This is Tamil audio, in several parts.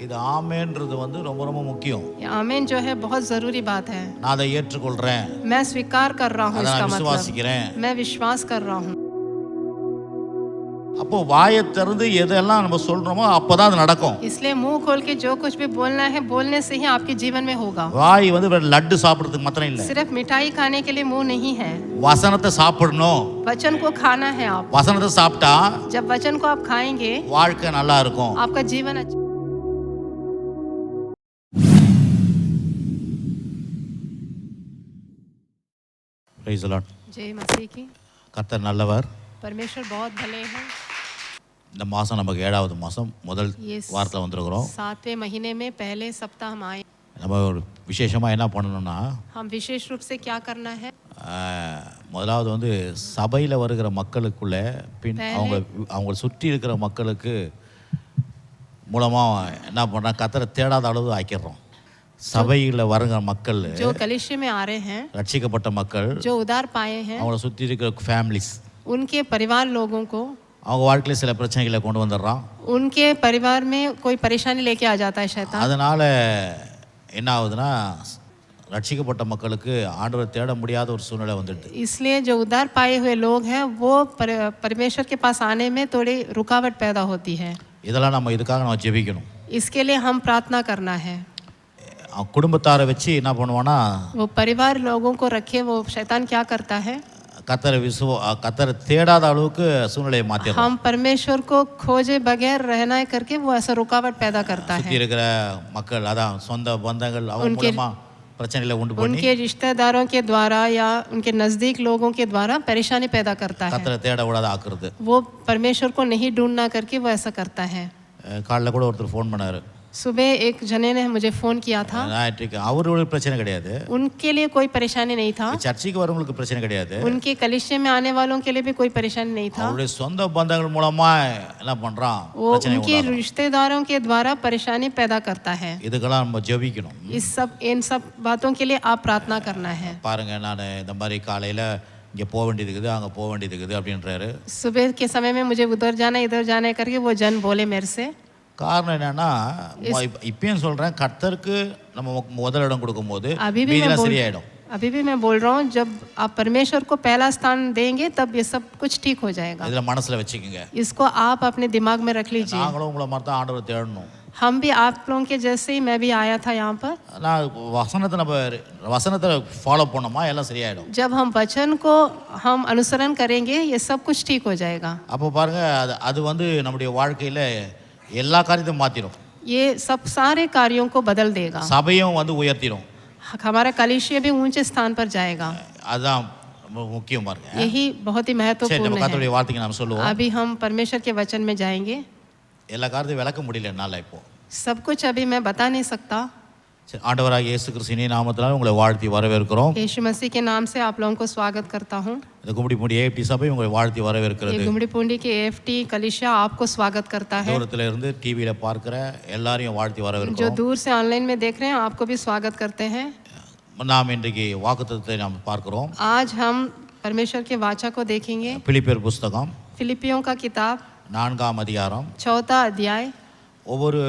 இது ஆமென்றது வந்து ரொம்ப ரொம்ப முக்கியம். आमेन जो है बहुत जरूरी बात है। நான் அதை ஏற்றுக்கொள்றேன், मैं स्वीकार कर रहा हूँ, அதை इसका நான் मतलब விசுவாசிக்கிறேன். मैं विश्वास कर रहा हूँ। அப்போ வாயை திறந்து எதெல்லாம் நம்ம சொல்றோமோ அப்பதான் அது நடக்கும். इसलिए मुंह खोल के जो कुछ भी बोलना है, बोलने से ही आपके जीवन में होगा। வாய் வந்து லட்டு சாப்பிடுறதுக்கு மாத்திரம் இல்ல, सिर्फ मिठाई खाने के लिए मुंह नहीं है, வசனத்தை சாப்பிடணும். वचन को खाना है। आप வசனத்தை சாப்பிட்டா जब वचन को आप खाएंगे, வாழ்க்கை நல்லா இருக்கும். आपका जीवन अच्छा। Praise the Lord. जय मसीह की। கர்த்தர் நல்லவர். परमेश्वर बहुत भले हैं। இந்த மாதம் நமக்கு 7வது மாதம் முதல் வாரத்தில் வந்திருக்கிறோம். 7वें महीने में पहले सप्ताह हम आए। நம்ம ஒரு விசேஷமாக என்ன பண்ணணும்னா, हम विशेष रूप से क्या करना है? முதலாவது வந்து சபையில் வருகிற மக்களுக்குள்ள பின் அவங்க சுற்றி இருக்கிற மக்களுக்கு மூலமாக என்ன பண்ணுறா, கர்த்தரை தேடாத அளவு ஆக்கிடுறோம். சபையில் வருகிற மக்கள், जो कलीसिया में आ रहे हैं, ரட்சிக்கப்பட்ட மக்கள், जो उद्धार पाए हैं, அவங்கள சுற்றி இருக்கிற ஃபேமிலிஸ், उनके परिवार लोगों को அவங்க வாழ்க்கையில் சில பிரச்சனைகளை கொண்டு வந்துடுறான். उनके परिवार में कोई परेशानी लेके आ जाता है शैतान। அதனால என்ன ஆகுதுன்னா, ரட்சிக்கப்பட்ட மக்களுக்கு ஆண்டவரை தேட முடியாத ஒரு சூழ்நிலை வந்துடுது. इसलिए जो उद्धार पाए हुए लोग हैं, वो परमेश्वर के पास आने में थोड़ी रुकावट पैदा होती है। இதெல்லாம் நம்ம இதுக்காக நம்ம ஜெபிக்கணும். इसके लिए हम प्रार्थना करना है। குடும்பத்தாரை வச்சு என்ன பண்ணுவான்னா, वो परिवार लोगों को रखे, वो शैतान क्या करता है, கர்த்தரை தேடாத அளவுக்கு சூழ்நிலையை மாத்திடுறான். हम परमेश्वर को खोजे बगैर रहना करके वो ऐसा रुकावट पैदा करता है। சுற்றி இருக்கிற மக்கள், அதான் சொந்த பந்தங்கள், அவங்க மூலமா பிரச்சனைகளை உண்டு பண்ணி, उनके रिश्तेदारों के द्वारा या उनके नजदीक लोगों के द्वारा परेशानी पैदा करता है। கர்த்தரை தேட விடாத ஆக்குறது. वो परमेश्वर को नहीं ढूंढना करके वो ऐसा करता है। காலைல கூட ஒருத்தர் ஃபோன் பண்ணாரு. सुबह एक जने ने मुझे फोन किया था। அவரோட பிரச்சனை கிடையாது, उनके लिए कोई परेशानी नहीं था। சர்ச்சுக்கு வரவங்களுக்கு பிரச்சனை கிடையாது, उनके कलीसिया में आने वालों के लिए भी कोई परेशानी नहीं था। அவருடைய சொந்த பந்தங்கள் மூலமா என்ன பண்றான், वो उनके रिश्तेदारों के द्वारा परेशानी पैदा करता है। இதுக்கெல்லாம் நம்ம ஜெபிக்கணும். इन सब बातों के लिए आप प्रार्थना करना है। பாருங்க, நான் இந்த மாதிரி காலையில இங்கே போக வேண்டியது இருக்குது, அங்கே போக வேண்டியது இருக்குது அப்படின்றாரு. सुबह के समय में मुझे उधर जाना इधर जाना करके वो जन बोले मेरे से। காரணம் என்னன்னா, இப்பயும் சொல்றேன், கர்த்தருக்கு நம்ம முதலிடம் கொடுக்கும்போது अभी भी मैं बोल रहा हूँ, जब आप परमेश्वर को पहला स्थान देंगे तब ये सब कुछ ठीक हो जाएगा। இதுல மனசுல வச்சுக்கங்க, इसको आप अपने दिमाग में रख लीजिए। நாங்களும் உங்களை மாதிரி தான் ஆண்டவரை தேடணும். हम भी आप लोगों के जैसे ही मैं भी आया था यहाँ पर। நான் வசனத்தை ஃபாலோ பண்ணோமா எல்லாம் சரியாயிடும். जब हम वचन को हम अनुसरण करेंगे ये सब कुछ ठीक हो जाएगा। அப்போ பாருங்க, அது வந்து நம்முடைய வாழ்க்கையில எல்லா காரியத்தையும் மாத்திரும். ये सब सारे कार्यों को बदल देगा। சபையும் வந்து உயர்த்திடும். हमारा कलीसिया भी ऊंचे स्थान पर जाएगा। அதான் முக்கியம் பாருங்க. यही बहुत ही महत्वपूर्ण है। கர்த்தருடைய வார்த்தைக்கு நாம் சொல்லுவோம். अभी हम परमेश्वर के वचन में जाएंगे। எல்லா காரியத்தையும் விளக்க முடியல என்னால இப்போ. सब कुछ अभी मैं बता नहीं सकता। ஆண்டவராகிய இயேசு கிறிஸ்துவின் நாமத்தினால உங்களை வாழ்த்தி வரவேற்கிறோம். यीशु मसीह के नाम से आप लोगों को स्वागत करता हूं। இந்த கும்மிடிப்பூண்டி ஏஎஃப்டி சபை உங்களை வாழ்த்தி வரவேற்கிறது. ये गुम्मड़ीपुंडी के एएफटी कलीसिया आपको स्वागत करता है। தூரத்துல இருந்து டிவியில பார்க்கிற எல்லாரையும் வாழ்த்தி வரவேற்கிறோம். जो दूर से ऑनलाइन में देख रहे हैं आपको भी स्वागत करते हैं। நாம் இன்றைக்கு வாக்குத்தத்தத்தை நாம் பார்க்கிறோம். आज हम परमेश्वर के वाचा को देखेंगे। பிலிப்பியர் புத்தகம் फिलिपियों का किताब 4ஆம் அதிகாரம் 4वां अध्याय। ஒவ்வொரு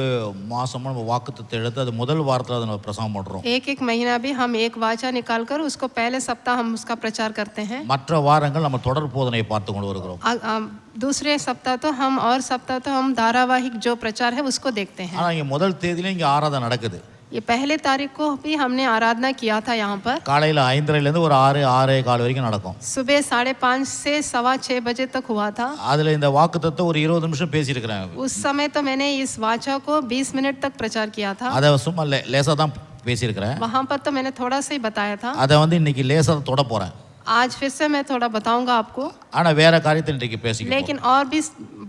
மாசமும் நம்ம வாக்குத்தத்தை எடுத்து அது முதல் வாரத்தில் அதை நம்ம பிரசங்கம் பண்ணுறோம். एक महीना भी हम एक वाचा निकाल कर उसको पहले सप्ताह हम उसका प्रचार करते हैं। மற்ற வாரங்கள் நம்ம தொடர் போதனையை பார்த்து கொண்டு வருகிறோம். दूसरे सप्ताह तो हम और सप्ताह तो हम धारावाहिक जो प्रचार है उसको देखते हैं। ஆனால் இங்கே முதல் தேதியில இங்கே ஆராதனை நடக்குது. ये पहले तारीख को भी हमने आराधना किया था यहाँ पर। காலையில் 5:30 ஒரு 6:45 வரைக்கும் நடக்கும். सुबह 5:30 से 6:15 बजे तक हुआ था। அதில் இந்த வாக்குத்தத்தை ஒரு 20 நிமிஷம் பேசியிருக்கிறேன். उस समय तो मैंने इस वाचा को 20 मिनट तक प्रचार किया था। அதை சும்மா லேசாக தான் பேசியிருக்கிறேன். वहाँ पर तो मैंने थोड़ा सा ही बताया था। அதை வந்து இன்னைக்கு லேசாக தொட போகிறேன். आज फिर से मैं थोड़ा बताऊंगा आपको, ஆனால் வேற காரியத்தை இன்றைக்கு பேசிக்கிறேன். लेकिन और भी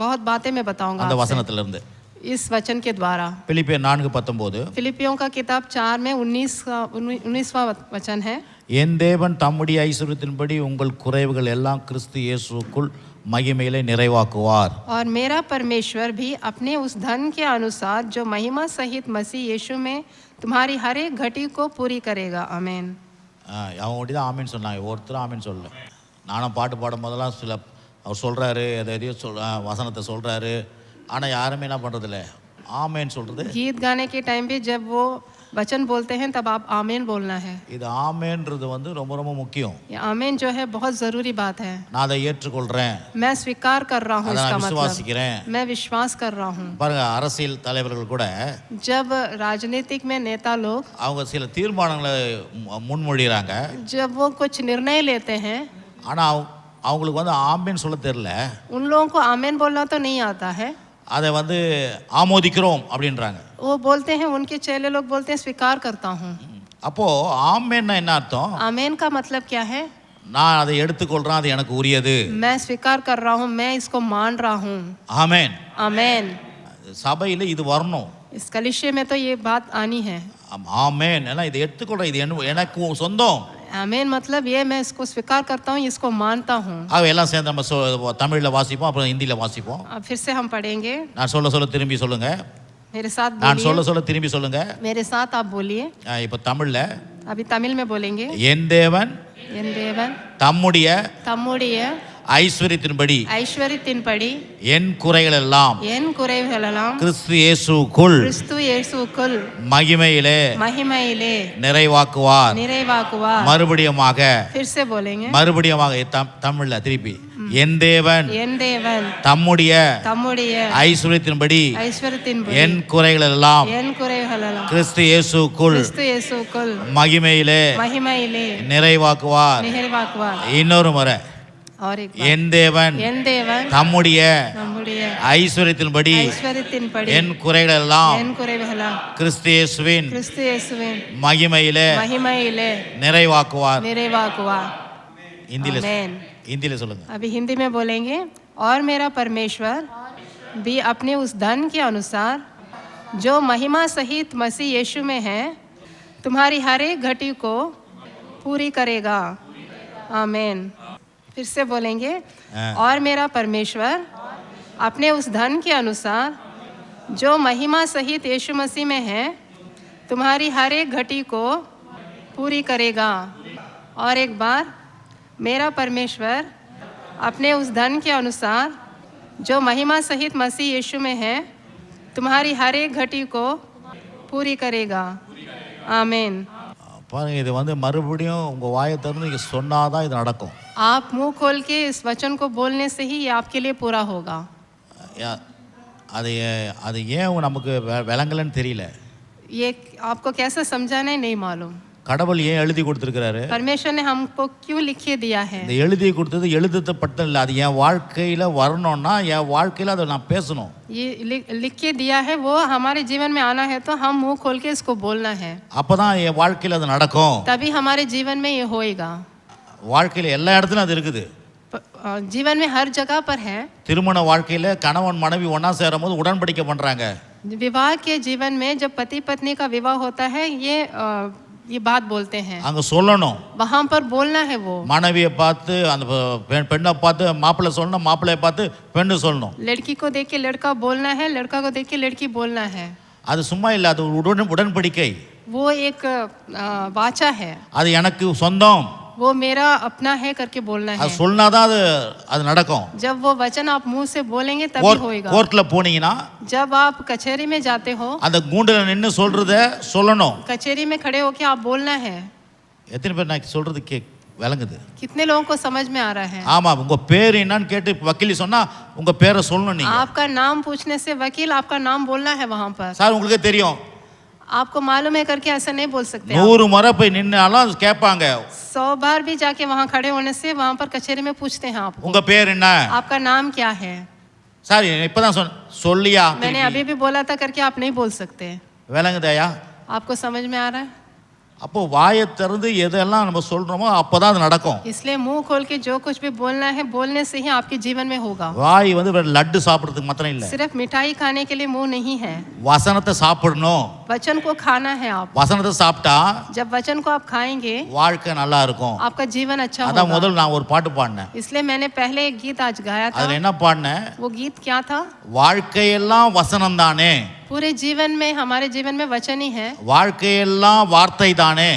बहुत बातें मैं बताऊंगा அந்த வசனத்திலிருந்து. इस वचन के द्वारा। பிலிப்பியர் 4:19 फिलिपियों का किताब 4 में 19वां वचन है। என் தேவன் தம்முடைய ஐஸ்வரியத்தின்படி உங்கள் குறைவுகள் எல்லாம் கிறிஸ்து இயேசுவுக்குள் மகிமையிலே நிறைவாக்குவார்। और मेरा परमेश्वर भी अपने उस धन के अनुसार जो महिमा सहित मसीह यीशु में तुम्हारी हर एक घटी को पूरी करेगा। आमीन। அவங்க ஒட்டி தான் ஆமீன் சொன்னாங்க, ஒருத்தரும் ஆமீன் சொல்லல. நானும் பாட்டு பாடும் போதெல்லாம் அவர் சொல்கிறாரு, எதையோ வசனத்தை சொல்கிறாரு, ஆனால் யாருமே என்ன பண்ணுறதில்ல, ஆமென் சொல்றது? गीत गाने के टाइम भी जब वो वचन बोलते हैं तब आप आमीन बोलना है। இது ஆமென்றது வந்து ரொம்ப ரொம்ப முக்கியம். ये आमीन जो है बहुत जरूरी बात है। நான் அதை ஏற்றுக்கொள்றேன், मैं स्वीकार कर रहा हूँ, அதை इसका நான் मतलब விசுவாசிக்கிறேன். मैं विश्वास कर रहा हूँ। பாருங்க, அரசியல் தலைவர்கள் கூட जब राजनीतिक में नेता लोग அவங்க சில தீர்மானங்களை முன்மொழிகிறாங்க. जब वो कुछ निर्णय लेते हैं ஆனா அவங்களுக்கு வந்து ஆமென் சொல்ல தெரியல. उन लोगों को आमीन बोलना तो नहीं आता है। அதை வந்து ஆமோதிக்கிறோம் அப்படின்றாங்க. वो बोलते हैं, उनके चेले लोग बोलते हैं स्वीकार करता हूँ। அப்போ ஆமென்னா என்ன அர்த்தம்? आमीन का मतलब क्या है? நான் அதை எடுத்துக்கொள்றேன், அது எனக்கு உரியது. मैं स्वीकार कर रहा हूँ, मैं इसको मान रहा हूँ। ஆமென். आमीन। சபையில இது வரணும். इस कलिशे में तो ये बात आनी है। ஆமென். ஏன்னா இதை எடுத்துக்கொள்றேன், இது எனக்கு சொந்தம். आमीन मतलब ये मैं इसको स्वीकार करता हूँ, इसको मानता हूँ। ஆக எல்லாம் சேர்ந்து நம்ம தமிழ்ல வாசிப்போம், அப்புறம் ஹிந்தில வாசிப்போம். अब फिर से हम पढ़ेंगे। நான் சொல்ல திரும்பி சொல்லுங்க. मेरे साथ நான் बोलिए। சொல்ல திரும்பி சொல்லுங்க. मेरे साथ आप बोलिए। இப்போ தமிழ்ல अभी तमिल में बोलेंगे। என் தேவன் என் தேவன் தம்முடைய ஐஸ்வரியத்தின்படி ஐஸ்வரியத்தின்படி என் குறைகள் எல்லாம் கிறிஸ்து இயேசுவுக்குள் மகிமையிலே நிறைவாக்குவார். மறுபடியுமாக தமிழ்ல திருப்பி என் தேவன் தம்முடைய ஐஸ்வரியத்தின்படி என் குறைகள் எல்லாம் கிறிஸ்து இயேசுவுக்குள் மகிமையிலே நிறைவாக்குவார். இன்னொரு முறை, என் தேவன் தம்முடைய ஐஸ்வரியத்தின்படி என் குறைகள் எல்லாம் கிறிஸ்து இயேசுவின் மகிமையிலே நிறைவாக்குவார். हिंदी சொல்லுங்க. अभी हिंदी में बोलेंगे। और मेरा परमेश्वर भी अपने उस धन के अनुसार जो महिमा सहित मसीह यीशु में है तुम्हारी हर एक घटी को पूरी करेगा। आमीन। फिर से बोलेंगे। और मेरा परमेश्वर अपने उस धन के अनुसार जो महिमा सहित यीशु मसीह में है तुम्हारी हर एक घटी को पूरी करेगा। और एक बार, मेरा परमेश्वर अपने उस धन के अनुसार जो महिमा सहित मसीह यीशु में है तुम्हारी हर एक घटी को पूरी करेगा। आमीन। பாருங்க, இது வந்து மறுபடியும் உங்க வாயை திறந்து நீங்க சொன்னாதான் இது நடக்கும். आप मुंह खोल के इस वचन को बोलने से ही ये आपके लिए पूरा होगा। அது ஏன் நமக்கு விளங்கலன்னு தெரியல. ये आपको कैसे समझाना है नहीं मालूम। கடவுள் ஏன் எழுதி கொடுத்திருக்கிறாரு? परमेश्वर ने हमको क्यों लिखे दिया है? இந்த எழுதி கொடுத்தது எழுதப்பட்ட இல்ல, அது என் வாழ்க்கையில வரணும்னா என் வாழ்க்கையில அதை நான் பேசணும். ये लिख के दिया है, वो हमारे जीवन में आना है तो हम मुंह खोल के इसको बोलना है। அப்பதான் என் வாழ்க்கையில அது நடக்கும். तभी हमारे जीवन में ये होएगा। வாழ்க்கையில எல்லா இடத்துலயும் அது இருக்குது. जीवन में हर जगह पर है। திருமண வாழ்க்கையில கணவன் மனைவி ஒண்ணா சேரும்போது உடன்படிக்கை பண்றாங்க. विवाह के जीवन में जब पति पत्नी का विवाह होता है ये बात बोलते हैं। அங்க சொல்லணும், वहां पर बोलना है। वो மனைவியை பார்த்து அந்த பெண்ணை பார்த்து மாப்பிள்ளை சொல்லணும், மாப்பிள்ளையை பார்த்து பெண்ணு சொல்லணும். लड़की को देख के लड़का बोलना है, लड़का को देख के लड़की बोलना है। அது சும்மா இல்ல, அது உடன்படிக்கை. वो एक वाचा है। அது எனக்கு சொந்தம், वो मेरा अपना है करके बोलना है। அது சொன்னாதான் அது நடக்கும். जब वो वचन आप मुंह से बोलेंगे तभी होएगा। கோர்ட்ல போனீங்கன்னா, जब आप कचहरी में जाते हो, அந்த கூண்டுல நின்னு சொல்றத சொல்லணும். कचहरी में खड़े होके आप बोलना है। எத்தனை பேர் நான் சொல்றது விளங்குது? कितने लोगों को समझ में आ रहा है? ஆமா, உங்க பேர் என்னன்னு கேட்டு வக்கீல் சொன்னா உங்க பேரை சொல்லணும். நீங்க आपका नाम पूछने से वकील आपका नाम बोलना है वहां पर। சார் உங்களுக்கு தெரியும், आपको मालूम है करके ऐसा नहीं बोल सकते। 100 முறை போய் நின்னாலும் கேட்பாங்க। 100 बार भी जाके वहां खड़े होने से वहां पर कचहरी में पूछते हैं आपको, உங்க பேர் என்ன? आपका नाम क्या है? சார் இப்பதான் சொல்லியா? मैंने अभी भी बोला था करके आप नहीं बोल सकते। விளங்குதாயா? आपको समझ में आ रहा है? அப்போ வாயை திறந்து எதெல்லாம் நம்ம சொல்றோமோ அப்பதான் அது நடக்கும். इसलिए मुंह खोल के जो कुछ भी बोलना है बोलने से ही आपके जीवन में होगा। வாய் வந்து லட்டு சாப்பிடுறதுக்கு மாத்திரம் இல்ல, सिर्फ मिठाई खाने के लिए मुंह नहीं है। வசனத்தை சாப்பிடணும். वचन को खाना है। आप வசனத்தை சாப்பிட்டா जब वचन को आप खाएंगे வாழ்க்கை நல்லா இருக்கும். आपका जीवन अच्छा होगा। அதான் முதல்ல நான் ஒரு பாட்டு பாடினேன்। इसलिए मैंने पहले एक गीत आज गाया था। அதுல என்ன பாடினேன்? वो गीत क्या था? வாழ்க்கையெல்லாம் வசனம் தானே, पूरे जीवन में हमारे जीवन में वचन ही है। வாழ்க்கையெல்லாம் வார்த்தை தானே,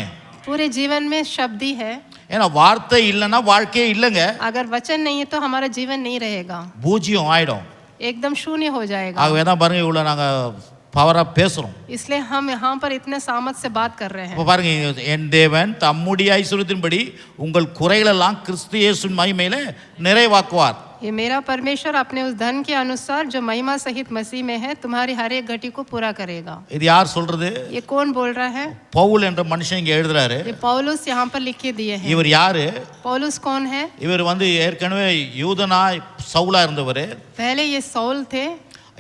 पूरे जीवन में शब्द ही है। ஏன்னா வார்த்தை இல்லைன்னா வாழ்க்கையே இல்லைங்க. अगर वचन नहीं है तो हमारा जीवन नहीं रहेगा, பூஜ்யம் ஆயிடும், एकदम शून्य हो जाएगा। ஆகவே தான் பாருங்க, இவ்வளோ நாங்கள் பவரா பேசுறோம். इसलिए हम यहाँ पर इतने सामर्थ से बात कर रहे हैं. அப்ப பாருங்க, என் தேவன் தம்முடைய ஐஸ்வரியத்தின்படி உங்கள் குறைகளெல்லாம் கிறிஸ்து இயேசுவின் மகிமையிலே நிறைவாக்குவார். ये मेरा परमेश्वर अपने उस धन के अनुसार जो महिमा सहित मसीह में है तुम्हारी हर एक घटी को पूरा करेगा. இது யார் சொல்றது? ये कौन बोल रहा है? பவுல் என்ற மனுஷன் இங்க எழுதுறாரு. ये पौलुस यहाँ पर लिख के दिए हैं. இவர் யாரு? पौलुस कौन है? இவர் ஏற்கனவே யூதனாய் சவுலா இருந்தவர். पहले ये सौल थे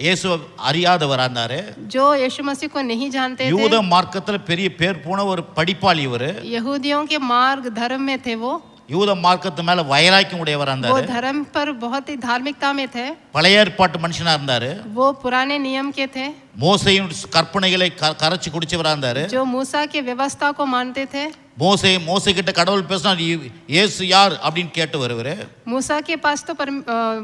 இயேசு அறியாதவரா இருந்தாரு. जो यीशु मसीह को नहीं जानते थे. யூத மார்க்கத்துல பெரிய பேர் போன ஒரு படிப்பாளி இவர். यहूदियों के मार्ग धर्म में थे वो. யூத மார்க்கத்து மேல வைராக்கியம் உடையவரா वो இருந்தாரு. धर्म पर बहुत ही धार्मिकता में थे. பழைய ஏற்பாட்டு மனுஷனா இருந்தாரு. वो पुराने नियम के थे. மோசேயின் கற்பனைகளை கரைச்சு குடிச்சவரா இருந்தாரு. जो मूसा की व्यवस्था को मानते थे. மோசே கிட்ட கடவுள் பேசினார், இயேசு யார் அப்படின்னு கேட்டு வருவாரு. मूसा के पास तो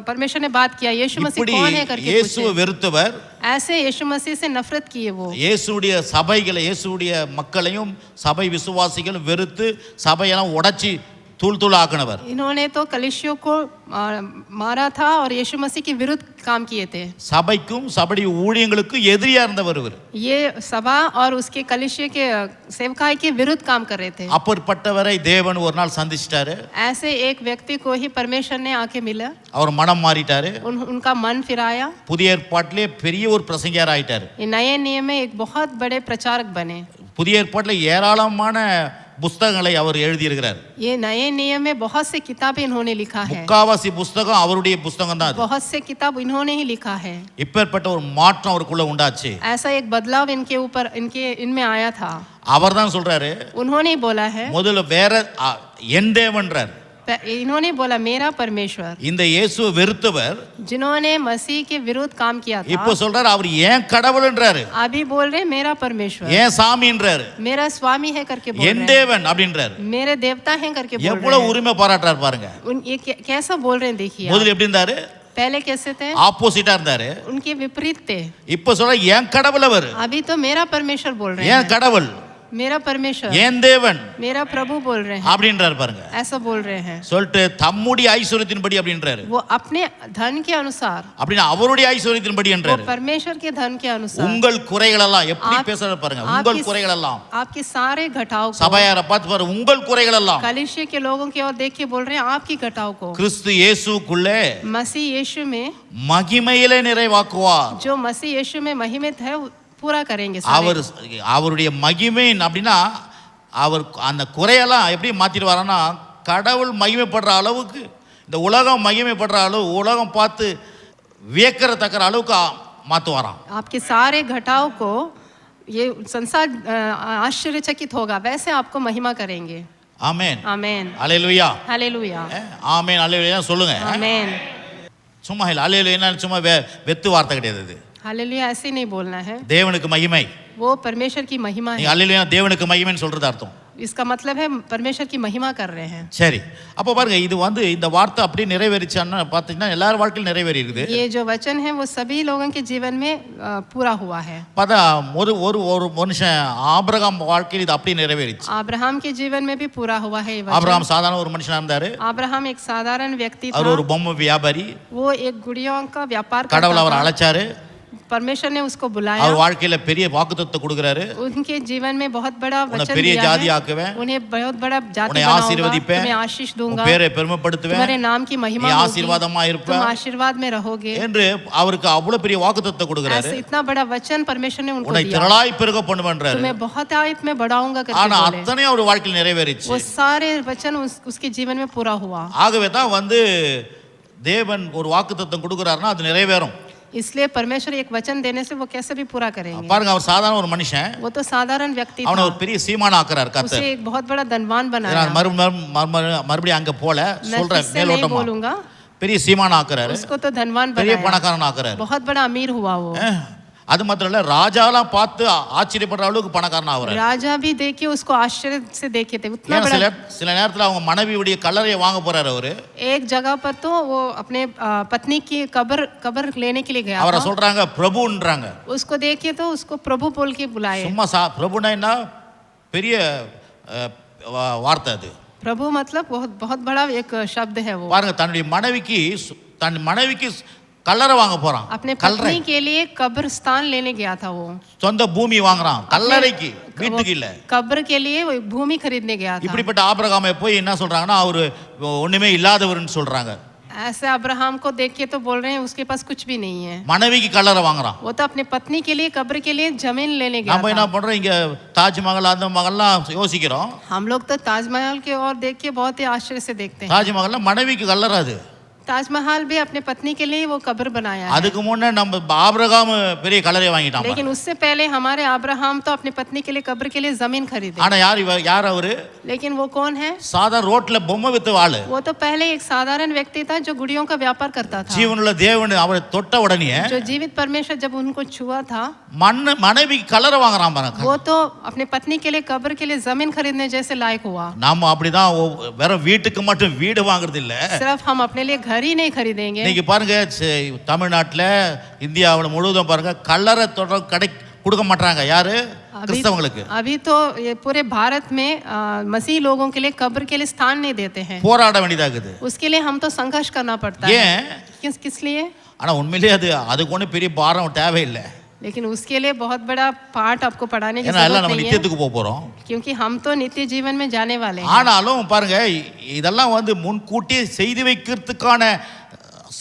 परमेश्वर ने बात किया, यीशु मसीह कौन है करके இயேசுவை வெறுத்தவர். ऐसे यीशु मसीह से नफरत किए वो. இயேசுடைய சபைகளை, இயேசுடைய மக்களையும் சபை விசுவாசிகளும் வெறுத்து சபையெல்லாம் உடைச்சி தூள் தூள் ஆக்கினவர். इन्होंने तो कलीसियों को मारा था और यीशु मसीह के विरुद्ध काम किए थे. சபைக்கும் சபையுடைய ஊழியங்களுக்கும் எதிரியா இருந்தவர் இவர். ये सभा और उसके कलीसिया के सेवकाई के विरुद्ध काम कर रहे थे. அப்பேற்பட்டவரை தேவன் ஒரு நாள் சந்திச்சிட்டாரு. ऐसे एक व्यक्ति को ही परमेश्वर ने आके मिला. அவர் மனம் மாறிட்டாரு. उनका मन फिराया. புதிய ஏற்பாட்டிலே பெரிய ஒரு பிரசங்கியார் ஆயிட்டாரு. ये नए नियम में एक बहुत बड़े प्रचारक बने. புதிய ஏற்பாட்டிலே ஏராளமான புத்தகங்களை அவர் எழுதியிருக்கிறார். ये नए नियम में बहुत से किताबें इन्होंने लिखा है. முக்காவாசி புத்தகம் அவருடைய புத்தகம் தான். बहुत से किताब इन्होंने ही लिखा है. இப்பேற்பட்ட ஒரு மாற்றம் அவருக்குள்ள உண்டாச்சு. ऐसा एक बदलाव इनके ऊपर इनमें आया था. அவர் தான் சொல்றாரு, उन्होंने बोला है, முதல்ல வேற என் தேவன்றார். इन्होंने बोला मेरा परमेश्वर. இந்த இயேசுவை வெறுத்தவர் जिन्होंने मसीह के विरुद्ध काम किया था, இப்போ சொல்றாரு அவர் ஏன் கடவுள்ன்றாரு. अभी बोल रहे मेरा परमेश्वर. ஏன் சாமின்றாரு. मेरा स्वामी है करके बोल என் रहे தேவன் அப்படின்றாரு. मेरे देवता हैं करके बोल रहे எவ்வளவு உரிமை பாராட்டுறார் பாருங்க. ये कैसा बोल रहे हैं देखिए. முதல்ல எப்படி இருந்தாரு? पहले कैसे थे? ஆப்போசிட்டா இருந்தாரு. उनके विपरीत थे. இப்போ சொல்ற ஏன் கடவுள் அவர். अभी तो मेरा परमेश्वर बोल रहे ஏன் हैं. கடவுள், मेरा परमेश्वर, ஏன் தேவன் मेरा प्रभु बोल रहे हैं. அப்படின்றார் பாருங்க. ऐसा बोल रहे हैं. சொல்லிட்டு தம்முடைய ஐஸ்வரியத்தின்படி அப்படின்றாரு. वो अपने धन के अनुसार, அப்படினா அவருடைய ஐஸ்வரியத்தின்படி वो என்றாரு. परमेश्वर के धन के अनुसार. உங்கள் குறைகள் எல்லாம் எப்படி பேசுறாரு பாருங்க. உங்கள் குறைகள் எல்லாம். आपके सारे घटाव को, சபையாரை பார்த்து பாரு, உங்கள் குறைகள் எல்லாம் कलीसिया के लोगों की ओर देख के बोल रहे हैं आपकी घटाव को கிறிஸ்து இயேசுக்குள்ளே मसीह यीशु में, மகிமையிலே நிறைவாக்குவார். जो मसीह यीशु में महिमित है पूरा करेंगे. அவர் அவருடைய மகிமை அப்படின்னா அவர் அந்த குறையெல்லாம் எப்படி மாத்திடுவாருன்னா, கடவுள் மகிமைப்படுற அளவுக்கு, இந்த உலகம் மகிமைப்படுற அளவு, உலகம் பார்த்து வியக்கறதக்கற அளவுக்கு மாத்துவாராம். आपके सारे घटाव को ये संसार आश्चर्यचकित होगा, वैसे आपको महिमा करेंगे. ஆமென். आमेन. அல்லேலூயா. हालेलुया. ஆமென். அல்லேலூயா சொல்லுங்க. आमेन. சும்மா இல்ல, அல்லேலூயா சும்மா வெத்து வார்த்தை கிடையாது அது. हालेलुया ऐसे नहीं बोलना है. தேவனுக்கு மகிமை. वो परमेश्वर की महिमा நீங்க है. அல்லேலூயா தேவனுக்கு மகிமைன்னு சொல்றது அர்த்தம். इसका मतलब है परमेश्वर की महिमा कर रहे हैं. சரி, அப்போ பாருங்க, இது இந்த வார்த்தை அப்படியே நிறைவேறிச்சான்னு பார்த்தீங்கன்னா எல்லார் வாழ்க்கையிலும் நிறைவேறி இருக்குது. ये जो वचन है वो सभी लोगों के जीवन में पूरा हुआ है. பார்த்தா ஒரு மனுஷன் ஆபிரகாம் வாழ்க்கையில் இது அப்படியே நிறைவேறிச்சு. अब्राहम के जीवन में भी पूरा हुआ है ये वचन. ஆபிரகாம் சாதாரண ஒரு மனுஷனா இருந்தாரு. अब्राहम एक साधारण व्यक्ति था. அவர் ஒரு பொம்மை வியாபாரி. वो एक गुड़ियों का व्यापार கடவுள் करता அவர் था. அழைச்சாரு. परमेश्वर ने उसको बुलाया. அவர் வாழ்க்கையில பெரிய வாக்குத்தத்தம் கொடுக்கறாரு. उनके जीवन में बहुत बड़ा वचन பெரிய दिया ஜாதி है. ஆக்குவேன். उन्हें बहुत बड़ा जाति உன்னை बनाऊंगा. ஆசீர்வதிப்பேன். तुम्हें आशीष दूंगा. உன் பேரை பெருமைப்படுத்துவேன். तुम्हारे नाम की महिमा நீ होगी. ஆசீர்வாதமா तुम இருப்ப आशीर्वाद में रहोगे. என்று அவருக்கு அவ்வளவு பெரிய வாக்குத்தத்தம் கொடுக்கறாரு. ऐसे इतना बड़ा वचन परमेश्वर ने उनको உன்னை दिया. திரளாய் பெருக பண்ணுவேன்றாரு. तुम्हें बहुत आयत में बढ़ाऊंगा करके ஆனா बोले. அத்தனை அவர் வாழ்க்கையில் நிறைவேறிச்சு. वो सारे वचन उसके जीवन में पूरा हुआ. ஆகவே தான் தேவன் ஒரு வாக்குத்தத்தம் கொடுக்கறாருன்னா அது நிறைவேறும். इसलिए परमेश्वर एक वचन देने से वो कैसे भी पूरा करेंगे. பாருங்க, அவர் சாதாரண ஒரு மனுஷன். वो तो साधारण व्यक्ति அவனை था. ஒரு பெரிய சீமான் ஆக்குறார் उसे கர்த்தர். एक बहुत बड़ा धनवान बनाया. மறுபடியும் அங்க போல मैं சொல்றேன் फिर से नहीं மேலோட்டமா. बोलूंगा. பெரிய சீமான் ஆக்குறாரு. उसको तो धनवान பெரிய बनाया. பணக்காரன் ஆக்குறாரு. बहुत बड़ा अमीर हुआ वो. அது மாத்திரம் இல்ல, ராஜாலாம் பார்த்து ஆச்சரியப்படுற அளவுக்கு பணக்காரன் ஆகுறாரு. राजा भी देखे उसको आश्चर्य से देखे थे. उतना ஏன்னா बड़ा. சில நேரத்துல அவங்க மனைவியுடைய கல்லறையை வாங்க போறாரு அவரு. एक जगह पर तो वो अपने पत्नी की कब्र लेने के लिए गया அவரை था. சொல்றாங்க பிரபுன்றாங்க. उसको देखे तो उसको प्रभु बोल के बुलाए. சும்மா பிரபுனா என்ன பெரிய வார்த்தை அது. प्रभु मतलब बहुत बहुत बड़ा एक शब्द है वो. பாருங்க, தன் மனைவிக்கு கல்லறை வாங்க போறான். अपने கல்லறை पत्नी के लिए कब्रिस्तान लेने गया था वो, சொந்த பூமி வாங்குறான் கல்லறைக்கு, வீட்டுக்கு இல்ல. कब्र के लिए वो भूमि खरीदने गया था। இப்படிப்பட்ட ஆபிரகாமை போய் என்ன சொல்றாங்கன்னா அவரு ஒண்ணுமே இல்லாதவர்னு சொல்றாங்க. ऐसे अब्राहम को देख के तो बोल रहे हैं उसके पास कुछ भी नहीं है। மனைவிக்கு கல்லறை வாங்குறான். वो तो अपने पत्नी के लिए कब्र के लिए जमीन लेने गया நம்ம என்ன था। பண்றோம், இங்க தாஜ்மஹல் அந்த மகள்லாம் யோசிக்கிறோம். हम लोग तो ताजमहल की ओर देख के बहुत ही आश्चर्य से देखते हैं। தாஜ்மஹல்ல மனைவிக்கு கல்லறை அது. ताजमहल भी अपने पत्नी के लिए वो कब्र बनाया है। அதுக்கு முன்ன நம்ம ஆபிரகாம் பெரிய கல்லறை வாங்கிட்டான். लेकिन उससे पहले हमारे अब्राहम तो अपनी पत्नी के लिए कब्र के लिए जमीन खरीदे। ஆனா யார் அவரு? लेकिन वो कौन है? சாதாரண ரோட்ல பொம்மை வித்து ஆளு. वो तो पहले एक साधारण व्यक्ति था जो गुड़ियों का व्यापार करता था। ஜீவனுள்ள தேவன் அவரை தொட்ட உடனே जो जीवित परमेश्वर जब उनको छुआ था, மனைவிக்கு கல்லறை வாங்குறான் பாருங்க. वो तो अपने पत्नी के लिए कब्र के लिए जमीन खरीदने जैसे लायक हुआ। நாம அப்படிதான் வெறும் வீட்டுக்கு மட்டும் வீடு வாங்குறது இல்ல. सिर्फ हम अपने लिए घर ही नहीं खरीदेंगे। இன்னைக்கு பாருங்க தமிழ்நாட்டுல இந்தியாவுல முழுவதும் பாருங்க கல்லறை தொடர் கடை கொடுக்க மாட்டாங்க. யாரு? கிறிஸ்தவங்களுக்கு. अभी तो ये पूरे भारत में मसीह लोगों के लिए कब्र के लिए स्थान नहीं देते हैं। போராட வேண்டியதாகுது. उसके लिए हम तो संघर्ष करना पड़ता है। ஏன்? किस लिए? ஆனா உண்மையிலேயே அதுக்கு ஒன்றும் பெரிய பாரம் தேவையில்லை. लेकिन उसके लिए बहुत बड़ा पाठ आपको पढ़ाने की ஏன்னா எல்லாம் जरूरत நம்ம नहीं है, நித்தியத்துக்கு போக போறோம். क्योंकि हम तो नित्य जीवन में जाने वाले हैं। ஆனாலும் பாருங்க இதெல்லாம் முன்கூட்டி செய்து வைக்கிறதுக்கான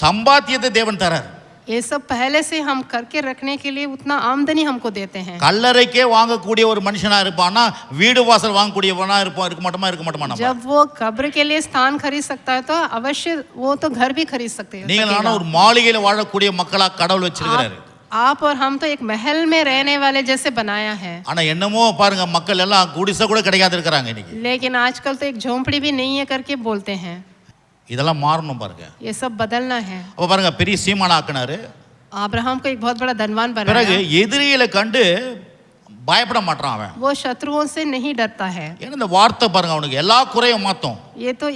சம்பாத்தியத்தை தேவன் தரார். ये सब पहले से हम करके रखने के लिए उतना आमदनी हमको देते हैं। கல்லறைக்கே வாங்கக்கூடிய ஒரு மனுஷனா இருப்பானா வீடு வாசல் வாங்கக்கூடியவனா இருக்க மாட்டோமா நம்ம? जब वो कब्र के लिए स्थान खरीद सकता है तो अवश्य वो तो घर भी खरीद सकते हैं। நீங்கள் நானும் ஒரு மாளிகையில வாழக்கூடிய மக்களா கடவுள் வச்சிருக்காரு. आप और हम तो एक महल में रहने वाले जैसे बनाया है। ஆனா என்னமோ பாருங்க மக்கள் எல்லாம் குடிசை கூட கிடைக்காது இருக்காங்க இன்னைக்கு. लेकिन आजकल तो एक झोंपड़ी भी नहीं है करके बोलते हैं। இதெல்லாம் மாறணும் பாருங்க. ये सब बदलना है। அப்ப பாருங்க பெரிய சீமான் ஆக்குனாரு. अब्राहम को एक बहुत बड़ा धनवान பிறகு बनाया। எதிரிகளை கண்டு பயப்பட மாட்டான் அவன். वो शत्रुओं से नहीं डरता है। ஏன்னா இந்த வார்த்தை பாருங்க அவனுக்கு எல்லா குறையும் மாத்தும்.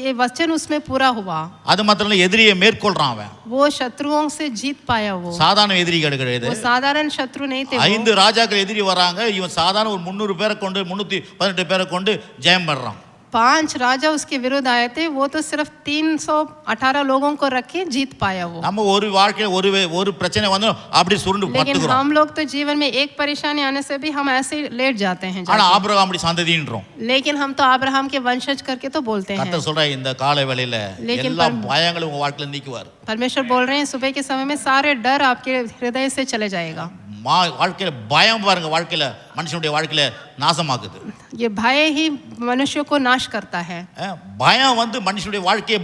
ये वचन उसमें पूरा हुआ। அது மாத்திரம் இல்ல எதிரியை மேற்கொள்றான் அவன். वो शत्रुओं से जीत पाया। वो சாதாரண எதிரி கிடையாது. वो साधारण शत्रु नहीं थे। 5 ராஜாக்கள் எதிரி வராங்க. இவன் சாதாரண ஒரு 300 பேரை கொண்டு 318 பேரை கொண்டு ஜெயம் பண்றான். 5 राजा उसके विरुद्ध आए थे, वो तो सिर्फ 318 लोगों को रख के जीत पाया वो। நம்ம ஒரு வாழ்க்கையில ஒரு பிரச்சனை வந்து அப்படி சுருண்டு लेकिन படுத்துறோம். हम लोग तो जीवन में एक परेशानी आने से भी हम ऐसे लेट जाते हैं। ஆனா ஆபிரகாம் அப்படி சந்ததின்றோம். लेकिन हम तो अब्राहम के वंशज करके तो बोलते हैं। கர்த்தர் சொல்ற இந்த காலை வேளையில எல்லா பயங்களும் உங்க வாழ்க்கையில நீக்குவார். परमेश्वर बोल रहे हैं सुबह के समय में सारे डर आपके हृदय से चले जाएगा। வாழ்க்கையில பயம் பாருங்க வாழ்க்கையில மனுஷனுடைய வாழ்க்கையில நாசமாக்குது. ये भय ही मनुष्य को नाश करता है। பயம் மனுஷனுடைய வாழ்க்கையை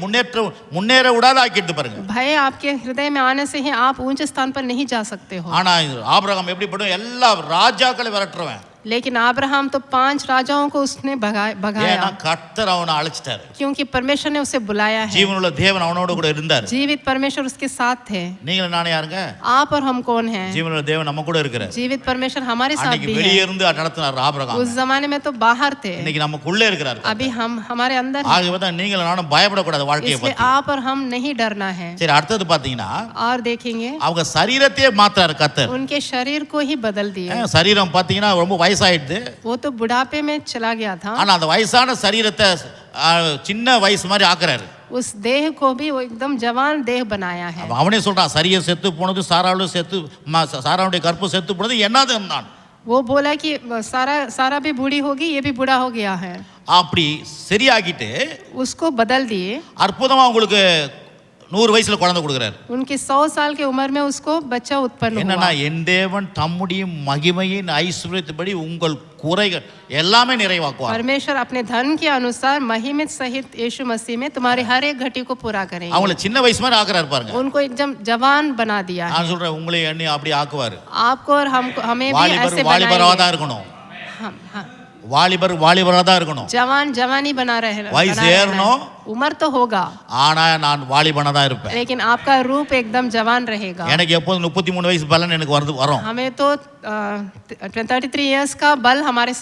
முன்னேற விடாத ஆக்கிடுது பாருங்க. भय आपके हृदय में आने से ही आप ऊंचे स्थान पर नहीं जा सकते हो। ஆனா ஆபிரகாம் எப்படிப்படும் எல்லா ராஜாக்களை விரட்டுறவன். लेकिन अब्राहम तो 5 राजाओं को उसने भगाया। ஏன்னா கர்த்தர் அவனை அழைச்சிட்டாரு. क्योंकि परमेश्वर ने उसे बुलाया है। ஜீவனுள்ள தேவன் அவனோட கூட இருந்தார். जीवित परमेश्वर उसके साथ थे। நீங்களும் நானே யாருங்க? आप और हम कौन हैं? ஜீவனுள்ள தேவன் நம்ம கூட இருக்கிறார். जीवित परमेश्वर हमारे साथ அன்னைக்கு भी வெளியே है। இருந்து நடத்தினார் ஆபிரகாம். उस जमाने में तो बाहर थे, இன்னைக்கு நமக்குள்ளே இருக்கிறார். अभी हम हमारे अंदर हैं। ஆகவே தான் நீங்களும் நானும் பயப்படக்கூடாது வாழ்க்கையை इसलिए பத்தி. आप और हम नहीं डरना है। சரி அடுத்தது பாத்தீங்கன்னா और देखेंगे அவங்க சரீரத்தையே மாத்தாரு கர்த்தர். उनके शरीर को ही बदल दिए। சரீரம் பாத்தீங்கன்னா ரொம்ப வயசாயிடுது. वो तो बुढ़ापे में चला गया था। ஆனா அந்த வயசான சரீரத்தை சின்ன வயசு மாதிரி ஆக்குறாரு. उस देह को भी वो एकदम जवान देह बनाया है। அவனே சொல்றான் சரீரம் செத்து போனது சாராளுடைய கற்பு செத்து போனது என்னது நான். वो बोला कि सारा भी बूढ़ी होगी, ये भी बूढ़ा हो गया है। அப்படி சரியாகிட்டு उसको बदल दिए। அற்புதமா உங்களுக்கு 100 வயசுல குழந்தை கொடுக்குறாரு. उनके 100 साल की उम्र में उसको बच्चा उत्पन्न என்னன்னா हुआ। என் தேவன் தம்முடைய மகிமையின் ஐஸ்வரியத்தின்படி உங்கள் குறைகள் எல்லாமே நிறைவாக்குவார். परमेश्वर अपने धन के अनुसार महिमित सहित यीशु मसीह में तुम्हारी हर एक घटी को पूरा करेंगे। அவங்கள சின்ன வயசு மாதிரி ஆக்குறாரு பாருங்க. उनको एकदम जवान बना दिया है। நான் சொல்றேன் உங்களை என்னை அப்படி ஆக்குவாரு. आपको और हमको हमें भी ऐसे வாலிபரா बनाएंगे। தான் இருக்கணும். हाँ, வாலிபரா தான் இருக்கணும். जवानी बना रहे। வயசு ஏறணும். उम्र तो होगा, ஆனா நான் வாலிபனா தான் இருப்பேன். लेकिन आपका रूप एकदम जवान रहेगा। எனக்கு எப்போதும் 33 வயசு பலன் எனக்கு வரும். हमें तो 33 इयर्स का बल हमारे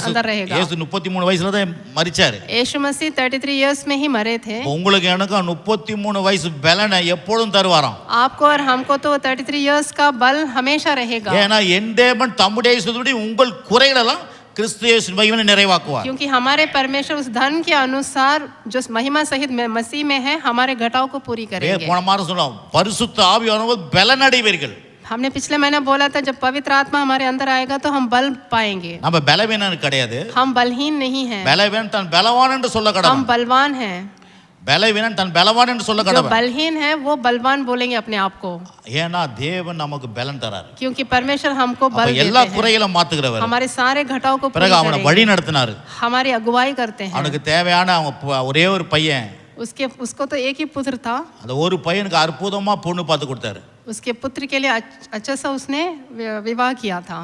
अंदर रहेगा। இயேசு 33 வயசுல தான் மரிச்சாரு. यीशु मसीह 33 इयर्स में ही मरे थे। உங்களுக்கு எனக்கு 33 வயசு பலனை எப்போதும் தருவாராம். आपको और हमको तो 33 इयर्स का बल हमेशा रहेगा। ஏன்னா என் தேவன் தம்முடைய ஐஸ்வரியத்தின்படி உங்கள் குறைகள் எல்லாம் கிறிஸ்து இயேசுவின் மகிமையை நிறைவாக்குவார். क्योंकि हमारे परमेश्वर उस धन के अनुसार जो महिमा सहित मसीह में है हमारे घटाव को पूरी करेंगे। போன மாதம் சொன்னோம், பரிசுத்த ஆவியானவர் பலனடைவீர்கள். हमने पिछले महीने बोला था जब पवित्र आत्मा हमारे अंदर आएगा तो हम बल पाएंगे। நம்ம பலவீனன் கிடையாது. हम बलहीन नहीं हैं। பலவீனன் தன் பலவான் என்று சொல்ல கடவன். हम बलवान हैं। பலவீனன் தன் பலவான் என்று சொல்ல जो கடவன். बलहीन है वो बलवान बोलेंगे अपने आप को। ஏன்னா தேவன் நமக்கு பலன் தரார். क्योंकि परमेश्वर हमको बल देते எல்லா हैं। குறைகளை மாத்துகிறவர். हमारे सारे घटाव को पूरी பிறகு அவனை करेंगे। வழி நடத்தினார். हमारी अगुवाई करते हैं। அவனுக்கு தேவையான ஒரே ஒரு பையன், उसको तो एक ही पुत्र था। அந்த ஒரு பையனுக்கு அற்புதமா பொண்ணு பார்த்து கொடுத்தாரு. उसके पुत्र के लिए अच्छा सा उसने विवाह किया था।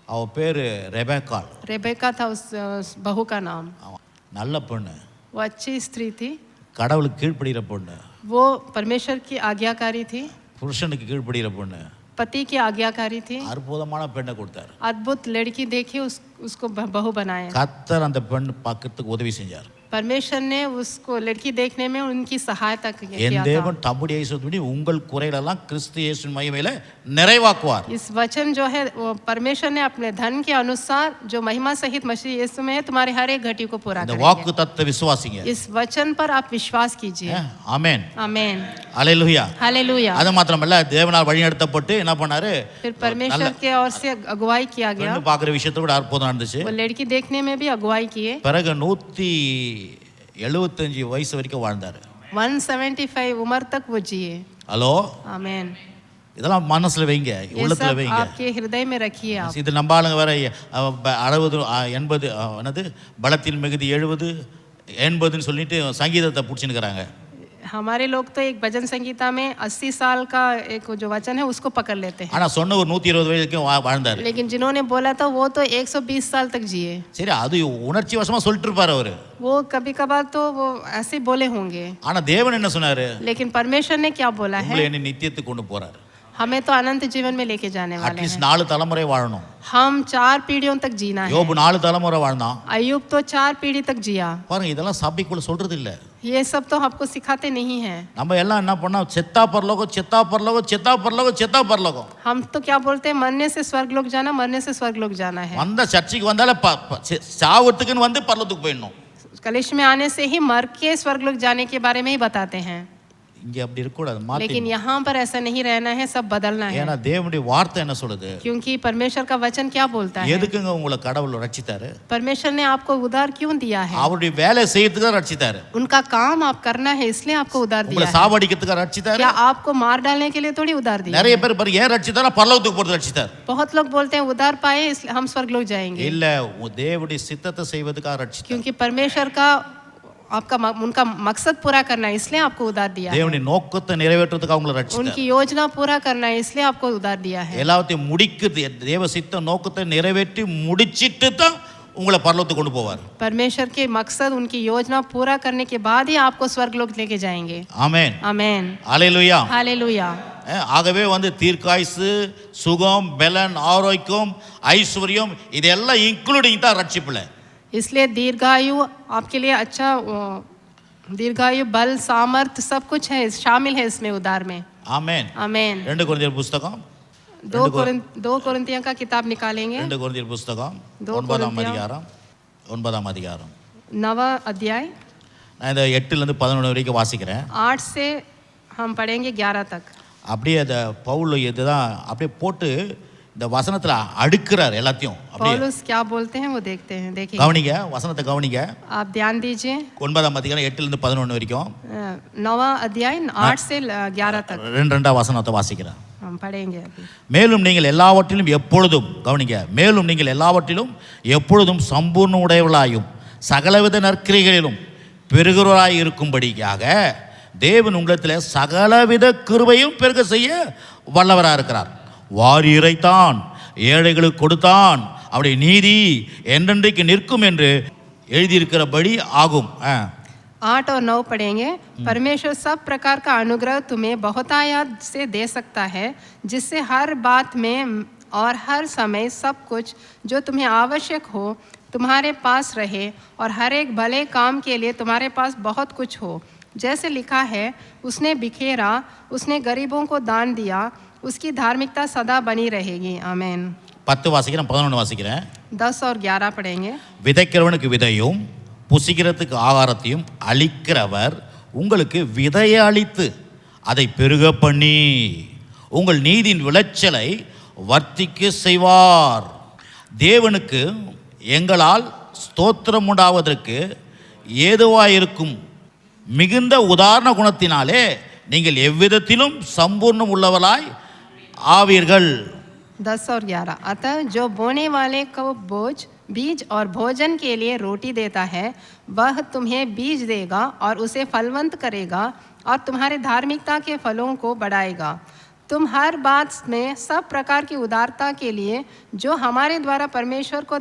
அவ பேரு ரெபேக்காள். रेबेका था उस बहू का नाम। நல்ல பொண்ணு, वो अच्छी स्त्री थी। கடவுளுக்கு கீழ்ப்படுகிற பொண்ணு, वो परमेश्वर की आज्ञाकारी थी, புருஷனுக்கு கீழ்ப்படுகிற பொண்ணு, पति की आज्ञाकारी थी। அற்புதமான பெண்ணை கொடுத்தாரு. अद्भुत लड़की देखी उसको बहू बनाया। கர்த்தர் அந்த பெண் பக்கத்துக்கு உதவி செஞ்சார். परमेश्वर ने उसको लड़की देखने में उनकी सहायता என் किया था। தேவன் தம்முடைய ஐஸ்வரியத்தின்படி உங்கள் குறைகளெல்லாம் கிறிஸ்து இயேசுவின் மகிமையில நிறைவாக்குவார். इस वचन जो है वो परमेश्वर ने अपने धन के अनुसार जो महिमा सहित मसीह यीशु में है तुम्हारे हर एक घटी को पूरा இந்த करेंगे। வாக்கு தத்துவ விசுவாசிங்க. इस वचन पर आप विश्वास कीजिए। ஆமென், आमेन, அல்லேலூயா. हालेलुया। அது மாத்திரமல்ல, தேவனால் வழிநடத்தப்பட்டு என்ன பண்ணாரு, फिर परमेश्वर के ओर से अगुवाई किया गया। பெண்ணு பார்க்குற விஷயத்தை விட அற்புதம் நடந்துச்சு. वो लड़की देखने में भी अगुवाई किए। பிறகு 175 வயசு வரைக்கும் வாழ்ந்தாரு. 175 उम्र तक वो जिए। ஹலோ, आमेन। இதெல்லாம் மனசுல வைங்க, ये உள்ளத்துல सब வைங்க. आपके हृदय में रखिए आप। இது நம்ம ஆளுங்க வேற 60 80 என்னது பலத்தின் மிகுதி 70 80ன்னு சொல்லிட்டு சங்கீதத்தை பிடிச்சின்னுக்கிறாங்க. हमारे लोग तो एक भजन संगीता में 80 साल का एक जो वचन है उसको पकड़ लेते हैं। ஆனா சொன்ன ஒரு 120 வயதுக்கும் வாழ்ந்தாரு. लेकिन जिन्होंने बोला था वो तो 120 साल तक जिए। சரி, அது உணர்ச்சி வசமா சொல்லிட்டு இருப்பாரு அவரு. वो कभी कभार तो वो ऐसे बोले होंगे। ஆனா தேவன் என்ன சொன்னாரு, लेकिन परमेश्वर ने क्या बोला உங்களை है, என்ன நித்தியத்துக்கு கொண்டு போறாரு. हमें तो अनंत जीवन में लेके जाने वाले அட்லீஸ்ட் हैं। 4 தலைமுறை வாழணும். हम 4 पीढ़ियों तक जीना है। யோபு 4 தலைமுறை வாழ்ந்தான். अय्यूब तो 4 पीढ़ी तक जिया। பாருங்க, இதெல்லாம் சபைக்குள்ள சொல்றது இல்ல. ये सब तो आपको सिखाते नहीं हैं। நம்ம எல்லாம் என்ன பண்ணோம், செத்தா பரலோகம், செத்தா பரலோகம், செத்தா பரலோகம், செத்தா பரலோகம். हम तो क्या बोलते हैं, मरने से स्वर्ग लोग जाना, मरने से स्वर्ग लोग जाना है। வந்த சர்ச்சுக்கு வந்தாலே சாவத்துக்குன்னு வந்து பரலோகத்துக்கு போயிடணும். कलिश में आने से ही मर के स्वर्ग लोग जाने के बारे में ही बताते हैं। இங்க அப்படி இருக்க கூடாது, மாத்தி. लेकिन यहाँ पर ऐसा नहीं रहना है, सब बदलना है। ஏன்னா தேவனுடைய வார்த்தை என்ன சொல்லுது, क्योंकि परमेश्वर का वचन क्या बोलता है। எதுக்குங்க உங்களை கடவுள் ரட்சித்தாரு? परमेश्वर ने आपको उद्धार क्यों दिया है। அவருடைய வேலை செய்யறதுக்கு தான் ரட்சித்தாரு. उनका काम आप करना है इसलिए आपको उद्धार உங்களை दिया है। சாவடிக்கிறதுக்கு ரட்சித்தாரு. क्या आपको मार डालने के लिए थोड़ी उद्धार दिया நிறைய है। பேர் பாரு, ஏன் ரட்சித்தாரு, பரலோகத்துக்கு போறது ரட்சித்தாரு. बहुत लोग बोलते हैं उद्धार पाए इसलिए हम स्वर्ग लोग जाएंगे। இல்ல, தேவனுடைய சித்தத்தை செய்வதற்காக ரட்சித்தாரு. क्योंकि परमेश्वर का आपका उनका मकसद पूरा करना है इसलिए आपको उद्धार दिया है। தேவனுடைய நோக்கத்தை நிறைவேற்றுறதுக்காக உங்களை ரட்சித்தாரு. उनकी योजना पूरा करना है इसलिए आपको उद्धार दिया है। எல்லாத்தையும் முடிக்குது, தேவ சித்த நோக்கத்தை நிறைவேற்றி முடிச்சிட்டு தான் உங்களை பரலோகத்துக்கு கொண்டு போவார். परमेश्वर के मकसद उनकी योजना पूरा करने के बाद ही आपको स्वर्ग लोक लेके जाएंगे। ஆமென், आमेन, அல்லேலூயா. हालेलुया। ஆகவே தீர்க்காயுசு, சுகம், பலன், ஆரோக்கியம், ஐஸ்வர்யம் இதெல்லாம் இன்க்ளூடிங் தான் ரட்சிப்புல. इसलिए दीर्घायु आपके लिए अच्छा, दीर्घायु, बल, सामर्थ्य सब कुछ है, शामिल है इसमें उद्धार में। ஆமென். आमेन। 2 கொரிந்தியர் புத்தகம் 2 कोरिन्थियों का किताब निकालेंगे। 2 கொரிந்தியர் புத்தகம் 2 9ஆம் அதிகாரம் 9ஆம் அதிகாரம் 9वां अध्याय நான் இந்த 8 லேருந்து 11 வரைக்கும் வாசிக்கிறேன். 8 से हम पढ़ेंगे 11 तक। அப்படியே அந்த பவுல் இதுதான் அப்படியே போட்டு இந்த வசனத்துல அடுக்குறார் எல்லாத்தையும். அப்படியே पौलुस क्या बोलते हैं वो देखते हैं, देखेंगे। கவனிங்க, வசனத்தை கவனிங்க. आप ध्यान दीजिए। 9ஆம் அதிகாரம் 8 லேருந்து 11 வரைக்கும் 9वां अध्याय 8 से 11 तक 2 வசனத்தை வாசிக்கிறேன். हम पढ़ेंगे अभी। மேலும் நீங்கள் எல்லாவற்றிலும் எப்பொழுதும், கவனிங்க, மேலும் நீங்கள் எல்லாவற்றிலும் எப்பொழுதும் சம்பூர்ண உடையவர்களாயும் சகலவித நற்கிரிகளிலும் பெருகிறவராய் இருக்கும்படியாக தேவன் உங்களிடத்தில் சகலவித கிருபையும் பெருக செய்ய வல்லவராக இருக்கிறார். வாரி இறைத்தான், ஏழைகளுக்கு கொடுத்தான், அவருடைய நீதி என்றென்றைக்கு நிற்கும் என்று எழுதியிருக்கிறபடி ஆகும். 8 और 9 पढ़ेंगे। परमेश्वर सब प्रकार का अनुग्रह तुम्हें बहुतायत से दे सकता है, जिससे हर बात में और हर समय सब कुछ जो तुम्हें आवश्यक हो तुम्हारे पास रहे, और हर एक भले काम के लिए तुम्हारे पास बहुत कुछ हो। जैसे लिखा है, उसने बिखेरा, उसने गरीबों को दान दिया, उसकी धार्मिकता सदा बनी रहेगी। आमेन। 10 வாசிக்கிறேன், 11 வாசிக்கிறேன். 10 और 11 पढ़ेंगे. விதைக்கிறவனுக்கு விதையும் புசிக்கிறதுக்கு ஆகாரத்தையும் அளிக்கிறவர் உங்களுக்கு விதையை அளித்து அதை பெருக பண்ணி உங்கள் நீதியின் விளைச்சலை வர்த்திக்க செய்வார். தேவனுக்கு எங்களால் ஸ்தோத்திரம் உண்டாவதற்கு ஏதுவாயிருக்கும் மிகுந்த உதாரண குணத்தினாலே நீங்கள் எவ்விதத்திலும் சம்பூர்ணம் உள்ளவராய் ஆவீர்கள். 10 और 11. अतः जो बोने वाले को बीज और भोजन के लिए रोटी देता है वह तुम्हें बीज देगा और उसे फलवंत करेगा और तुम्हारे धार्मिकता के फलों को बढ़ाएगा. तुम हर बात में सब प्रकार की उदारता के लिए जो हमारे द्वारा परमेश्वर को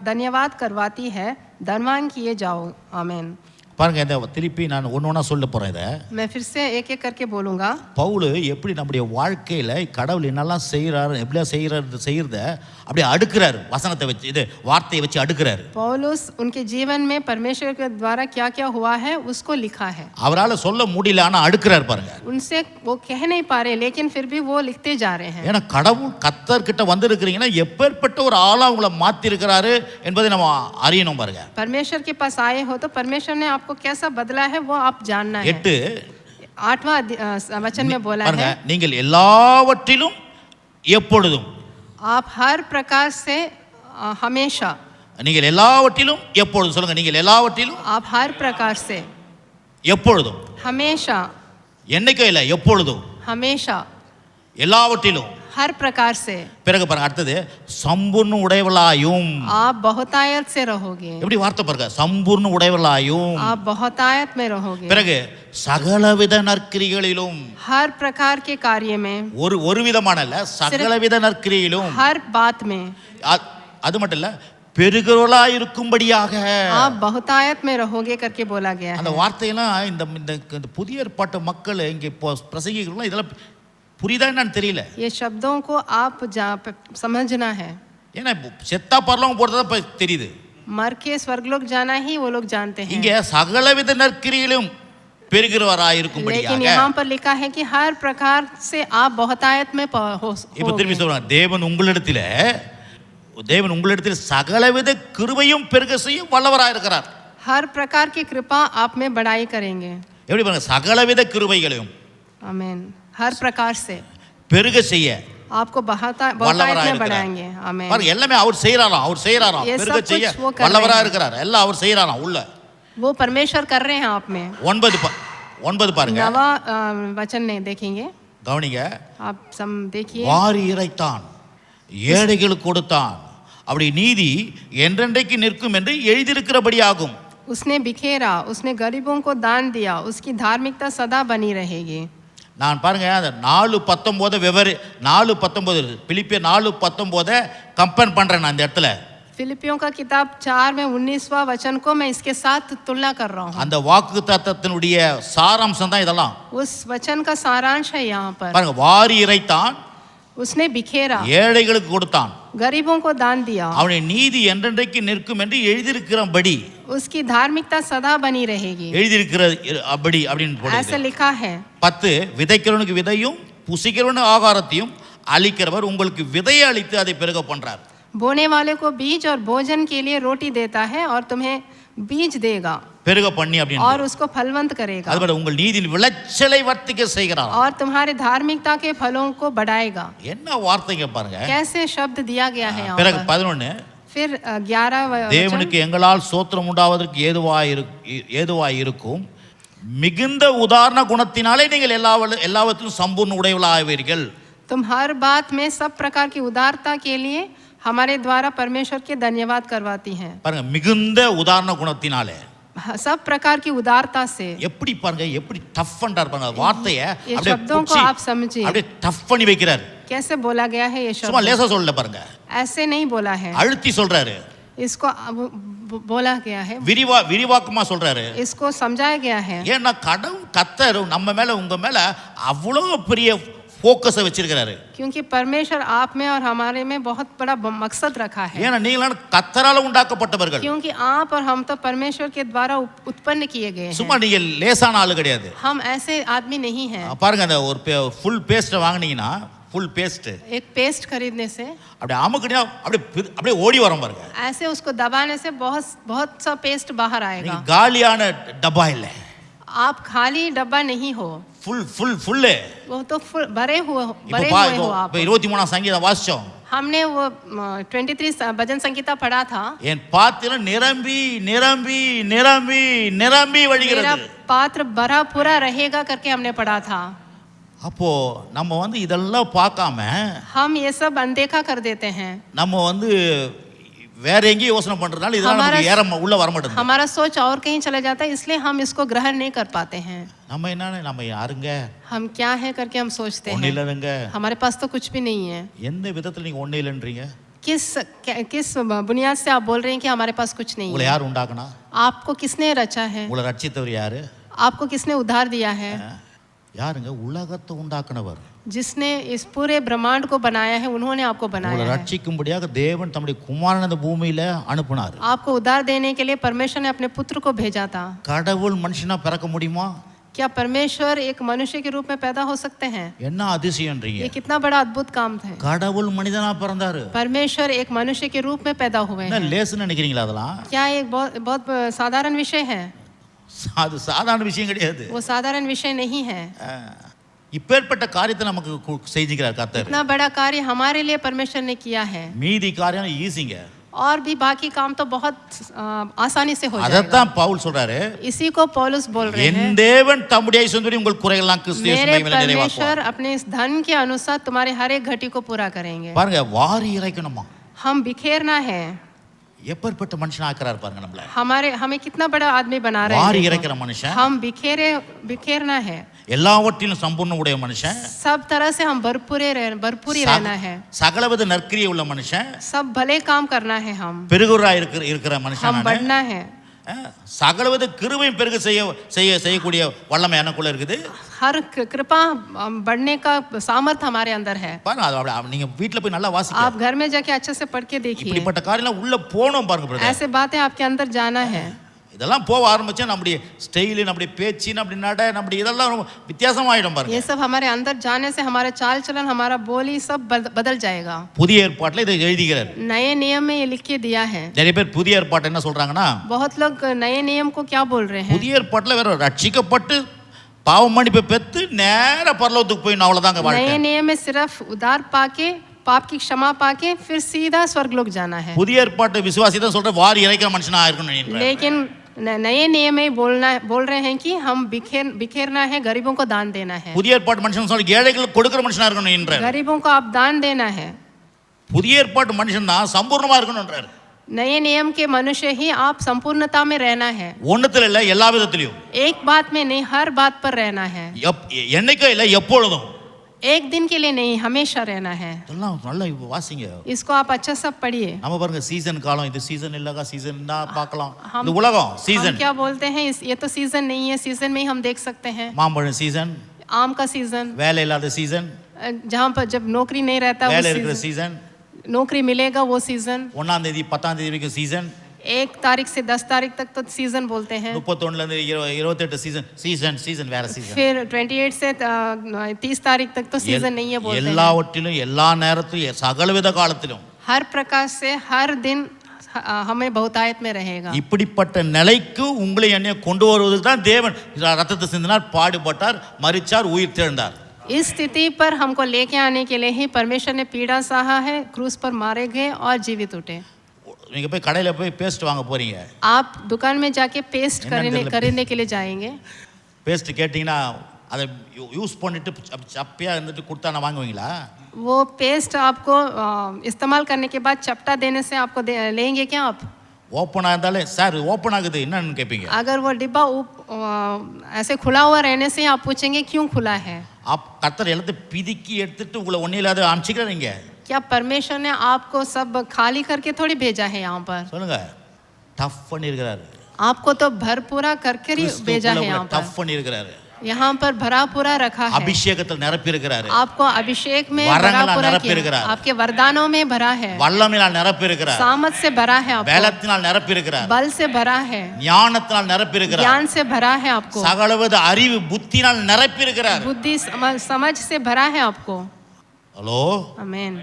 धन्यवाद करवाती है धनवान किए जाओ. आमीन. பாருங்க, இந்த திருப்பி நான் ஒன்று சொல்ல போகிறேன். இதை मैं फिर से एक एक करके बोलूँगा. பவுல் எப்படி நம்முடைய வாழ்க்கையில் கடவுள் என்னெல்லாம் செய்கிறாரு, எப்படியா செய்கிறத அப்படியே அடுக்கிறாரு. வசனத்தை வச்சு, இது வார்த்தையை வச்சு அடுக்கிறாரு. पौलुस उनके जीवन में परमेश्वर के द्वारा क्या क्या हुआ है उसको लिखा है. அவரால் சொல்ல முடியல, ஆனால் அடுக்கிறார். பாருங்க, उनसे वो कह नहीं पा रहे लेकिन फिर भी वो लिखते जा रहे हैं. ஏன்னா கடவுள் கர்த்தர்கிட்ட வந்திருக்கிறீங்கன்னா எப்பேற்பட்ட ஒரு ஆளா உங்களை மாற்றி இருக்கிறாரு என்பதை நம்ம அறியணும். பாருங்க, परमेश्वर के पास आए हो तो परमेश्वर ने आपको कैसा बदला है वो आप जानना है. 8वां वचन में बोला है, நீங்கள் எல்லாவற்றிலும் எப்பொழுதும். आप हर प्रकार से हमेशा. நீங்கள் எல்லாவற்றிலும் எப்பொழுதும் சொல்லுங்க. நீங்கள் எல்லாவற்றிலும். आप हर प्रकार से. எப்பொழுதும். हमेशा. என்னைக்கும் இல்லை, எப்பொழுதும். हमेशा. எல்லாவற்றிலும். हर प्रकार से. பிறகு பாருங்க, அடுத்தது சம்பூர்ண உடையவளாயும். आप बहुतायत से रहोगे. எப்படி வார்த்தை பாருங்க, சம்பூர்ண உடையவளாயும். आप बहुतायत में रहोगे. பிறகு சகலவித நற்கிரிகளிலும். हर प्रकार के कार्य में. ஒரு விதமான இல்ல, சகலவித நற்கிரியிலும். हर बात में. அது மட்டும் இல்ல, பெருகிறவளா இருக்கும்படியாக. आप बहुतायत में रहोगे करके बोला गया है. அந்த வார்த்தையெல்லாம் இந்த புதிய ஏற்பாட்டு மக்கள் இங்கே பிரசங்கிக்கிறவங்க இதெல்லாம் புரியுதா என்னன்னு தெரியல. ये शब्दों को आप समझना है. ஏன்னா செத்தா பரலோகம் போறதா தெரியுது. मर के स्वर्गलोक जाना ही वो लोग जानते हैं. இங்க சகலவித நற்கிரியிலும் பெருகிறவராய் இருக்கும்படியாக. लेकिन यहाँ पर लिखा है कि हर प्रकार से आप बहुतायत में हो. இப்போ திரும்பி சொல்றாங்க, தேவன் உங்களிடத்தில் சகலவித கிருபையும் பெருக செய்யும் வல்லவராய் இருக்கிறார். हर प्रकार की कृपा आप में बढ़ाई करेंगे. எப்படி பாருங்க, சகலவித கிருபைகளையும். आमीन. हर प्रकार से பெருக செய்ய आपको बहुतायत में बढ़ाएंगे. आमीन. பாருங்க, எல்லாமே அவர் செய்யறாராம். பெருக செய்ய வல்லவராய் இருக்கிறார். எல்லாம் அவர் செய்யறாராம். உள்ள वो परमेश्वर कर रहे हैं आप में. 9 பாருங்க. 9वां वचन ने देखेंगे. கவனிங்க, आप सब देखिए. வாரி இறைத்தான், ஏழைகளுக்கு கொடுத்தான், அப்படி நீதி என்றென்றைக்கு நிற்கும் என்று எழுதியிருக்கிறபடியாகும். उसने बिखेरा, उसने गरीबों को दान दिया, उसकी धार्मिकता सदा बनी रहेगी. நான் பாருங்க, அந்த 4:19 பிலிப்பியர் 4:19 கம்பேர் பண்றேன் நான் இந்த இடத்துல. फिलिपियों का किताब 4 में 19वां वचन को मैं इसके साथ तुलना कर रहा हूँ. அந்த வாக்குத்தத்தத்தினுடைய சாராம்சம் தான் இதெல்லாம். उस वचन का सारांश है यहाँ पर. பாருங்க, வாரி இறைத்தான், उसने बिखेरा, ஏழைகளுக்கு கொடுத்தான், गरीबों को दान दिया, அவனுடைய நீதி என்றென்றைக்கு நிற்கும் என்று எழுதியிருக்கிறபடி. उसकी धार्मिकता सदा बनी रहेगी. எழுதியிருக்கிறபடி அப்படின்னு போடுது. ऐसा लिखा है. 10 விதைக்கிறவனுக்கு விதையும் புசிக்கிறவனுக்கு ஆகாரத்தையும் அளிக்கிறவர் உங்களுக்கு விதையை அளித்து அதை பெருக பண்றார். बोने वाले को बीज और भोजन के लिए रोटी देता है और तुम्हें बीज देगा. பெருக பண்ணி அப்படின்னு. और उसको फलवंत करेगा. அதுபோல உங்கள் நீதியின் விளைச்சலை வர்த்திக்க செய்கிறார். और तुम्हारे धार्मिकता के फलों को बढ़ाएगा. என்ன வார்த்தைங்க பாருங்க, कैसे शब्द दिया गया है यहाँ பிறகு पर. 11 फिर 11 தேவனுக்கு எங்களால் சோத்திரம் உண்டாவதற்கு ஏதுவாய் இருக்கும் மிகுந்த உதாரண குணத்தினாலே நீங்கள் எல்லாவற்றிலும் சம்பூர்ண உடையவர்களாவீர்கள். तुम हर बात में सब प्रकार की उदारता के लिए हमारे द्वारा परमेश्वर के धन्यवाद करवाती हैं. பாருங்க, மிகுந்த உதாரண குணத்தினாலே. सब प्रकार की उदारता से. எப்படி பாருங்க, எப்படி டஃப் பண்றார் பாருங்க வார்த்தையை. ये शब्दों को आप समझिए. அப்படியே டஃப் பண்ணி வைக்கிறார். कैसे बोला गया है ये சும்மா शब्द. லேசா சொல்லல பாருங்க, ऐसे नहीं बोला है. அழுத்தி சொல்றாரு. इसको बोला गया है. விரிவாக்கமா சொல்றாரு. इसको समझाया गया है. ஏன்னா கர்த்தர் நம்ம மேல உங்க மேல அவ்வளவு பெரிய ஃபோக்கஸை வச்சிருக்கிறாரு. क्योंकि परमेश्वर आप में और हमारे में बहुत बड़ा मकसद रखा है. ஏன்னா நீங்களாம் கர்த்தரால உண்டாக்கப்பட்டவர்கள். क्योंकि आप और हम तो परमेश्वर के द्वारा उत्पन्न किए गए हैं. சும்மா நீங்க லேசான ஆளு கிடையாது. हम ऐसे आदमी नहीं हैं. பாருங்க, அந்த ஒரு ஃபுல் பேஸ்ட் வாங்குனீங்கன்னா ஃபுல் பேஸ்ட் एक पेस्ट खरीदने से அப்படியே அமுக்குனா அப்படியே ஓடி வரும் பாருங்க. ऐसे उसको दबाने से बहुत बहुत सा पेस्ट बाहर आएगा. நீங்க காலியான டப்பா இல்ல, आप खाली डब्बा नहीं हो, ஃபுல் ஃபுல் ஃபுல். वो तो भरे हुए हो आप. இப்போ 23ஆம் சங்கீதம் வாசிச்சோம். हमने वो 23 भजन संगीता पढ़ा था. என் பாத்திரம் நிரம்பி நிரம்பி நிரம்பி நிரம்பி मेरा வழிகிறது. पात्र भरा पूरा रहेगा करके हमने पढ़ा था. அப்போ நம்ம வந்து இதெல்லாம் பார்க்காம हम ये सब अनदेखा कर देते हैं. நம்ம வந்து வேற எங்கேயும் யோசனை பண்றதுனால இதெல்லாம் நமக்கு உள்ள வர மாட்டேங்குது. हमारा सोच और कहीं चला जाता है, इसलिए हम इसको ग्रहण नहीं कर पाते हैं. நம்ம என்னன்னா நம்ம யாருங்க, हम क्या है करके हम सोचते ஒண்ணு हैं. இல்லைங்க. हमारे पास तो कुछ भी नहीं है. எந்த விதத்துல நீங்க ஒண்ணு இல்லன்றீங்க? किस बुनियाद से आप बोल रहे हैं कि हमारे पास कुछ नहीं உங்களை है? யார் உண்டாக்குனா? आपको किसने रचा है? உங்களை ரட்சித்தவர் யாரு? आपको किसने उद्धार दिया है? யாருங்க? உலகத்தை உண்டாக்குனவர். जिसने इस पूरे ब्रह्मांड को बनाया है, उन्होंने आपको बनाया உங்களை है. ரட்சிக்கும்படியாக தேவன் தம்முடைய குமாரனை இந்த பூமியில அனுப்புனார். आपको उद्धार देने के लिए परमेश्वर ने अपने पुत्र को भेजा था. கடவுள் மனுஷனா பிறக்க முடியுமா? क्या परमेश्वर एक मनुष्य के रूप में पैदा हो सकते हैं? என்ன அதிசயம்ன்றீங்க? ये कितना बड़ा अद्भुत काम है. கடவுள் மனிதனா பிறந்தாரு. परमेश्वर एक मनुष्य के रूप में पैदा हुए என்ன हैं. லேசுன்னு நினைக்கிறீங்களா? அதெல்லாம் क्या एक बहुत साधारण विषय है? அது சாதாரண விஷயம் கிடையாது. वो साधारण विषय नहीं है. இப்பேற்பட்ட காரியத்தை நமக்கு செஞ்சுக்கிறார் கர்த்தர். इतना बड़ा कार्य हमारे लिए परमेश्वर ने किया है. மீதி காரியம் ஈஸிங்க. और भी बाकी काम तो बहुत आसानी से हो जाएगा. அதத்தான் பவுல் சொல்றாரு. इसी को पौलुस बोल रहे हैं. என் தேவன் தம்முடைய ஐஸ்வர்யத்தில் உங்கள் குறைகளெல்லாம் கிறிஸ்து இயேசு मेरे மகிமையிலே நிறைவாக்குவார். परमेश्वर अपने इस धन के अनुसार तुम्हारे हर एक घटी को पूरा करेंगे. பாருங்க, வாரி இறைக்கணுமா? हम बिखेरना है. எப்பேற்பட்ட மனுஷன் ஆக்குறார் பாருங்க நம்மள. हमें कितना बड़ा आदमी बना रहे हैं. வாரி இறைக்கிற மனுஷன். हम बिखेरना है. எல்லாவற்றிலும் சம்பூர்ண உடைய மனுஷன். सब तरह से हम भरपूरी रहना है. சகலவித நற்கிரியை உள்ள மனுஷன். सब भले काम करना है. हम பெருகுறா இருக்கிற மனுஷன். हम बढ़ना है. சகலவித கிருபையும் பெருக செய்யக்கூடிய வல்லமை எனக்குள்ள இருக்குது. हर कृपा बढ़ने का सामर्थ हमारे अंदर है. பாருங்க, நீங்க வீட்ல போய் நல்லா வாசிங்க. आप घर में जाके अच्छे से पढ़ के देखिए. இப்படிப்பட்ட காரியெல்லாம் உள்ள போணும் பாருங்க பிரதர். ऐसे बातें आपके अंदर जाना है. இதெல்லாம் போக ஆரம்பிச்சா நம்முடைய ஸ்டைல், நம்முடைய பேச்சு, நம்முடைய நடை, நம்முடைய இதெல்லாம் ரொம்ப வித்தியாசமாயிடும் பாருங்க. ये सब हमारे अंदर जाने से हमारा चाल चलन, हमारा बोली सब बदल जाएगा. புதிய ஏற்பாட்டுல இதை எழுதிக்கிறார். नए नियम में ये लिख के दिया है. நிறைய பேர் புதிய ஏற்பாட்டை என்ன சொல்றாங்கன்னா, बहुत लोग नए नियम को क्या बोल रहे हैं? புதிய ஏற்பாட்டுல வேற ரட்சிக்கப்பட்டு பாவ மன்னிப்பை பெற்று நேர பரலோகத்துக்கு போய் அவ்வளவுதாங்க வாழ்க்கை. नए नियम में सिर्फ उद्धार पाके, पाप की क्षमा पाके फिर सीधा स्वर्गलोक जाना है. புதிய ஏற்பாட்டு விசுவாசி தான் சொல்ற வாரி இறைக்கிற மனுஷனா இருக்கணும் நினைக்கிறார். लेकिन नए नियम में बोल रहे हैं कि हम बिखेरना है, गरीबों को दान देना है. புதிய ஏற்பாட்டு மனுஷன் சொல்ற ஏழைகளுக்கு கொடுக்கிற மனுஷனா இருக்கணும் நினைக்கிறார். गरीबों को आप दान देना है. புதிய ஏற்பாட்டு மனுஷன் தான் சம்பூர்ணமா இருக்கணும்ன்றார். नए नियम के मनुष्य ही आप संपूर्णता में रहना है. ஒண்ணுத்துல இல்ல, எல்லா விதத்திலும். एक बात में नहीं, हर बात पर रहना है. என்னைக்கோ இல்ல, எப்பொழுதும். एक दिन के लिए नहीं, हमेशा रहना है. எல்லாம் நல்லா வாசிங்க. इसको आप अच्छा सब पढ़िए. நம்ம பாருங்க, சீசன் காலம், இது சீசன் இல்லங்க, சீசன் தான் பார்க்கலாம். இந்த உலகம் சீசன். हम क्या बोलते हैं, ये तो सीजन नहीं है, सीजन में ही हम देख सकते हैं. மாம்பழம் சீசன், आम का सीजन, வேலை இல்லாத சீசன், जहाँ पर जब नौकरी नहीं रहता வேலை वो இருக்கிற सीजन, சீசன், नौकरी मिलेगा वो सीजन. 1ஆம் தேதி 10ஆம் தேதி வரைக்கும் சீசன், 1 तारीख से 10 तारीख तक तो सीजन बोलते हैं. 31ல இருந்து 28 சீசன் வேற சீசன். फिर 28 से 30 तारीख तक तो सीजन नहीं है बोलते हैं. எல்லாவற்றிலும் எல்லா நேரத்திலும் சகலவித காலத்திலும் हर प्रकार से हर दिन हमें बहुतायत में रहेगा. இப்படிப்பட்ட நிலைக்கு உங்களை என்னை கொண்டு வருவதற்கு தான் தேவன் ரத்தத்தை சிந்தினார், பாடுபட்டார், மரிச்சார், உயிர் தெழுந்தார். इस स्थिति पर हमको लेके आने के लिए ही परमेश्वर ने पीड़ा सहा है, क्रूस पर मारे गए और जीवित उठे. நீங்க போய் கடையில போய் பேஸ்ட் வாங்க போறீங்க. आप दुकान में जाके पेस्ट खरीदने के लिए जाएंगे. பேஸ்ட் கேட்டிங்கன்னா அதை யூஸ் பண்ணிட்டு சப்பையா இருந்துட்டு கொடுத்தா நான் வாங்குவீங்களா? वो पेस्ट आपको इस्तेमाल करने के बाद चपटा देने से आपको लेंगे क्या आप? ஓப்பனா இருந்தாலே சார் ஓப்பன் ஆகுது என்னன்னு கேட்பீங்க. अगर वो डिब्बा ऐसे खुला हुआ रहने से आप पूछेंगे क्यों खुला है? आप கர்த்தர் எல்லாத்தையும் பிதுக்கி எடுத்துட்டு உங்களை ஒண்ணே இல்லாத அனுப்பிச்சிக்கிறாங்க. क्या परमेश्वर ने आपको सब खाली करके थोड़ी भेजा है यहाँ पर? சொல்லுங்க, டஃப் பண்ணிருக்காரு. आपको तो भरपूरा करके ही भेजा है यहाँ पर. டஃப் பண்ணிருக்காரு. यहाँ पर भरा पूरा रखा है. அபிஷேகத்தில் நிரப்பி இருக்கிறாரு. आपको अभिषेक में भरा पूरा किया. आपके वरदानों में भरा है. வல்லமையால் நிரப்பி இருக்கிறார். सामर्थ से भरा है आपको. பலத்தினால் நிரப்பி இருக்கிறார். बल से भरा है. ஞானத்தினால் நிரப்பி இருக்கிறார். ज्ञान से भरा है आपको. சகலவித அறிவு புத்தினால் நிரப்பி இருக்கிறார். बुद्धि समझ से भरा है आपको. ஹலோ, आमेन।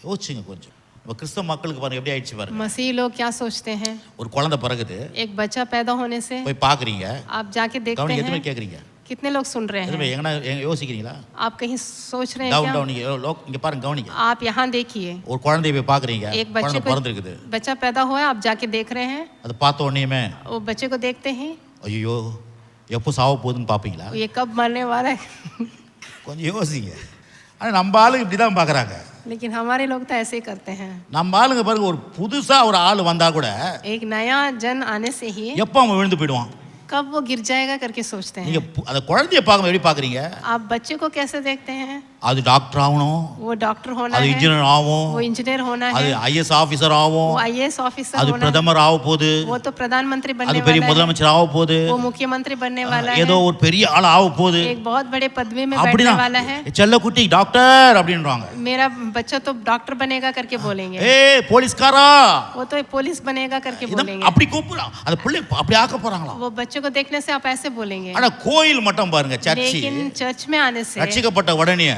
யோசிச்சுங்க கொஞ்சம். நம்ம கிறிஸ்தவ மக்களுக்கு பாருங்க எப்படி ஆயிடுச்சு பாருங்க. मसीह लोग क्या सोचते हैं? ஒரு குழந்தை பிறகுது, एक बच्चा पैदा होने से போய் பாக்குறீங்க, आप जाके देखते கவனிங்க, எதுவுமே हैं। கேக்குறீங்க, कितने लोग सुन रहे எதுவுமே हैं? எங்கனா யோசிக்கிறீங்களா? आप कहीं सोच रहे हैं டவுன் क्या? டவுன் இங்க பாருங்க, கவனிங்க. आप यहाँ देखिए, ஒரு குழந்தைய போய் பாக்குறீங்க, एक बच्चे குழந்தை को பிறந்திருக்குது, बच्चा पैदा हुआ है, आप जाके देख रहे हैं। அதை பார்த்த உடனேயுமே वो बच्चे को देखते ही ஐயோ எப்போ சாவ போகுதுன்னு பாப்பீங்களா? ये कब मरने वाला है? கொஞ்சம் யோசிங்க. ஆனா நம்ம ஆளுங்க இப்படிதான் பாக்குறாங்க. लेकिन हमारे लोग तो ऐसे ही करते हैं। நம்ம ஆளுங்க பாருங்க, ஒரு புதுசா ஒரு ஆள் வந்தா கூட एक नया जन आने से ही எப்போ அவன் விழுந்து போயிடுவான். कब वो गिर जाएगा करके सोचते हैं। நீங்க அந்த குழந்தைய பார்க்கும்போது எப்படி பாக்குறீங்க? आप बच्चे को कैसे देखते हैं? அது டாக்டர் ஆகணும், वो डॉक्टर होना அது है, இன்ஜினியர் ஆகும், वो इंजीनियर होना அது है, ஐஎஸ் ஆபீசர் ஆகும், वो आईएएस ऑफिसर அது होना है, பிரதமர் ஆக போகுது, वो तो प्रधानमंत्री அது बनने பெரிய वाला है, முதலமைச்சர் ஆக போகுது, वो मुख्यमंत्री बनने वाला ஏதோ है, ஒரு பெரிய ஆள் ஆக போகுது. एक बहुत बड़े पदवी में बैठने அப்படிதான் वाला है। செல்லக்குட்டி டாக்டர் அப்படின்றாங்க. मेरा बच्चा तो डॉक्टर बनेगा करके बोलेंगे, ஏய் போலீஸ்காரா, वो तो पुलिस बनेगा करके இத बोलेंगे। அப்படி கூப்பிடுறான். அந்த பிள்ளை அப்படி ஆக்க போறாங்களா? वो बच्चे को देखने से आप ऐसे बोलेंगे। ஆனா கோயில் மட்டும் பாருங்க, சர்ச்சு लेकिन चर्च में आने से ரட்சிக்கப்பட்ட உடனே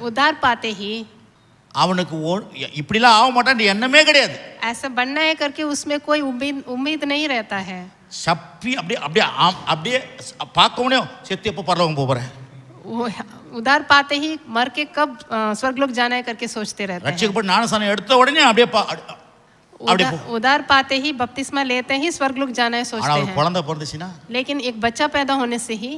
उद्धार पाते ही அவனுக்கு இப்படிலாம் ஆக மாட்டான் எண்ணமே கிடையாது. ऐसा बनना है करके उसमें कोई उम्मीद नहीं रहता है। சப்பி அப்படியே அப்படியே அப்படியே பார்க்க உடனே செத்து எப்போ பரலோகம் போறேன், वो उद्धार पाते ही मर के कब स्वर्गलोक जाना है करके सोचते रहते हैं। ரட்சிக்கப்பட்ட ஞானஸ்நானம் எடுத்த உடனே அப்படியே அப்படியே उद्धार पाते ही बपतिस्मा लेते ही स्वर्गलोक जाना है ஆனா सोचते ஒரு हैं। குழந்தை பிறந்துச்சுன்னா लेकिन एक बच्चा पैदा होने से ही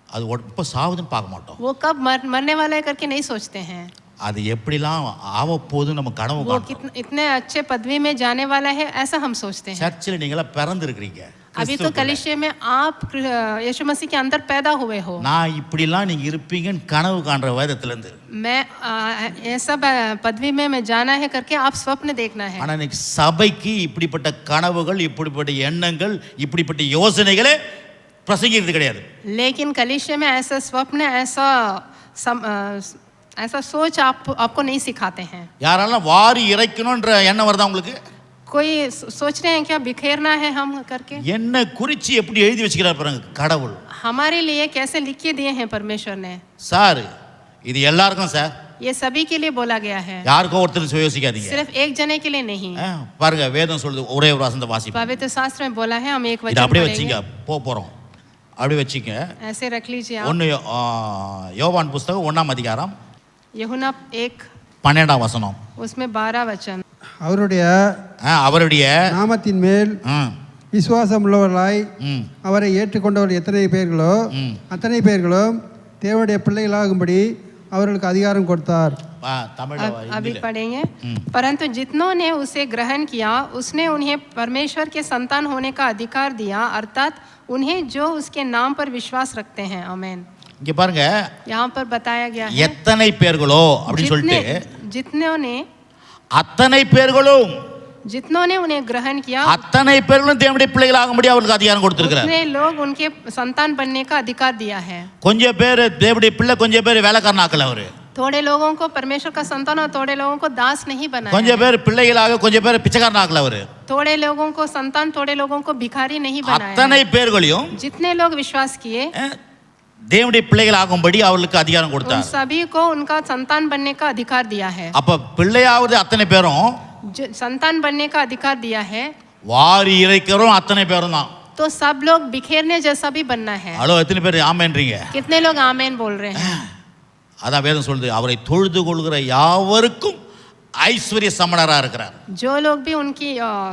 அது இப்போ சாவுதுன்னு பார்க்க மாட்டோம். वो कब मरने वाला है करके नहीं सोचते हैं। அது எப்படிலாம் ஆக போகுது நம்ம கனவு वो காண்றோம். इतने अच्छे पदवी में जाने वाला है ऐसा हम सोचते हैं। சர்ச்சில் நீங்களா பிறந்திருக்கிறீங்க, अभी तो कलीसिया में आप यीशु मसीह के अंदर पैदा हुए हो। நான் இப்படிலாம் நீங்க இருப்பீங்கன்னு கனவு காண்ற வேதத்துல இருந்து. मैं ऐसा पदवी में मैं जाना है करके आप स्वप्न देखना है। ஆனா இன்னைக்கு சபைக்கு இப்படிப்பட்ட கனவுகள், இப்படிப்பட்ட எண்ணங்கள், இப்படிப்பட்ட யோசனைகளே பிரசங்கிக்கிறது கிடையாது. लेकिन कलीसिया में ऐसा स्वप्न, ऐसा सोच आपको नहीं सिखाते हैं। யாரெல்லாம் வாரி இறைக்கணும்ன்ற எண்ணம் வருதா உங்களுக்கு? कोई सोच रहे हैं क्या बिखेरना है हम करके? என்ன குறிச்சு எப்படி எழுதி வச்சுக்கிறார் பாருங்க கடவுள். हमारे लिए कैसे लिख के दिए हैं परमेश्वर ने। சார் இது எல்லாருக்கும் சார், ये सभी के लिए बोला गया है, யாருக்கோ ஒருத்தர் யோசிக்காதீங்க. सिर्फ एक जने के लिए नहीं। பாருங்க வேதம் சொல்லுது, ஒரே ஒரு வசனத்தை வாசிப்போம். पवित्र शास्त्र में बोला है, हम एक இதை वचन அப்படியே पढ़ेंगे। வச்சுங்க, போறோம் அப்படியே வச்சுக்க. ऐसे रख लीजिए आप। ஒன்று யோவான் புஸ்தகம் 1ஆம் அதிகாரம் यूहन्ना 1:12 வசனம். उसमें 12 वचन। அவருடைய அவருடைய நாமத்தின் மேல் விசுவாசம் உள்ளவர்களாய் அவரை ஏற்றுக்கொண்டவர் எத்தனை பேர்களோ அத்தனை பேர்களும் தேவனுடைய பிள்ளைகளாகும்படி அவர்களுக்கு அதிகாரம் கொடுத்தார். अभी पढ़ेंगे। परंतु जितनों ने उसे ग्रहण किया उसने उन्हें परमेश्वर के संतान होने का अधिकार दिया, अर्थात उन्हें जो उसके नाम पर विश्वास रखते हैं। आमीन। இங்க பாருங்க, यहाँ पर बताया गया है எத்தனை பேர்களோ அப்படின்னு சொல்லிட்டு जितनों ने, அத்தனை பேர்களும், जितनों ने उन्हें ग्रहण किया அத்தனை பேர்களும் தேவனுடைய பிள்ளைகளாகும்படி அவருக்கு அதிகாரம் கொடுத்திருக்கிறார். उतने लोग उनके संतान बनने का अधिकार दिया है। கொஞ்சம் பேர் தேவனுடைய பிள்ளை, கொஞ்சம் பேர் வேலைக்காரன் ஆக்கல அவரு. थोड़े लोगों को परमेश्वर का संतान और थोड़े लोगों को दास नहीं बनाया। கொஞ்சம் பேர் பிள்ளைகளாக, கொஞ்சம் பேர் பிச்சைக்காரன் ஆக்கல அவரு. थोड़े लोगों को संतान, थोड़े लोगों को भिखारी नहीं बनाया। அத்தனை பேர்களையும் जितने लोग विश्वास किए தேவனுடைய பிள்ளைகளாகும்படி அவர்களுக்கு அதிகாரம் उन கொடுத்தார். सभी को उनका संतान बनने का अधिकार दिया है। அப்ப பிள்ளையாவது அத்தனை பேரும், संतान बनने का अधिकार दिया है வாரி இறைக்கிறோம் அத்தனை பேரும் தான். तो सब लोग बिखेरने जैसा भी बनना है। ஹலோ, எத்தனை பேர் ஆமென்றீங்க? कितने लोग आमेन बोल रहे हैं? அதான் வேதம் சொல்லுது, அவரை தொழுது கொள்கிற யாவருக்கும் ஐஸ்வர்ய சமணரா இருக்கிறார். जो लोग भी उनकी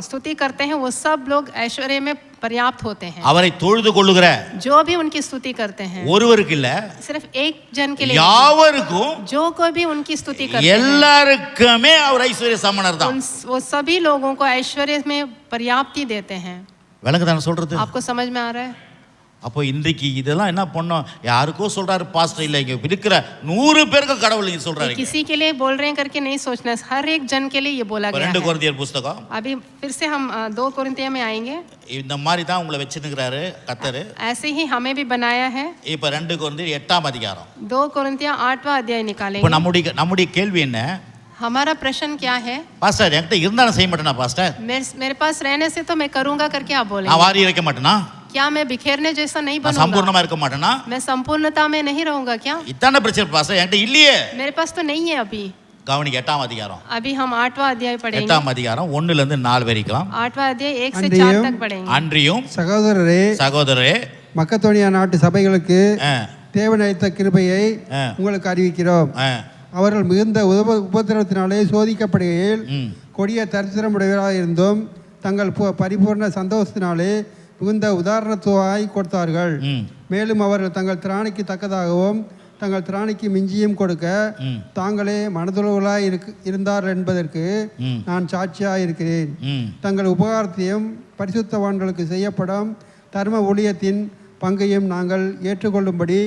स्तुति करते हैं वो सब लोग ऐश्वर्य में पर्याप्त होते हैं। அவரை தொழுது கொள்ளுகிற जो भी उनकी स्तुति करते हैं, ஒருவருக்கு இல்ல, सिर्फ एक जन के लिए, யாவருக்கும், जो कोई भी उनकी स्तुति करते हैं எல்லாருக்குமே அவர் ஐஸ்வர்ய சமணர் தான். वो सभी लोगों को ऐश्वर्य में पर्याप्ति देते हैं। விளங்குதானே சொல்றது? आपको समझ में आ रहा है? அப்போ இன்றைக்கு இதெல்லாம் என்ன பண்ணோம், யாருக்கோ சொல்றாரு பாஸ்டர், இல்ல இங்க இருக்கிற 100 பேருக்கு கடவுள் நீங்க சொல்றாரு. किसी के लिए बोल रहे हैं करके नहीं सोचना, हर एक जन के लिए ये बोला गया 2 है। கொரிந்தியர் புஸ்தகம், अभी फिर से हम 2 कोरिन्थिया में आएंगे। இந்த மாதிரி தான் உங்களை வச்சிருக்கிறாரு கர்த்தர். ऐसे ही हमें भी बनाया है। இப்ப 2 கொரிந்தியர் 8ஆம் அதிகாரம். 2 कोरिन्थिया 8वां अध्याय இப்போ निकालेंगे। நம்முடைய கேள்வி என்ன? हमारा प्रश्न क्या है? பாஸ்டர் என்கிட்ட இருந்தாலும் செய்ய மாட்டேனா பாஸ்டர்? मेरे पास रहने से तो मैं करूंगा करके आप बोलेंगे। நான் வாரி இறைக்க மாட்டேனா? क्या मैं बिखेरने जैसा नहीं நான் बनूंगा? சம்பூர்ணமா இருக்க மாட்டேனா? मैं संपूर्णता में नहीं रहूंगा क्या? இதான பிரச்சனை பாஸ்டர், என்கிட்ட இல்லையே. मेरे पास तो नहीं है अभी। கவனிக்க 8ஆம் அதிகாரம். अभी हम 8वां अध्याय पढ़ेंगे। 8ஆம் அதிகாரம் 1 ல இருந்து 4 வரைக்கும். 8वां अध्याय 1 से 4 तक पढ़ेंगे। அன்றியும் சகோதரரே சகோதரரே மக்கதோனியா நாட்டு சபைகளுக்கு தேவன் அளித்த கிருபையை உங்களுக்கு அறிவிக்கிறோம். அவர்கள் மிகுந்த உபத்திரவத்தினாலே சோதிக்கப்படுகையில் கொடிய தரித்திரமுடையவராக இருந்தும் தங்கள் பரிபூர்ண சந்தோஷத்தினாலே மிகுந்த உதாரணத்துவாய் கொடுத்தார்கள். மேலும் அவர்கள் தங்கள் திராணிக்கு தக்கதாகவும் தங்கள் திராணிக்கு மிஞ்சியும் கொடுக்க தாங்களே மனதுள்ளவர்களாய் இருந்தார் என்பதற்கு நான் சாட்சியாக இருக்கிறேன். தங்கள் உபகாரத்தையும் பரிசுத்தவான்களுக்கு செய்யப்படும் தர்ம ஊழியத்தின் பங்கையும் நாங்கள் ஏற்றுக்கொள்ளும்படி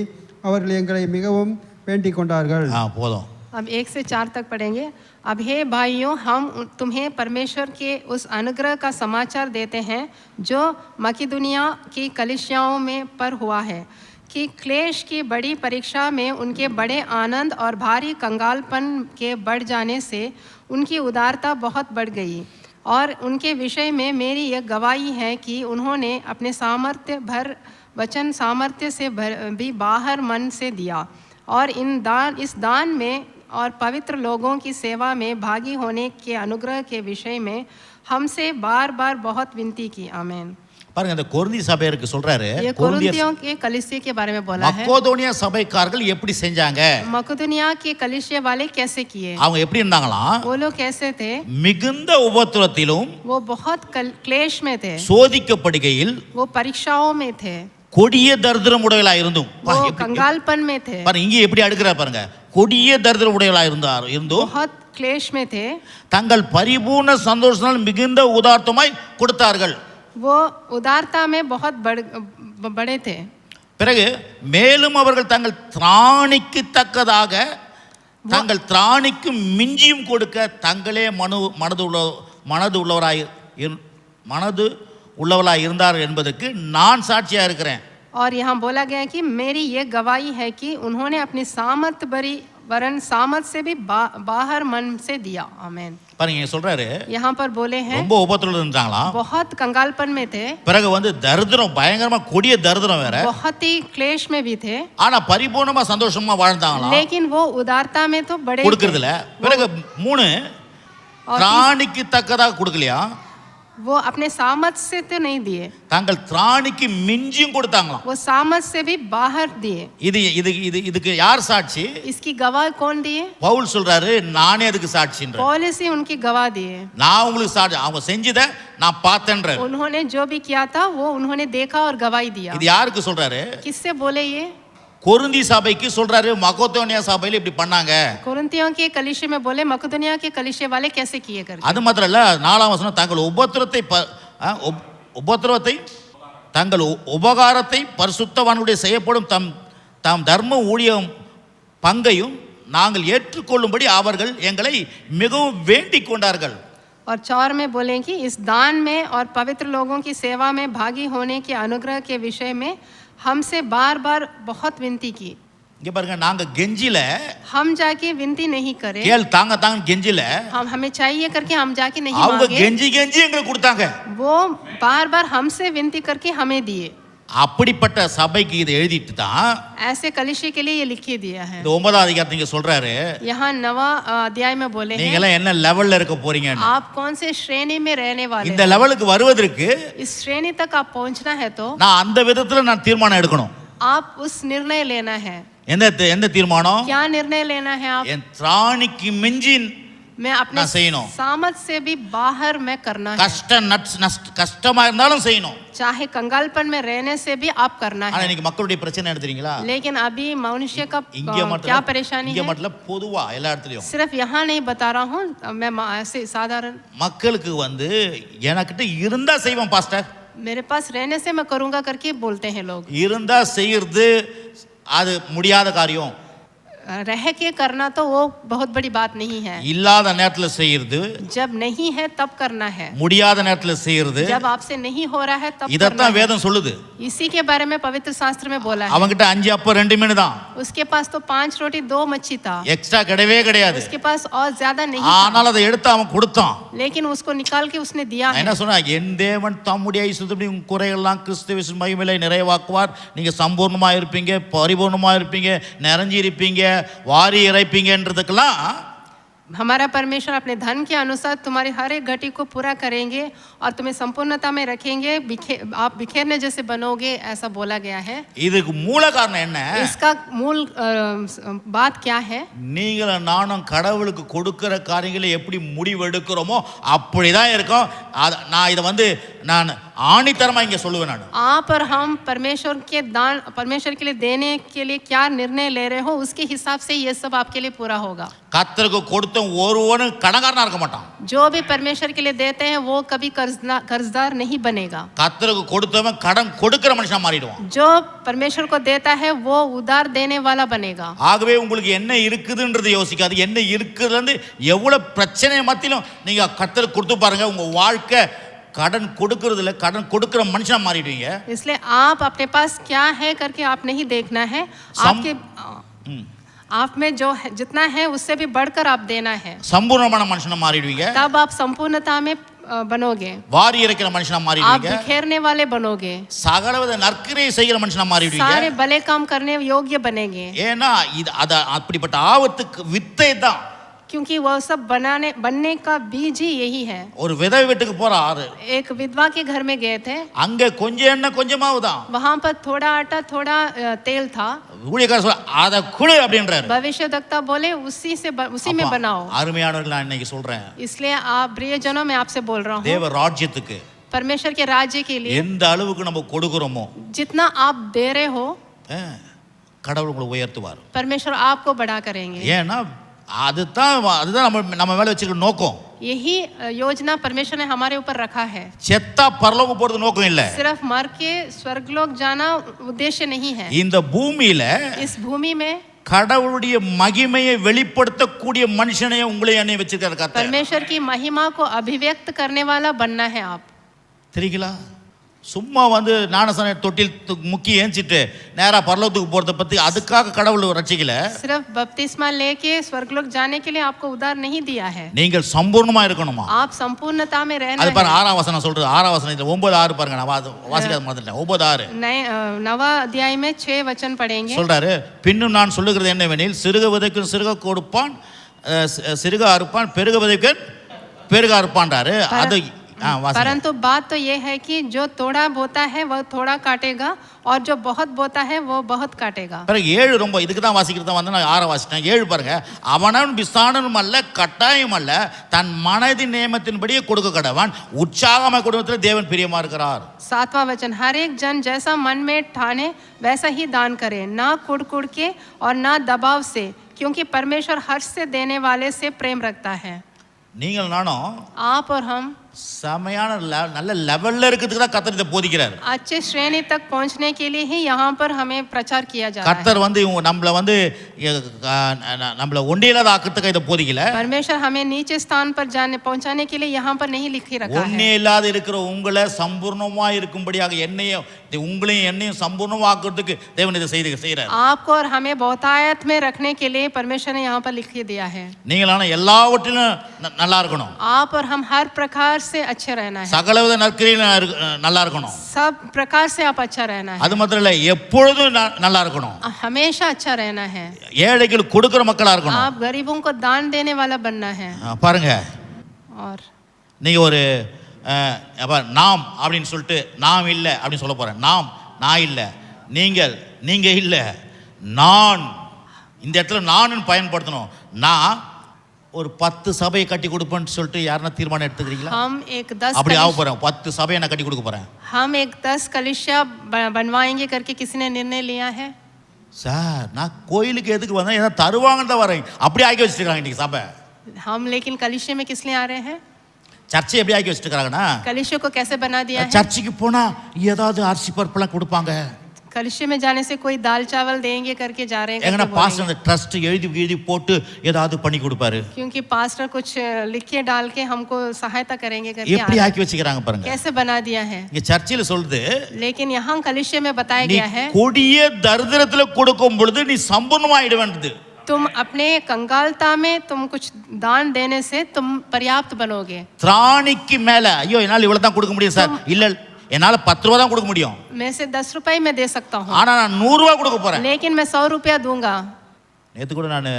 அவர்கள் எங்களை மிகவும் வேண்டிக் கொண்டார்கள். போதும். अब 1 से 4 तक पढ़ेंगे। अब हे भाइयों, हम तुम्हें परमेश्वर के उस अनुग्रह का समाचार देते हैं जो मकिदुनिया की कलीसियाओं में पर हुआ है कि क्लेश की बड़ी परीक्षा में उनके बड़े आनंद और भारी कंगालपन के बढ़ जाने से उनकी उदारता बहुत बढ़ गई। और उनके विषय में मेरी यह गवाही है कि उन्होंने अपने सामर्थ्य भर वचन सामर्थ्य से भी बाहर मन से दिया और इस दान में और पवित्र लोगों की सेवा में भागी होने के अनुग्रह के विषय में हमसे बार बार बहुत विनती की। आमीन। பாருங்க, இந்த கொரிந்தி சபையருக்கு சொல்றாரு, ये कोरिन्थियों के कलीसिया के बारे में बोला है। மக்கதோனியா சபைக்காரர்கள் எப்படி செஞ்சாங்க? मकिदुनिया के कलीसिया वाले कैसे किए? அவங்க எப்படி இருந்தாங்களாம்? वो लोग कैसे थे? மிகுந்த உபத்திரத்திலும் वो बहुत क्लेश में थे, சோதிக்கப்படுகையில் वो परीक्षाओं में थे, கொடிய தரித்திரம் உடையவர்களாக இருந்தும். वो कंगालपन में थे। பாருங்க, இங்க எப்படி அடுக்குறா பாருங்க. கொடிய தரித்திரம் உடையவர்களாக இருந்தும் बहुत क्लेश में थे, தங்கள் பரிபூர்ண சந்தோஷத்தால் மிகுந்த உதார்த்தமாய் கொடுத்தார்கள். वो उदारता में बहुत बड़े थे। பிறகு மேலும் அவர்கள் தங்கள் திராணிக்கு தக்கதாக தங்கள் திராணிக்கு மிஞ்சியும் கொடுக்க தங்களே மனது உள்ளவராய் இருந்தார் என்பதற்கு நான் சாட்சியாக இருக்கிறேன். और यहाँ बोला गया कि मेरी ये गवाही है कि उन्होंने अपनी सामर्थ भरी वरन सामर्थ से भी बाहर मन से दिया। आमीन। பாருங்க, சொல்றாரு, यहाँ पर बोले हैं ரொம்ப உபத்திரத்துல இருந்தாங்களாம், बहुत कंगालपन में थे, பிறகு தரித்திரம் பயங்கரமா கொடிய தரித்திரம் வேற, बहुत ही क्लेश में भी थे, ஆனா பரிபூர்ணமா சந்தோஷமா வாழ்ந்தாங்களாம். लेकिन वो उदारता में तो बड़े கொடுக்கறதுல. பிறகு 3 திராணிக்கு தக்கதாக கொடுக்கலையா, वो अपने सामर्थ से तो नहीं दिए, தங்கள் திராணிக்கு மிஞ்சியும் கொடுத்தாங்களாம். वो सामर्थ से भी बाहर दिए। இதுக்கு யார் சாட்சி? इसकी गवाह कौन दिए? பவுல் சொல்றாரு, நானே அதுக்கு சாட்சின்ற. पौलुस ही उनकी गवाह दिए। நான் உங்களுக்கு சாட்சி, அவங்க செஞ்சதை நான் பார்த்தேன்ற. उन्होंने जो भी किया था वो उन्होंने देखा और गवाही दिया। இது யாருக்கு சொல்றாரு? किससे बोले ये? கொரிந்தி சபைக்கு சொல்றாரு, மக்கதோனியா சபையில இப்படி பண்ணாங்க. कोरिन्थियों के कलीसिया में बोले मकिदुनिया के कलीसिया वाले कैसे किए करके। அது மாத்திரம் இல்ல, 4ஆம் வசனம், தங்கள் உபத்திரவத்தை தங்கள் உபகாரத்தை பரிசுத்தவான்களுடைய செய்யப்படும் தம் தர்ம ஊழியம் பங்கையும் நாங்கள் ஏற்றுக்கொள்ளும்படி அவர்கள் எங்களை மிகவும் வேண்டிக் கொண்டார்கள். और 4 में बोले कि इस दान में और पवित्र लोगों की सेवा में भागी होने के अनुग्रह के विषय में हमसे बार बार बहुत विनती की। இங்க பாருங்க, நாங்க கெஞ்சில, हम जाके विनती नहीं करे, கேள் தாங்க கெஞ்சில, हम हमें चाहिए करके हम जाके नहीं அவங்க मांगे, கெஞ்சி எங்களுக்கு கொடுத்தாங்க. वो बार बार हमसे विनती करके हमें दिए। அப்படிப்பட்ட சபைக்கு இதை எழுதிட்டு தான் ऐसे कलीसिया के लिए ये लिखी दिया है। இந்த 9ஆம் அதிகாரத்துல இங்க சொல்றாரு, यहाँ 9वां अध्याय में बोले நீங்க हैं எல்லாம் என்ன லெவல்ல இருக்க போறீங்க, आप कौन से श्रेणी में रहने वाले இந்த हैं। லெவலுக்கு வருவதற்கு इस श्रेणी तक आप पहुंचना है तो நான் அந்த விதத்துல நான் தீர்மானம் எடுக்கணும். आप उस निर्णय लेना है। எந்த தீர்மானம்? क्या निर्णय लेना है आप? என் திராணிக்கு மிஞ்சி मैं अपने நான் செய்யணும். सामर्थ से भी बाहर मैं करना है। கஷ்டமா இருந்தாலும் செய்யணும். चाहे कंगालपन में रहने से भी आप करना ஆனா है। இன்னைக்கு மக்களுடைய பிரச்சனை எடுத்துறீங்களா? लेकिन अभी मनुष्य का இங்க क्या மட்டும் परेशानी இங்க है? மட்டும் பொதுவா எல்லா இடத்துலயும் सिर्फ यहाँ नहीं बता रहा हूँ, मैं ऐसे साधारण மக்களுக்கு எனக்கிட்ட இருந்தா செய்வோம் பாஸ்டர், मेरे पास रहने से मैं करूँगा करके बोलते हैं लोग। இருந்தா செய்யறது அது முடியாத காரியம். रह के करना तो वो बहुत बड़ी बात नहीं है। இல்லாத நேரத்துல செய்யறது, जब नहीं है तब करना है, முடியாத நேரத்துல செய்யறது, जब आपसे नहीं हो रहा है तब करना இதத்தான் है। வேதம் சொல்லுது. इसी के बारे में पवित्र शास्त्र में बोला है। அவங்கிட்ட 5 அப்பம் 2 மீன் தான், उसके पास तो 5 रोटी 2 मच्छी था, எக்ஸ்ட்ரா கிடையவே கிடையாது. उसके पास और ज्यादा नहीं था, ஆனால் அதை எடுத்து அவன் கொடுத்தான். लेकिन उसको निकाल के उसने दिया நான் है। என்ன சொன்னா, என் தேவன் தம்முடைய ஐசுத்தபடி உங்க குறையெல்லாம் கிறிஸ்துவின் மகிமையிலே நிறைவாக்குவார். நீங்க சம்பூர்ணமா இருப்பீங்க, பரிபூர்ணமா இருப்பீங்க, நிறைஞ்சி இருப்பீங்க, வாரி இறைப்பீங்கன்றதுக்கெல்லாம் हमारा परमेश्वर अपने धन के अनुसार तुम्हारी हर एक घटी को पूरा करेंगे और तुम्हें संपूर्णता में रखेंगे, आप बिखेरने जैसे बनोगे, ऐसा बोला गया है। இதுக்கு மூல காரணம் என்ன? इसका मूल बात क्या है? நீங்களும் நானும் கடவுளுக்கு கொடுக்கிற காரியங்களை எப்படி முடிவெடுக்கிறோமோ அப்படிதான் இருக்கும். நான் இதை நான் ஆணித்தரமா இங்க சொல்லுவேன். நான் आप और हम परमेश्वर के दान, परमेश्वर के लिए देने के लिए क्या निर्णय ले रहे हो, उसके हिसाब से ये सब आपके लिए पूरा होगा। கர்த்தருக்கு கொடுத்த ஒருவனும் கடன்காரனா இருக்க மாட்டான். जो भी परमेश्वर के लिए देते हैं वो कभी कर्जदार नहीं बनेगा। கர்த்தருக்கு கொடுத்தவன் கடன் கொடுக்கிற மனுஷனா மாறிடுவான். जो परमेश्वर को देता है वो उधार देने वाला बनेगा। ஆகவே உங்களுக்கு என்ன இருக்குதுன்றது யோசிக்காது. என்ன இருக்குதுன்னு எவ்வளவு பிரச்சனை மத்தியிலும் நீங்க கர்த்தருக்கு கொடுத்து பாருங்க, உங்க வாழ்க்கை கடன் கொடுக்கறதுல கடன் கொடுக்கிற மனுஷனா மாறிடுவீங்க. इसलिए आप अपने पास क्या है करके आप नहीं देखना है, आपके आप में जो है, जितना है उससे भी बढ़कर आप देना है, சம்பூர்ணமான மனுஷனா மாறிடுவீங்க. तब आप संपूर्णता में बनोगे, வாரி இறைக்கிற மனுஷனா आप மாறிடுவீங்க. बिखेरने वाले बनोगे, சகலவித நற்கிரியை செய்கிற மனுஷனா மாறிடுவீங்க. सारे भले काम करने योग्य बनेंगे। ஏன்னா இது அப்படிப்பட்ட ஆபத்துக்கு வித்தை தான். क्योंकि वह सब बनने का बीज ही यही है। ஒரு விதவை வீட்டுக்கு போறாரு, एक विधवा के घर में गए थे, அங்க கொஞ்சம் எண்ணெய் கொஞ்சமாவுதான், वहां पर थोड़ा आटा थोड़ा तेल था। ஊழியக்காரர் சொல்ல அத குடு அப்படின்றாரு. भविष्यद्वक्ता बोले उसी में बनाओ। அருமையானவர்கள், நான் இன்னைக்கு சொல்றேன், इसलिए आप प्रियजनों मैं आपसे बोल रहा हूँ, தேவ ராஜ்யத்துக்கு परमेश्वर के राज्य के लिए எந்த அளவுக்கு நம்ம கொடுக்கிறோமோ जितना आप दे रहे हो கடவுள் உங்களை உயர்த்துவார். परमेश्वर आपको बड़ा करेंगे। ஏன்னா அதுதான் நம்ம மேல வச்சிருக்க நோக்கம். यही योजना परमेश्वर ने हमारे ऊपर रखा है। செத்தா பரலோகம் போறது நோக்கம் இல்ல, सिर्फ मर के स्वर्गलोक जाना उद्देश्य नहीं है। இந்த பூமியில इस भूमि में கடவுளுடைய மகிமையை வெளிப்படுத்தக்கூடிய மனுஷனையே உங்களை என்னை வச்சிருக்காரு கர்த்தர். परमेश्वर की महिमा को अभिव्यक्त करने वाला बनना है आप। தெரியுங்களா? சும்மா ஞானஸ்நான தொட்டில் முக்கி ஏஞ்சிட்டு நேரா பரலோகத்துக்கு போறத பத்தி அதுக்காக கடவுள் ரட்சிக்கல. सिर्फ बपतिस्मा लेके स्वर्गलोक जाने के लिए आपको उद्धार नहीं दिया है। நீங்கள் சம்பூர்ணமா இருக்கணுமா? आप संपूर्णता में रहना அது है। பாருங்க 6ஆம் வசனம் சொல்றது. 6ஆம் வசனத்துல 9:6 பாருங்க, நான் வாசிக்காத மறந்துட்டேன். 9:6 नवा अध्याय में 6 वचन पढ़ेंगे। சொல்றாரு, பின்னும் நான் சொல்லுகிறது என்னவெனில், சிறுக விதைக்கும் சிறுக கொடுப்பான், சிறுக அறுப்பான், பெருக விதைக்கும் பெருக அறுப்பான்றாரு. அது परंतु बात तो ये है कि जो थोड़ा बोता है वह थोड़ा काटेगा और जो बहुत बोता है वो बहुत काटेगा। பிறகு 7 ரொம்ப இதுக்கு தான் வாசிக்கிறதா நான் 6 வாசிட்டேன். 7 பாருங்க, அவனவன் பிசானனும் அல்ல கட்டாயம் அல்ல, தன் மனதின் நியமத்தின்படியே கொடுக்க கடவன், உற்சாகமாய் கொடுப்பதில் தேவன் பிரியமா இருக்கிறார். 7वां वचन, हर एक जन जैसा मन में ठाने वैसा ही दान करे, ना कुड़ के और ना दबाव से, क्योंकि परमेश्वर हर्ष से देने वाले से प्रेम रखता है। நீங்கள் நானும் आप और हम செமையான நல்ல லெவல்ல இருக்கிறதுக்கு தான் கர்த்தர் இதை போதிக்கிறார். अच्छे श्रेणी तक पहुंचने के लिए ही यहाँ पर हमें प्रचार किया जा रहा है। கர்த்தர் நம்மள ஒண்டியில்லாத ஆக்கிறதுக்கு இதை போதிக்கல. परमेश्वर हमें नीचे स्थान पर पहुंचाने के लिए यहाँ पर नहीं लिखी रखा है। ஒண்ணே இல்லாத இருக்கிற உங்களை சம்பூர்ணமா இருக்கும்படியாக உங்களையும் என்னையும் சம்பூர்ணமா ஆக்கிறதுக்கு தேவன் இதை செய்கிறார். आपको और हमें बहुतायत में रखने के लिए परमेश्वर ने यहाँ पर लिख दिया है। நீங்களான எல்லாவற்றிலும் நல்லா இருக்கணும். आप और हम हर प्रकार से अच्छे रहना है, சகலவித நற்கிரியிலும் நல்லா இருக்கணும். सब प्रकार से आप अच्छा रहना है, அது மாத்திரம் இல்ல, எப்பொழுதும் நல்லா இருக்கணும். हमेशा अच्छा रहना है। ஏழைகளுக்கு கொடுக்கிற மக்களா இருக்கணும். आप गरीबों को दान देने वाला बनना है। பாருங்க, और நீங்க ஒரு நாம் அப்படின்னு சொல்லிட்டு நாம் இல்லை அப்படின்னு சொல்ல போறேன். நான் இல்லை, நீங்க இல்லை, நான். இந்த இடத்துல நான் பயன்படுத்தணும். நான் ஒரு 10 சபையை கட்டி கொடுப்பேன்னு சொல்லிட்டு யாருன்னா தீர்மானம் எடுத்துக்கிறீங்களா? हम एक 10 அப்படி ஆக போறேன். 10 சபையை நான் கட்டி கொடுக்க போறேன். हम एक 10 कलिसिया बनवाएंगे करके किसी ने निर्णय लिया है? சார், நான் கோயிலுக்கு எதுக்கு வந்தேன், ஏதாவது தருவாங்கன்னு தான் வரேன். அப்படி ஆக்கி வச்சுருக்காங்க இன்னைக்கு சபை. हम लेकिन कलिसिया में किस लिए आ रहे हैं? சர்ச்சை எப்படி ஆக்கி வச்சுருக்காங்கன்னா, कलिसिया को कैसे बना दिया है? சர்ச்சுக்கு போனா ஏதாவது அரிசி பருப்புலாம் கொடுப்பாங்க. कलिशे में जाने से कोई दाल चावल देंगे करके जा रहे हैं எங்கனா करके பாஸ்டர் बोलेंगे। அந்த ட்ரஸ்ட் எழுதி எழுதி போட்டு ஏதாவது பண்ணி கொடுப்பாரு. क्योंकि पास्टर कुछ लिख के डाल के हमको सहायता करेंगे करके எப்படி ஆக்கி வச்சுக்கிறாங்க பாருங்க. कैसे बना दिया है। இங்க சர்ச்சில சொல்லுது, लेकिन यहाँ कलिशे में बताया நீ गया है கொடிய தரித்திரத்துல கொடுக்கும் பொழுது நீ சம்பூர்ணமாயிட வேண்டியது. तुम अपने कंगालता में तुम कुछ दान देने से तुम पर्याप्त बनोगे। திராணிக்கு மேல ஐயோ என்னால இவ்வளவு தான் கொடுக்க முடியும் சார். இல்ல என்னால 10 ரூபாய் தான் கொடுக்க முடியும். मैं से 10 रुपए में दे सकता हूँ, ஆனா நான் 100 ரூபாய் கொடுக்க போறேன். लेकिन मैं 100 रुपया दूंगा। நேத்து கூட நான்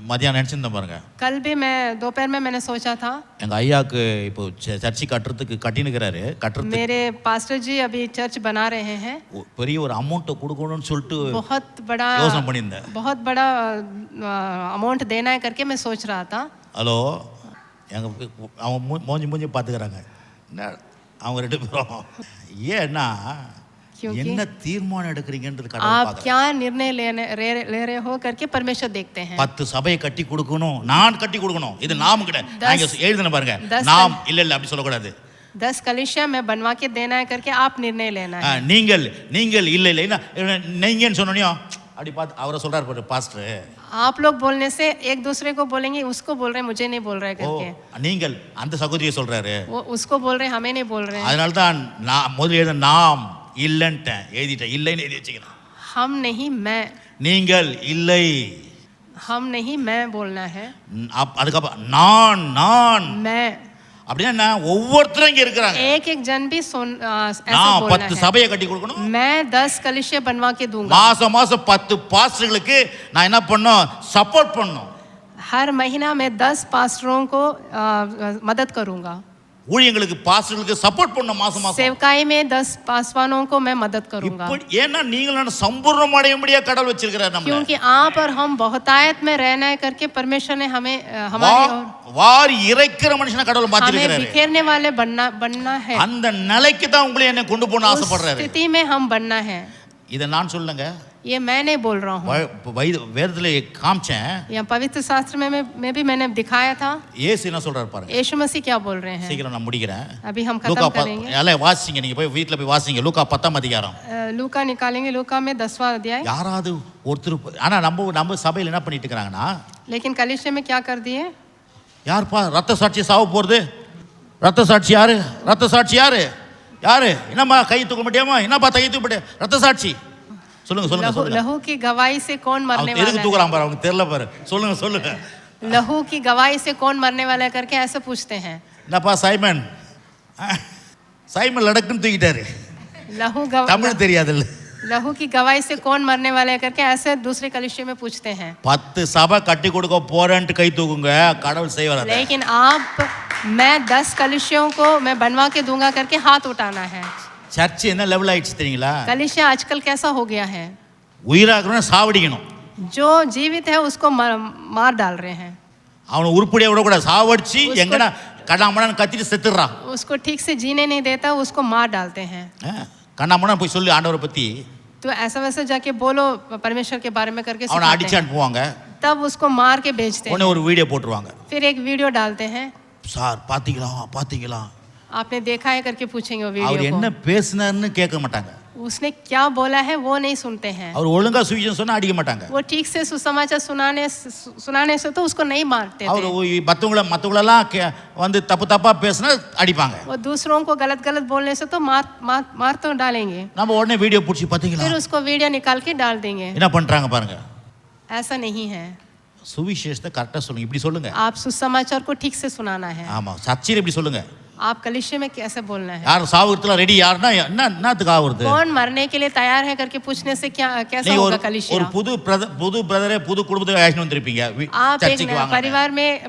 மதியானம் நினைச்சிருந்தேன் பாருங்க. कल भी मैं दोपहर में मैंने सोचा था, எங்க ஐயாக்கு இப்போ சர்ச்சி கட்டுறதுக்கு கட்டினுக்கிறாரு. கட்டுறதுக்கு मेरे पास्टर जी अभी चर्च बना रहे हैं, பெரிய ஒரு அமௌண்ட் கொடுக்கணும்னு சொல்லிட்டு बहुत बड़ा யோசனை பண்ணியிருந்தேன். बहुत बड़ा अमाउंट देना है करके मैं सोच रहा था। ஹலோ எங்க அவன் மூஞ்சி பார்த்துக்கிறாங்க. என்ன அவங்க ரெண்டு பேரும் ஏன்னா என்ன தீர்மானம் எடுக்கிறீங்கன்றது கடவுள் आप பார்க்கறார். क्या निर्णय ले रहे हो करके परमेश्वर देखते हैं। 10 சபையை கட்டி கொடுக்கணும், நான் கட்டி கொடுக்கணும். இது நாம் கிடையாது. நான் எழுதுன பாருங்க, 10 நாம் இல்ல அப்படி சொல்லக்கூடாது. 10 कलिशा में बनवा के देना है करके आप निर्णय लेना है। நீங்கள் நீங்கள் இல்ல இல்ல நீங்கன்னு சொன்னோனியோ அப்படி பார்த்து அவரை சொல்றாரு பாரு பாஸ்டர். आप लोग बोलने से एक दूसरे को बोलेंगे, उसको बोल रहे हैं मुझे नहीं बोल रहे ஓ करके, நீங்கள் அந்த சகோதரியை சொல்றாரு. वो उसको बोल रहे हैं हमें नहीं बोल रहे हैं। அதனால தான் நான் முதல்ல எழுத நாம் இல்லன்ட்டேன், எழுதிட்டேன், இல்லைன்னு எழுதி வச்சுக்கிறேன். हम नहीं मैं, நீங்கள் இல்லை, हम नहीं मैं बोलना है, அதுக்கப்புறம் நான் நான் मैं। அப்படின்னா ஒவ்வொருத்தரும் இங்க இருக்கிறாங்க. एक एक जन भी ऐसा நான் बोलना 10 है। சபையை கட்டி கொடுக்கணும். मैं 10 कलिशे बनवा के दूंगा। மாசம் மாசம் 10 பாஸ்டர்களுக்கு நான் என்ன பண்ணணும், சப்போர்ட் பண்ணணும். हर महीना मैं 10 पास्टरों को मदद करूंगा। ஊழியங்களுக்கு பாஸ்டர்களுக்கு சப்போர்ட் பண்ணணும் மாசம் மாசம். सेवकाई में 10 पासवानों को मैं मदद करूंगा। இப்படி ஏன்னா நீங்களும் சம்பூர்ணம் அடையும்படியா கடவுள் வச்சிருக்கிறார் நம்மள. क्योंकि आप और हम बहुतायत में रहना है करके परमेश्वर ने हमें हमारी வாரி இறைக்கிற மனுஷனை கடவுள் மாத்தி हमें இருக்கிறாரு. बिखेरने वाले बनना है। அந்த நிலைக்கு தான் உங்களை என்ன கொண்டு போன उस ஆசைப்படுறாரு. स्थिति में हम बनना है। இத நான் சொல்லுங்க, ये मैं नहीं बोल रहा हूँ, வேதத்துல காமிச்சேன். या पवित्र शास्त्र में भी मैंने दिखाया था। இயேசு என்ன சொல்றாரு பாருங்க. यीशु मसीह क्या बोल रहे हैं। சீக்கிரம் நான் முடிக்கிறேன். अभी हम லூக்கா खत्म करेंगे। எல்லாம் வாசிங்க, நீங்க போய் வீட்ல போய் வாசிங்க. லூக்கா 10ஆம் அதிகாரம். लूका निकालेंगे, लूका में 10वां अध्याय। யாராவது ஒருத்தர் ஆனா நம்ம சபையில என்ன பண்ணிட்டு இருக்காங்கன்னா, लेकिन कलिशे में क्या कर दिए, யாருப்பா ரத்த சாட்சி சாவ போறது, ரத்த சாட்சி யாரு, ரத்த சாட்சி யாரு யாரு, என்னம்மா கை தூக்க முடியாமா, என்னப்பா கை தூக்க முடியாது, ரத்த சாட்சி சொல்லுங்க சொல்லுங்க சொல்லுங்க. लहू की गवाही से कौन मरने எதுக்கு वाला है, தூக்குறான் பாரு, அவங்க தெரியல பாரு. சொல்லுங்க சொல்லுங்க. लहू की गवाही से कौन मरने वाला है करके ऐसे पूछते हैं। என்னப்பா சைமன், சைமன் லடக்குன்னு தூக்கிட்டாரு. தமிழ் தெரியாதுல்ல. लहू की गवाही से कौन मरने वाला है करके ऐसे दूसरे कलिशे में पूछते हैं। 10 சபை கட்டி கொடுக்க போறேன்ட்டு கை தூக்குங்க, கடவுள் செய்வார். लेकिन आप मैं 10 कलिशों को मैं बनवा के दूंगा करके हाथ उठाना है। சர்ச் என்ன லெவல் ஆயிடுச்சு தெரியுங்களா? कलिशा आजकल कैसा हो गया है, உயிராக்கணும் சாவடிக்கணும். जो जीवित है उसको मार डाल रहे हैं। அவனை உருப்படியா விட கூட சாவடிச்சு எங்கடா கண்ணாமண்ணான்னு கத்திட்டு செத்துறான். उसको ठीक से जीने नहीं देता, उसको मार डालते हैं। கண்ணாமண்ணா போய் சொல்லி ஆண்டவரை பத்தி, तो ऐसा वैसा जाके बोलो परमेश्वर के बारे में करके அவனை सिखाते அடிச்சு हैं। அனுப்புவாங்க. तब उसको मार के बेचते உடனே हैं। ஒரு வீடியோ போட்டுருவாங்க. फिर एक वीडियो डालते हैं, சார் பாத்தீங்களா பாத்தீங்களா, आपने देखा है करके पूछेंगे वो அவர் वीडियो என்ன को। பேசினாருன்னு கேட்க மாட்டாங்க. उसने क्या बोला है वो नहीं सुनते हैं। அவர் ஒழுங்கா சுவிசேஷம் சொன்னா அடிக்க மாட்டாங்க. वो ठीक से सुसमाचार सुनाने से तो उसको नहीं मारते அவர் थे। மற்றவங்களெல்லாம் வந்து தப்பு தப்பா பேசினா அடிப்பாங்க. वो दूसरों को गलत गलत बोलने से तो मार तो डालेंगे। நம்ம உடனே வீடியோ பிடிச்சி பாத்தீங்களா, फिर उसको वीडियो निकाल के डाल देंगे। என்ன பண்றாங்க பாருங்க. ऐसा नहीं है, சுவிசேஷத்தை கரெக்டா சொல்லுங்க, இப்படி சொல்லுங்க. आप सुसमाचार को ठीक से सुनाना है। ஆமா, சர்ச்சையில இப்படி சொல்லுங்க. आप कलिशे में कैसे बोलना है। யார் சாவுறதுல ரெடி, யாருன்னா என்னத்துக்கு ஆகுறது, कौन मरने के लिए तैयार है करके पूछने से क्या कैसा நீங்க होगा ஒரு कलिशा। புது பிரதரே புது குடும்பத்தை அழைச்சிட்டு வந்திருப்பீங்க, आप एक சர்ச்சுக்கு வாங்க.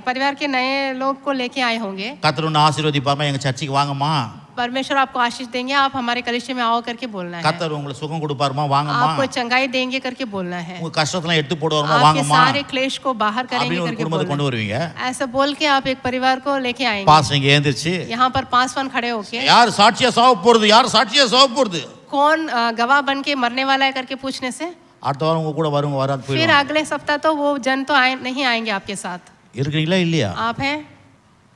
परिवार के नए लोग को लेके आए होंगे। கர்த்தர் உன்னை ஆசீர்வதிப்பாம எங்க சர்ச்சுக்கு வாங்கம்மா, परमेश्वर आपको आशीष देंगे, आप हमारे कलिशे में आओ करके बोलना है। கர்த்தர் உங்களுக்கு சுகம் கொடுப்பாருமா வாங்கம்மா, आपको चंगाई देंगे करके बोलना है। உங்க கஷ்டத்தெல்லாம் எடுத்து போடுவாருமா आपके வாங்கம்மா, सारे क्लेश को बाहर करेंगे அப்படின்னு ஒரு करके குடும்பத்தை கொண்டு बोलना வருவீங்க. है। ऐसा बोल के आप एक परिवार को लेके आएंगे। பாஸ் இங்க ஏந்திருச்சு, यहाँ पर 5 वन खड़े होके யார் சாட்சியா சாவ போறது, யார் சாட்சியா சாவ போறது, कौन गवाह बन के मरने वाला है करके पूछने से அடுத்த வாரம் உங்க கூட வருங்க வராது फिर போயிடும். अगले सप्ताह तो वो जन तो नहीं आएंगे आपके साथ। இருக்கீங்களா இல்லையா? आप हैं,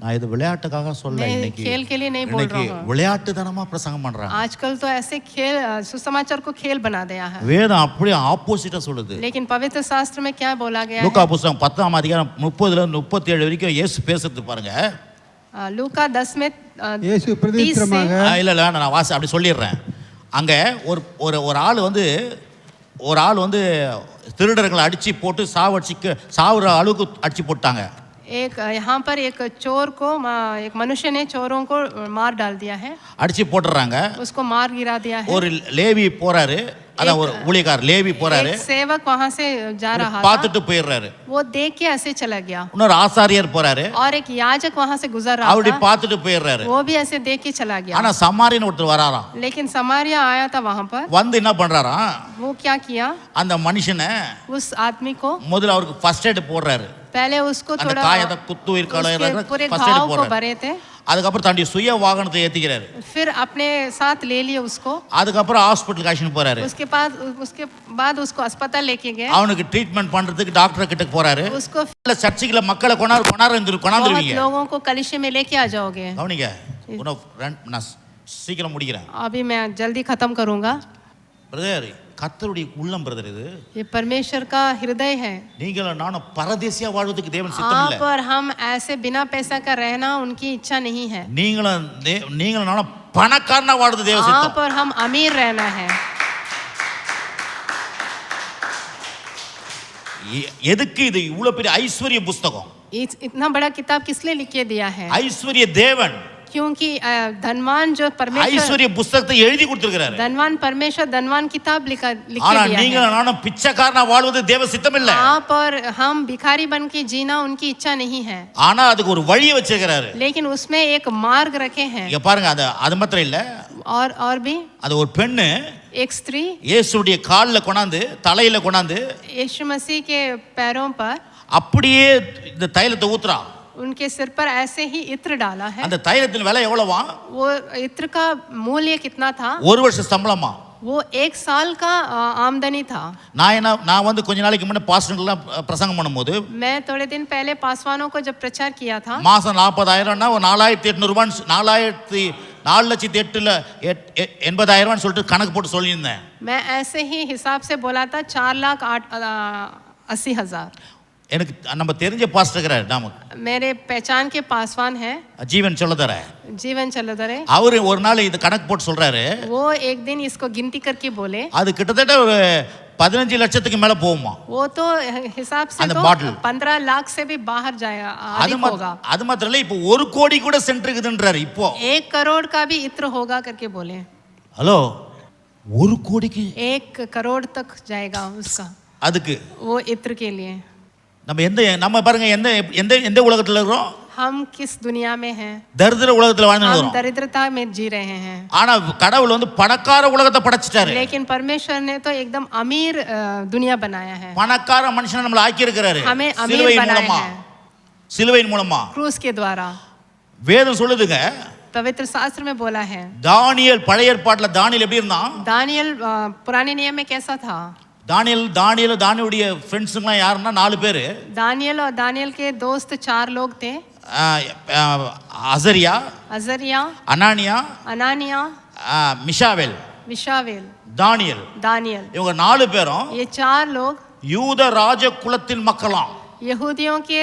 நான் இது விளையாட்டுக்காக சொல்ல, मैं இன்னைக்கு खेल के लिए नहीं बोल रहा हूँ। விளையாட்டுத்தனமா பிரசங்கம் பண்றாங்க. आजकल तो ऐसे खेल सुसमाचार को खेल बना दिया है, வேதம் அப்படியே ஆப்போசிட்டா சொல்லுது. लेकिन पवित्र शास्त्र में क्या बोला गया லூக்கா है? புத்தகம் 10ஆம் அதிகாரம் 30-37 வரைக்கும் இயேசு பேசுறது பாருங்க. लूका 10 में இயேசு 30 से பிரதித்திரமாக இல்ல நான் வாசி அப்படி சொல்லிடுறேன். அங்க ஒரு ஆள் வந்து திருடர்களை அடிச்சு போட்டு சாவுற அளவுக்கு அடிச்சு போட்டாங்க. एक यहाँ पर एक चोर को एक मनुष्य ने चोरों को मार डाल दिया है, அடிச்சு போட்டுறாங்க. उसको मार गिरा दिया है। ஒரு லேவி போறாரு, அதான் ஒரு ஊழியக்காரர் லேவி போறாரு, एक सेवक वहाँ से जा रहा था, பார்த்துட்டு போயிடுறாரு. वो देख के ऐसे चला गया। இன்னொரு ஆசாரியர் போறாரு, और एक याजक वहाँ से गुजर रहा அப்படி था, பார்த்துட்டு போயிடுறாரு. वो भी ऐसे देख के चला गया। ஆனா சமாரியன் ஒருத்தர் வராராம். लेकिन समारिया आया था वहाँ पर, வந்து என்ன பண்றாராம், वो क्या किया, அந்த மனுஷனை उस आदमी को முதல்ல அவருக்கு ஃபர்ஸ்ட் எய்ட் போடுறாரு. पहले उसको அந்த थोड़ा காயத்தை குத்துயிர் उसके கலையற पूरे ஃபர்ஸ்ட் எய்ட் घाव को போடுறாரு. भरे थे, அதுக்கப்புறம் தன்னுடைய சுய வாகனத்தை ஏத்திக்கிறாரு. फिर अपने साथ ले लिए उसको, அதுக்கப்புறம் ஹாஸ்பிட்டல் காஷன் போறாரு. उसके बाद उसको अस्पताल लेके गए, அவனுக்கு ட்ரீட்மெண்ட் பண்றதுக்கு டாக்டர் கிட்ட போறாரு. उसको சர்ச்சுக்குள்ள மக்களை கொண்டாந்துருவீங்க. लोगों को कलिशे में लेके आ जाओगे। கவனிங்க, நான் சீக்கிரம் முடிக்கிறேன் अभी मैं जल्दी खत्म करूंगा। பிரதர், கர்த்தருடைய உள்ளம் பிரதர், இது ये परमेश्वर का हृदय है। நீங்களும் நானும் பரதேசியா வாழ்வதற்கு தேவன் சித்தம் இல்ல. आप और हम ऐसे बिना पैसा का रहना उनकी इच्छा नहीं है। நீங்களும் நானும் பணக்காரனா வாழ்றது தேவ சித்தம். आप और हम अमीर रहना है। எதுக்கு இது இவ்வளவு பெரிய ஐஸ்வர்ய புஸ்தகம்? इतना बड़ा किताब किस लिए लिख के दिया है? ஐஸ்வர்ய தேவன் क्योंकि धनवान जो परमेश्वर, ஐஸ்வர்ய புஸ்தகத்தை எழுதி கொடுத்திருக்கிறார். धनवान परमेश्वर धनवान किताब लिख के ஆனா दिया நீங்க है। நானும் பிச்சைக்காரனா வாழ்வது தேவ சித்தம் இல்ல. आप और हम भिखारी बन के जीना उनकी इच्छा नहीं है, ஆனா அதுக்கு ஒரு வழியை வச்சிருக்கிறாரு. लेकिन उसमें एक मार्ग रखे हैं। இங்க பாருங்க, அது மாத்திரம் இல்ல, और भी அது ஒரு பெண்ணு एक स्त्री இயேசுடைய கால்ல கொண்டாந்து தலையில கொண்டாந்து यीशु मसीह के पैरों पर அப்படியே இந்த தைலத்தை ஊத்துறா. उनके सिर पर ऐसे ही इत्र डाला है। அந்த தைலத்தின் விலை எவ்வளவா? वो इत्र का मूल्य कितना था? ஒரு வருஷ சம்பளமா. वो 1 साल का आमदनी था। நான் வந்து கொஞ்ச நாளைக்கு முன்ன பாஸ்டர்லாம் பிரசங்கம் பண்ணும்போது, मैं थोड़े दिन पहले पासवानों को जब प्रचार किया था, மாசம் 40,000னா 4,800 ரூபாய், 4,80,000 சொல்லிட்டு கணக்கு போட்டு சொல்லியிருந்தேன். मैं ऐसे ही हिसाब से बोला था 4,80,000। எனக்கு நம்ம தெரிஞ்ச பாஸ்டர் இருக்கிறார், நமக்கு मेरे पहचान के पासवान है, ஜீவன் சொல்லதர. जीवन चलदरे। அவரு ஒரு நாள் இது கணக்கு போட்டு சொல்றாரு. वो एक दिन इसको गिनती करके बोले, அது கிட்டத்தட்ட ஒரு 15 லட்சத்துக்கு மேல போகுமா. वो तो हिसाब से அந்த तो bottle 15 लाख से भी बाहर जाएगा, अधिक होगा। அது மாத்திரம் இல்ல, இப்போ 1 கோடி கூட சென்றிருக்குதுன்றாரு. இப்போ 1 करोड़ का भी इत्र होगा करके बोले। ஹலோ, 1 கோடிக்கு 1 करोड़ तक जाएगा उसका, அதுக்கு वो इत्र के लिए। நம்ம பாருங்க, எந்த உலகத்துல இருக்கிறோம்? हम किस दुनिया में हैं? தரித்திர உலகத்துல வாழ்ந்துட்டு हम இருக்கோம். दरिद्रता में जी रहे हैं। ஆனா கடவுள் வந்து பணக்கார உலகத்தை படைச்சிட்டாரு. लेकिन परमेश्वर ने तो एकदम अमीर दुनिया बनाया है। பணக்கார மனுஷனை நம்மள ஆக்கி இருக்கிறாரு. हमें अमीर बनाया है சிலுவையின் மூலமா. क्रूस के द्वारा। வேதம் சொல்லுதுங்க, पवित्र शास्त्र में बोला है। தானியேல் பழைய ஏற்பாட்டுல தானியேல் எப்படி இருந்தான்? दानियल पुराने नियम में कैसा था? தானியலுடைய ஃப்ரெண்ட்ஸுங்களாம் யாருன்னா 4 பேரு. दानियल और दानियल के दोस्त 4 लोग थे। அசரியா, अजरिया, அனானியா, மிஷாவேல், मिशावेल, தானியல். இவங்க 4 பேரும் ये 4 लोग யூத ராஜ குலத்தின் மக்களாம். यहूदियों के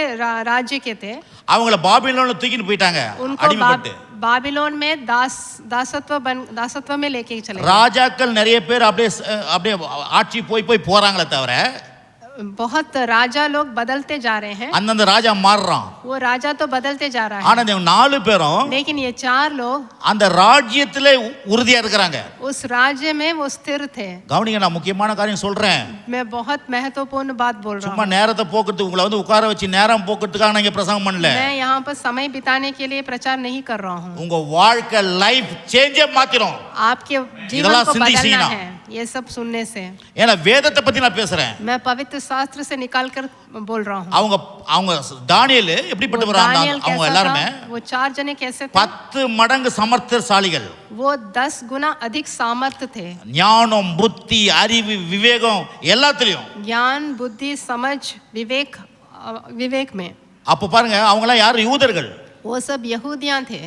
राज्य के थे। அவங்கள பாபிலோன்ல தூக்கிட்டு போயிட்டாங்க, அடிமைப்பட்டு. बाबिलोन में दासत्व में लेके चले। ராஜாக்கள் நிறைய பேர் அப்படியே ஆட்சி போய் போறாங்களே தவிர, बहुत राजा लोग बदलते जा रहे हैं। அந்தந்த ராஜா மாறுறான். वो राजा तो बदलते जा रहा है, ஆனா இந்த 4 பேரும் लेकिन ये 4 लोग அந்த ராஜ்யத்திலே உறுதியா இருக்கிறாங்க. उस राज्य में वो स्थिर थे। கவனிங்க, நான் முக்கியமான காரியம் சொல்றேன். मैं बहुत महत्वपूर्ण बात बोल रहा சும்மா हूँ। நேரத்தை போக்குறதுக்கு, உங்களை வந்து உட்கார வச்சு நேரம் போக்குறதுக்காக நான் இங்க பிரசங்கம் பண்ணல. मैं यहाँ पर समय बिताने के लिए प्रचार नहीं कर रहा हूँ। உங்க வாழ்க்கை லைஃப் சேஞ்சே மாத்திரும். आपके जीवन को बदलना है ये सब सुनने से। ஏன்னா வேதத்தை பத்தி நான் பேசுறேன். मैं पवित्र शास्त्र से निकाल कर बोल रहा हूँ। அவங்க தானியேல் எப்படிப்பட்டவராங்க? அவங்க எல்லாரும் वो 4 जने कैसे थे? 10 மடங்கு சமர்த்தசாலிகள். वो 10 गुना अधिक सामर्थ थे। ஞானம், புத்தி, அறிவு, விவேகம் எல்லாத்துலயும். ज्ञान, बुद्धि, समझ, विवेक में। அப்ப பாருங்க, அவங்க எல்லாம் யாரு? யூதர்கள். वो सब यहूदियाँ थे।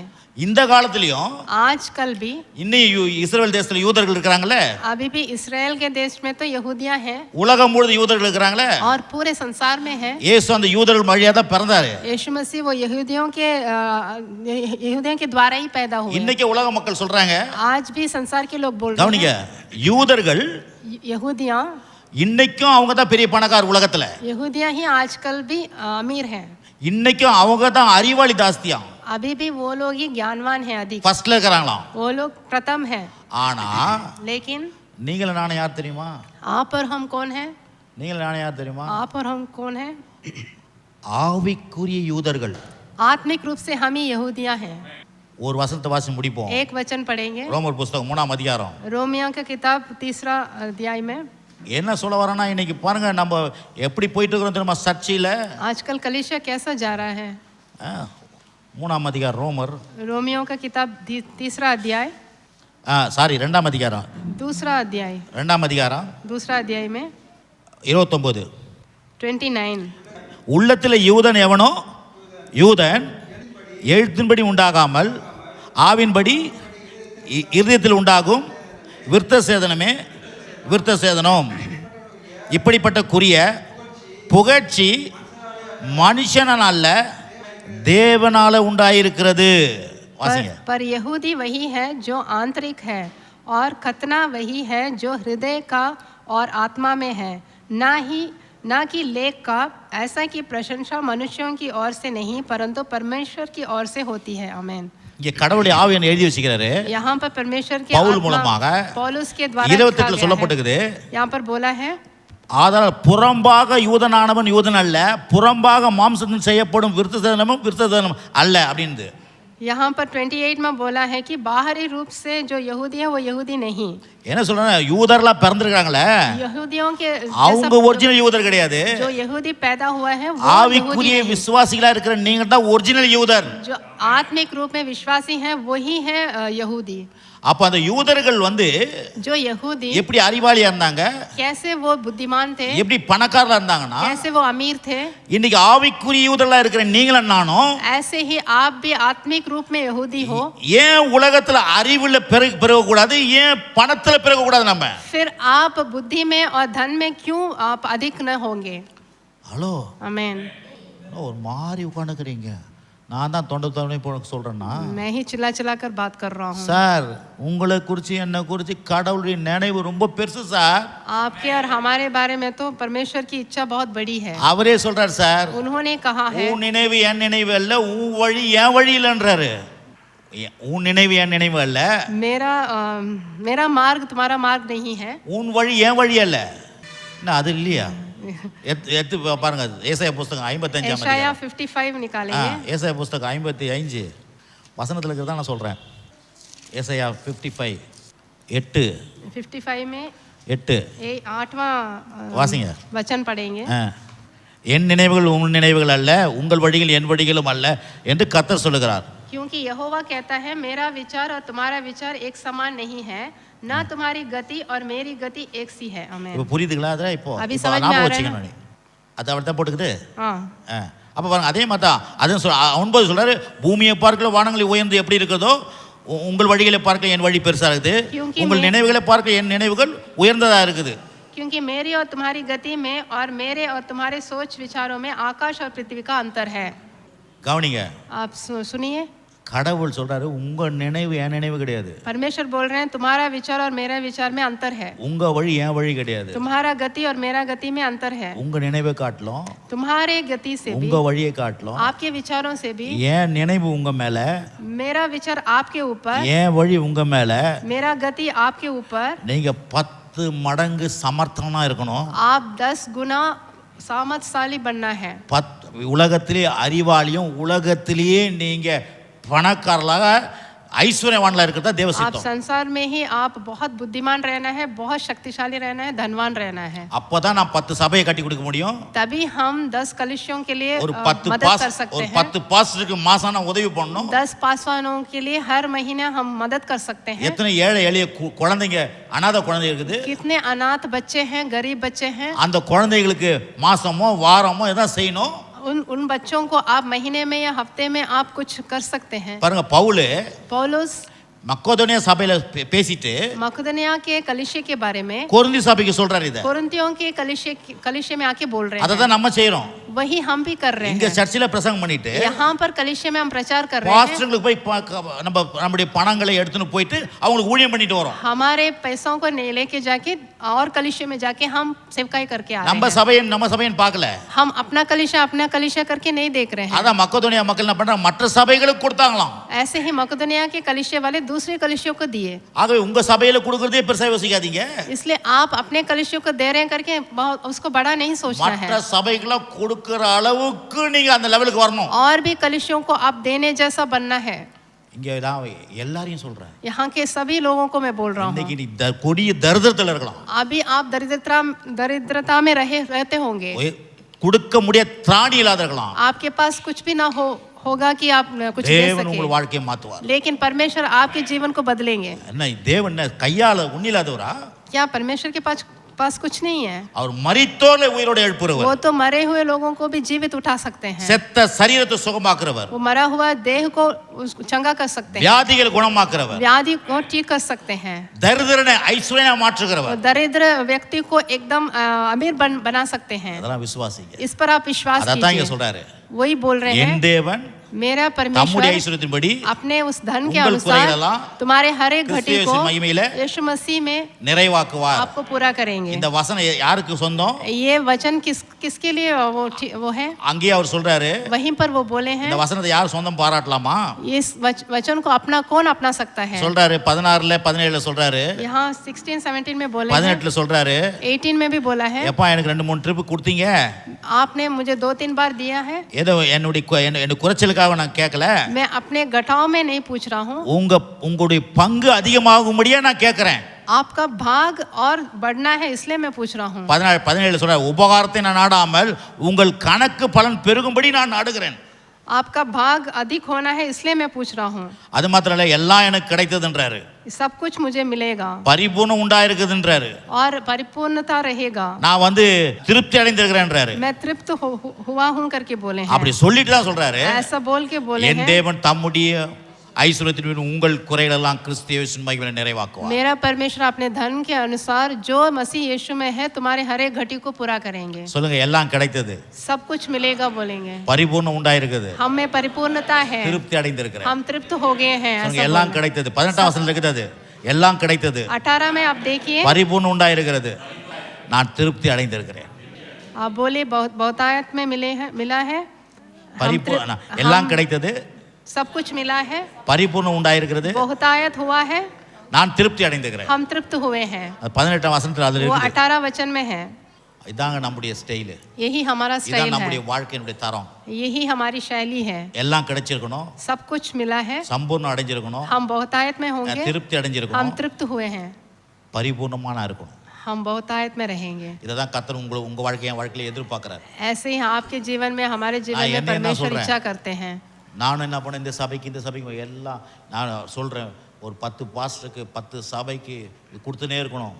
இந்த காலத்திலயும் आजकल भी இன்னும் இஸ்ரவேல் தேசத்துல யூதர்கள் இருக்கிறாங்களே, अभी भी इसराइल के देश में तो यहूदियाँ हैं உலகம் முழுவதும் யூதர்கள் இருக்கிறாங்களே. और पूरे संसार में है। இயேசு அந்த யூதர்கள் வழியா தான் பிறந்தாரு. यीशु मसीह वो यहूदियों के द्वारा ही पैदा हुए। இன்னைக்கு உலக மக்கள் சொல்றாங்க, आज भी संसार के लोग बोल रहे கவனிங்க, யூதர்கள் हैं यहूदियाँ இன்னைக்கும் அவங்க தான் பெரிய பணக்கார உலகத்துல. यहूदियाँ ही आजकल भी अमीर हैं। இன்னைக்கும் அவங்க தான் அறிவாளி தாஸ்தியா, अभी भी वो लोग ही ज्ञानवान हैं अधिक, ஃபர்ஸ்ட்ல இருக்கிறாங்களாம். वो लोग प्रथम हैं। ஆனா लेकिन நீங்களும் நானும் யார் தெரியுமா? आप और हम कौन हैं? நீங்களும் நானும் யார் தெரியுமா? आप और हम कौन हैं? ஆவிக்குரிய யூதர்கள். आत्मिक रूप से हम ही यहूदियाँ हैं। ஒரு வசனத்தை வாசி முடிப்போம். एक वचन पढ़ेंगे ரோமர் புத்தகம் 3ஆம் அதிகாரம். रोमियो का किताब 3 अध्याय में। என்ன சொல்ல வரேன்னா, இன்னைக்கு பாருங்க நம்ம எப்படி போயிட்டு இருக்கிறோம் தெரியுமா சர்ச்சில். आजकल कलीसिया कैसा जा रहा है? 3ஆம் அதிகாரம் ரோமர், रोमियो का किताब 3 अध्याय, சாரி 2ஆம் அதிகாரம், 2 अध्याय, 2ஆம் அதிகாரம் 2 अध्याय में 29. 29। உள்ளத்தில் யூதன் எவனோ யூதன் எழுத்தின்படி உண்டாகாமல் ஆவின்படி இருதயத்தில் உண்டாகும் விருத்த சேதனமே விருத்த சேதனம். இப்படிப்பட்ட குறிய புகழ்ச்சி மனுஷனால் அல்ல தேவனால உண்டாயிருக்கிறது. வாசிங்க. पर यहूदी वही है जो आंतरिक है और खतना वही है जो हृदय का और आत्मा में है, ना कि लेख का। ऐसा की प्रशंसा मनुष्यों की ओर से नहीं परंतु परमेश्वर की ओर से होती है। आमीन। இங்கே கடவுளுடைய ஆவியை எழுதி வச்சுக்கிறாரு. यहाँ पर परमेश्वर के பவுல் आत्मा மூலமாக पौलुस के द्वारा 28 சொல்லப்பட்டிருக்குது. यहाँ पर बोला है, ஆதலால் புறம்பாக யூதனானவன் யூதன் அல்ல, புறம்பாக மாம்சத்தில் செய்யப்படும் விருத்த சேதனம் அல்ல அப்படின்னு. यहाँ पर 28 में बोला है कि बाहरी रूप से जो यहूदी है वो यहूदी नहीं। என்ன சொல்றாங்க, யூதர்லாம் பிறந்திருக்காங்களே, यहूदियों के அவங்க ஒரிஜினல் யூதர் கிடையாது. जो यहूदी पैदा हुआ है वो ஆவிக்குரிய விசுவாசிகளா இருக்கிற நீங்க தான் ஒரிஜினல் யூதர். जो आत्मिक रूप में विश्वासी हैं वही है यहूदी। அப்ப அந்த யூதர்கள் जो यहूदी எப்படி அறிவாளியா இருந்தாங்க, कैसे वो बुद्धिमान थे, எப்படி பணக்காரரா இருந்தாங்கன்னா, कैसे वो अमीर थे, இன்னைக்கு ஆவிக்குரிய யூதர்களா இருக்கிற நீங்களும் நானும் ऐसे ही आप भी आत्मिक रूप में यहूदी हो। ஏன் உலகத்துல அறிவுல பெருக கூடாது, ஏன் பணத்துல பெருக கூடாது? நம்ம फिर आप बुद्धि में और धन में क्यों आप अधिक न होंगे? ஹலோ, आमीन। ஒரு மாதிரி உட்காந்துக்கிறீங்க. நான் தான் தொண்டை போன சொல்றேன்னா, मैं ही चिल्ला चिल्ला कर बात कर रहा हूँ। சார் உங்களை குறித்து என்ன குறித்து கடவுளுடைய நினைவு ரொம்ப பெருசு சார். आपके और हमारे बारे में तो परमेश्वर की इच्छा बहुत बड़ी है। அவரே சொல்றார் சார், उन्होंने कहा है, உன் நினைவு என் நினைவு அல்ல, உன் வழி என் வழி இல்லைன்றாரு. உன் நினைவு என் நினைவு அல்ல, मेरा मार्ग तुम्हारा मार्ग नहीं है, உன் வழி என் வழி அல்ல. என்ன அது இல்லையா? எத்து பாருங்க, ஏசாயா புஸ்தகம் 55ஆம் एशाया அதிகாரம். 55 निकालेंगे। ஏசாயா புஸ்தகம் 55 வசனத்தில் இருக்கிறதா நான் சொல்றேன். ஏசாயா 55 8 55 में 8 8वां வாசிங்க. वचन पढ़ेंगे। என் நினைவுகள் உன் நினைவுகள் அல்ல, உங்கள் வழிகள் என் வழிகளும் அல்ல என்று கர்த்தர் சொல்லுகிறார். क्योंकि यहोवा कहता है, मेरा विचार और तुम्हारा विचार एक समान नहीं है, ना तुम्हारी गति और मेरी गति एक सी है। आमीन। இப்போ புரியுதுங்களா? அதான் இப்போ अभी समझ में आ ஞாபகம் रहा है வச்சுக்கணும். அதை அவர் தான் போட்டுக்குது. हाँ। அப்போ பாருங்க, அதே மாதிரி தான் அதுவும் 9 சொல்றாரு, பூமியை பார்க்கல வானங்களை உயர்ந்து எப்படி இருக்கிறதோ உங்கள் வழிகளை பார்க்க என் வழி பெருசா இருக்குது, உங்கள் நினைவுகளை பார்க்க என் நினைவுகள் உயர்ந்ததா இருக்குது. क्योंकि मेरी और तुम्हारी गति में और मेरे और तुम्हारे सोच विचारों में आकाश और पृथ्वी का अंतर है। கவனிங்க, आप सुनिए, கடவுள் சொல்றாரு, உங்க நினைவு என் நினைவு கிடையாது. परमेश्वर बोल रहे हैं, तुम्हारा विचार और मेरा विचार में अंतर है। உங்க வழி என் வழி கிடையாது. तुम्हारा गति और मेरा गति में अंतर है। உங்க நினைவை காட்டலும், तुम्हारे गति से भी, உங்க வழியை காட்டலும், आपके विचारों से भी, என் நினைவு உங்க மேல, मेरा विचार आपके ऊपर, என் வழி உங்க மேல, मेरा गति आपके ऊपर, நீங்க 10 மடங்கு சமர்த்தனா இருக்கணும். आप 10 गुना सामर्थशाली बनना है। உலகத்திலே அறிவாளியும் உலகத்திலேயே நீங்க பணக்காரலாக ஐஸ்வர்யவான்ல இருக்கிறதா தேவ आप சித்தம். संसार में ही आप बहुत बुद्धिमान रहना है, बहुत शक्तिशाली रहना है, धनवान रहना है। அப்பதான் நான் 10 சபையை கட்டி கொடுக்க முடியும். तभी हम 10 कलिसियों के लिए ஒரு 10 मदद कर सकते ஒரு हैं। 10 பாஸ்டருக்கு மாசான உதவி பண்ணணும். 10 पासवानों के लिए हर महीने हम मदद कर सकते हैं। எத்தனை ஏழை எளிய குழந்தைங்க, அனாதை குழந்தை இருக்குது. कितने अनाथ बच्चे हैं, गरीब बच्चे हैं। அந்த குழந்தைகளுக்கு மாசமோ வாரமோ ஏதாவது செய்யணும். उन बच्चों को आप महीने में या हफ्ते में आप कुछ कर सकते हैं। பாருங்க பவுல் पौलुस மக்கோதோனியா சபையில பேசிட்டு मकदनिया के कलीसिया के बारे में கொரிந்தி சபைக்கு சொல்றாரு இத. कोरिन्थियों के कलीसिया में आके बोल रहे அதை हैं। தான் நம்ம செய்றோம். वही हम भी कर रहे இங்க हैं। சர்ச்சில பிரசங்கம் பண்ணிட்டு यहाँ पर कलीसिया में हम प्रचार कर रहे हैं। பாஸ்டர்களுக்கு போய் நம்முடைய பணங்களை எடுத்துன்னு போயிட்டு அவங்களுக்கு ஊழியம் பண்ணிட்டு வரோம். हमारे पैसों को लेके जाके और कलीसिया में जाके हम सेवकाई करके आ रहे நம்ம சபையின் பார்க்கல. हैं। हम अपना कलीसिया करके नहीं देख रहे हैं। அதான் மக்கோதோனியா மக்கள் என்ன பண்றாங்க, மற்ற சபைகளுக்கு கொடுத்தாங்களாம். ऐसे ही मकदनिया के कलीसिया वाले दूसरे कलीसियों को दिए। ஆகவே உங்க சபையில கொடுக்கறதே பெருசா யோசிக்காதீங்க. इसलिए आप अपने कलीसियों को दे रहे हैं करके उसको बड़ा नहीं सोचना है। மற்ற சபைகளை கொடுக்கிற அளவுக்கு நீங்க அந்த லெவலுக்கு வரணும். और भी कलीसियों को आप देने जैसा बनना है। இங்க நான் எல்லாரையும் சொல்றேன். यहाँ के सभी लोगों को मैं बोल रहा हूँ। இன்னைக்கு நீ கொடிய தரித்திரத்துல இருக்கலாம். अभी आप दरिद्रता में रहते होंगे। கொடுக்க முடிய திராணி இல்லாத இருக்கலாம். आपके पास कुछ भी ना होगा कि आप कुछ दे தேவன் உங்கள் सके, வாழ்க்கையை மாத்துவார். लेकिन परमेश्वर आपके जीवन को बदलेंगे। என்ன தேவன் கையால உண்ணில்லாதவரா? क्या परमेश्वर के पास कुछ नहीं है? அவர் மரித்தோரை உயிரோட எழுப்புறவர். वो तो मरे हुए लोगों को भी जीवित उठा सकते हैं। செத்த சரீரத்தை சுகமாக்குறவர். वो मरा हुआ देह को चंगा कर सकते हैं। வியாதிகளை குணமாக்குறவர். व्याधि को ठीक कर सकते हैं। தரித்திரனை ஐஸ்வர்யனா மாற்றுகிறவர். दरिद्र व्यक्ति को एकदम अमीर बना सकते हैं। அதெல்லாம் விசுவாசிங்க. इस पर आप विश्वास அதான் இங்க कीजिए। சொல்றாரு. वही बोल रहे என் हैं, தேவன் मेरा தம்முடைய परमेश्वर ஐஸ்வரியத்தின்படி अपने उस धन के उंगल अनुसार कुறைகளெல்லாம் तुम्हारे हर एक घटी கிறிஸ்து को இயேசு மகிமையிலே यीशु मसीह में நிறைவாக்குவார். आपको पूरा करेंगे। இந்த वचனம் யாருக்கு சொந்தம்? ये वचन किसके लिए वो है? அங்கேயே அவர் சொல்றாரு, वहीं पर वो बोले हैं। இந்த வசனத்தை யார் சொந்தம் பாராட்டலாமா? इस वचन को अपना कौन अपना सकता है? சொல்றாரு 16ல 17ல சொல்றாரு. यहाँ 16-17 में बोले हैं। 18ல சொல்றாரு, 18 में भी बोला है। எப்பா எனக்கு 2-3 ட்ரிப் கொடுத்தீங்க, आपने मुझे 2-3 बार दिया है। ஏதோ என்னுடைய குறைச்சலுக்காக நான் கேட்கல, मैं अपने घटाव में नहीं पूछ रहा हूँ। உங்களுடைய பங்கு அதிகமாகும்படியா நான் கேட்கிறேன். आपका भाग और बढ़ना है इसलिए मैं पूछ रहा हूँ। 17 சொல்ற உபகாரத்தை நான் நாடாமல் உங்கள் கணக்கு பலன் பெருகும்படி நான் நாடுகிறேன். आपका भाग अधिक होना है इसलिए मैं पूछ रहा हूँ। அது மாத்திரம் இல்ல, எல்லாம் எனக்கு கிடைத்ததுன்றாரு. सब कुछ मुझे मिलेगा பரிபூர்ணம் உண்டாயிருக்குதுன்றாரு. और परिपूर्णता रहेगा। நான் திருப்தி அடைந்திருக்கிறேன்றாரு. मैं तृप्त हुआ हूँ करके बोले हैं। அப்படி சொல்லிட்டு தான் சொல்றாரு, ऐसा बोल के बोले என் हैं, தேவன் தம்முடைய ஐஸ்வரியத்தின் உங்கள் குறைகளெல்லாம் கிறிஸ்து இயேசுவின் மகிமையிலே நிறைவாக்குவார். मेरा परमेश्वर अपने धन के अनुसार जो मसीह यीशु में है तुम्हारे हर एक घटी को पूरा करेंगे। சொல்லுங்க, எல்லாம் கிடைத்தது, सब कुछ मिलेगा बोलेंगे। பரிபூர்ணம் உண்டாயிருக்குது, हम में परिपूर्णता है, திருப்தி அடைந்திருக்கிறேன். हम तृप्त हो गए हैं। சொல்லுங்க, எல்லாம் கிடைத்தது. 18 வசனத்துல இருக்குது, எல்லாம் கிடைத்தது, 18 में आप देखिए, பரிபூர்ணம் உண்டாயிருக்கிறது, நான் திருப்தி அடைந்திருக்கிறேன். आप बोले बहुतायत में मिला है। பரிபூர்ண எல்லாம் கிடைத்தது, सब कुछ मिला है, பரிபூர்ணம் உண்டாயிருக்கிறது, बहुतायत हुआ है, நான் திருப்தி அடைந்திருக்கிறேன். हम तृप्त हुए हैं। 18 வசனத்துல அதுல वो இருக்குது. 18 वचन में है। இதாங்க நம்முடைய ஸ்டைல், यही हमारा இதான் स्टाइल நம்முடைய है, வாழ்க்கையினுடைய தரம். यही हमारी शैली है। எல்லாம் கிடைச்சிருக்கணும், सब कुछ मिला है, சம்பூர்ணம் அடைஞ்சிருக்கணும், हम बहुतायत में होंगे, திருப்தி हम அடைஞ்சிருக்கணும், तृप्त हुए हैं, பரிபூர்ணமான இருக்கணும். हम बहुतायत में रहेंगे। இததான் கர்த்தர் உங்க வாழ்க்கையில எதிர்பார்க்கிறார். ऐसे ही आपके जीवन में हमारे जीवन में என்ன परमेश्वर சொல்றேன்? इच्छा करते हैं। நானும் என்ன பண்ணேன், இந்த சபைக்கு எல்லாம் நான் சொல்றேன், ஒரு 10 பாஸ்டருக்கு 10 சபைக்கு கொடுத்துனே இருக்கணும்.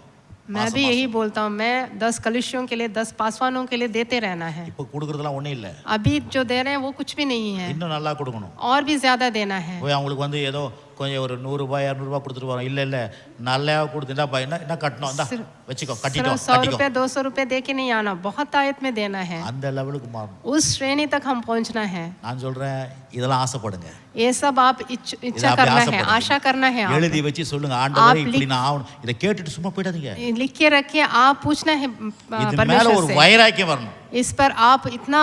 मैं भी यही बोलता हूँ, मैं 10 कलिसियों के लिए 10 पासवानों के लिए देते रहना है। இப்போ கொடுக்கறதெல்லாம் ஒண்ணே இல்ல, अभी जो दे रहे हैं वो कुछ भी नहीं है, இன்னும் நல்லா கொடுக்கணும். और भी ज्यादा देना है। போய் அவங்களுக்கு ஏதோ கொஞ்சம் ஒரு 100 ரூபாய் 200 ரூபாய் கொடுத்துட்டு போறோம். இல்ல நல்லா கொடுத்துட்டா என்ன கட்டணும், இந்த வச்சுக்கோ, கட்டிட்டோம், 100 रुपए 200 रुपए दे के नहीं आना, बहुत आयत में देना है। அந்த லெவலுக்கு மாறணும். उस श्रेणी तक हम पहुंचना है। நான் சொல்றேன், இதெல்லாம் ஆசைப்படுங்க, ये सब आप इच्छा करना है, आशा करना है। आप எழுதி வச்சு சொல்லுங்க, ஆண்டவரே இப்படி நான் ஆகணும். இதை கேட்டுட்டு சும்மா போயிடாதீங்க, लिख के रखिए, आप पूछना है இது மேல परमेश्वर ஒரு से। வைராக்கியம் வரணும். इस पर आप इतना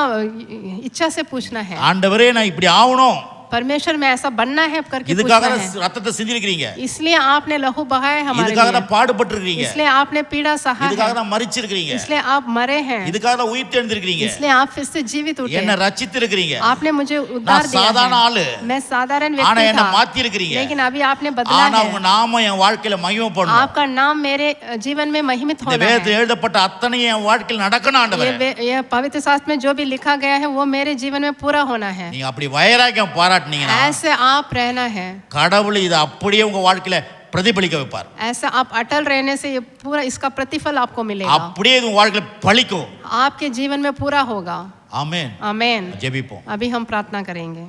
इच्छा से पूछना है, ஆண்டவரே நான் இப்படி ஆகணும், परमेश्वर में ऐसा बनना है करके இதுக்காக पूछना தான் है। ரத்தத்தை சிந்திருக்கீங்க, इसलिए आपने लहू बहाया हमारे இதுக்காக தான் लिए, பாடுபட்டிருக்கீங்க, इसलिए आपने पीड़ा सहा இதுக்காக है, தான் மரிச்சிருக்கீங்க, इसलिए आप मरे हैं, இதுக்காக தான் உயிர் தெழுந்திருக்கீங்க, इसलिए आप फिर से जीवित उठे, என்ன ரட்சித்திருக்கீங்க. आपने मुझे उद्धार நான் दिया சாதாரண है। ஆளு, मैं साधारण ஆனா व्यक्ति என்ன था, மாத்தி இருக்கிறீங்க. लेकिन अभी आपने बदला ஆனா है। உங்க நாமம் என் வாழ்க்கையில மகிமைப்படணும். आपका नाम मेरे जीवन में महिमित இந்த होना வேதத்தில் है। எழுதப்பட்ட அத்தனையும் என் வாழ்க்கையில் நடக்கணும் ஆண்டவரே. ये पवित्र शास्त्र में जो भी लिखा गया है वो मेरे जीवन में पूरा होना है। நீங்க அப்படி வைராக்கியம் பாராட்டுனீங்கன்னா ऐसे आप रहना है, கடவுள் இதை அப்படியே உங்க வாழ்க்கையில பிரதிபலிக்க வைப்பார். ऐसा आप अटल रहने से ये पूरा इसका प्रतिफल आपको मिलेगा, அப்படியே உங்க வாழ்க்கையில பலிக்கும். आपके जीवन में पूरा होगा. ஆமென். आमेन। ஜெபிப்போம். अभी हम प्रार्थना करेंगे।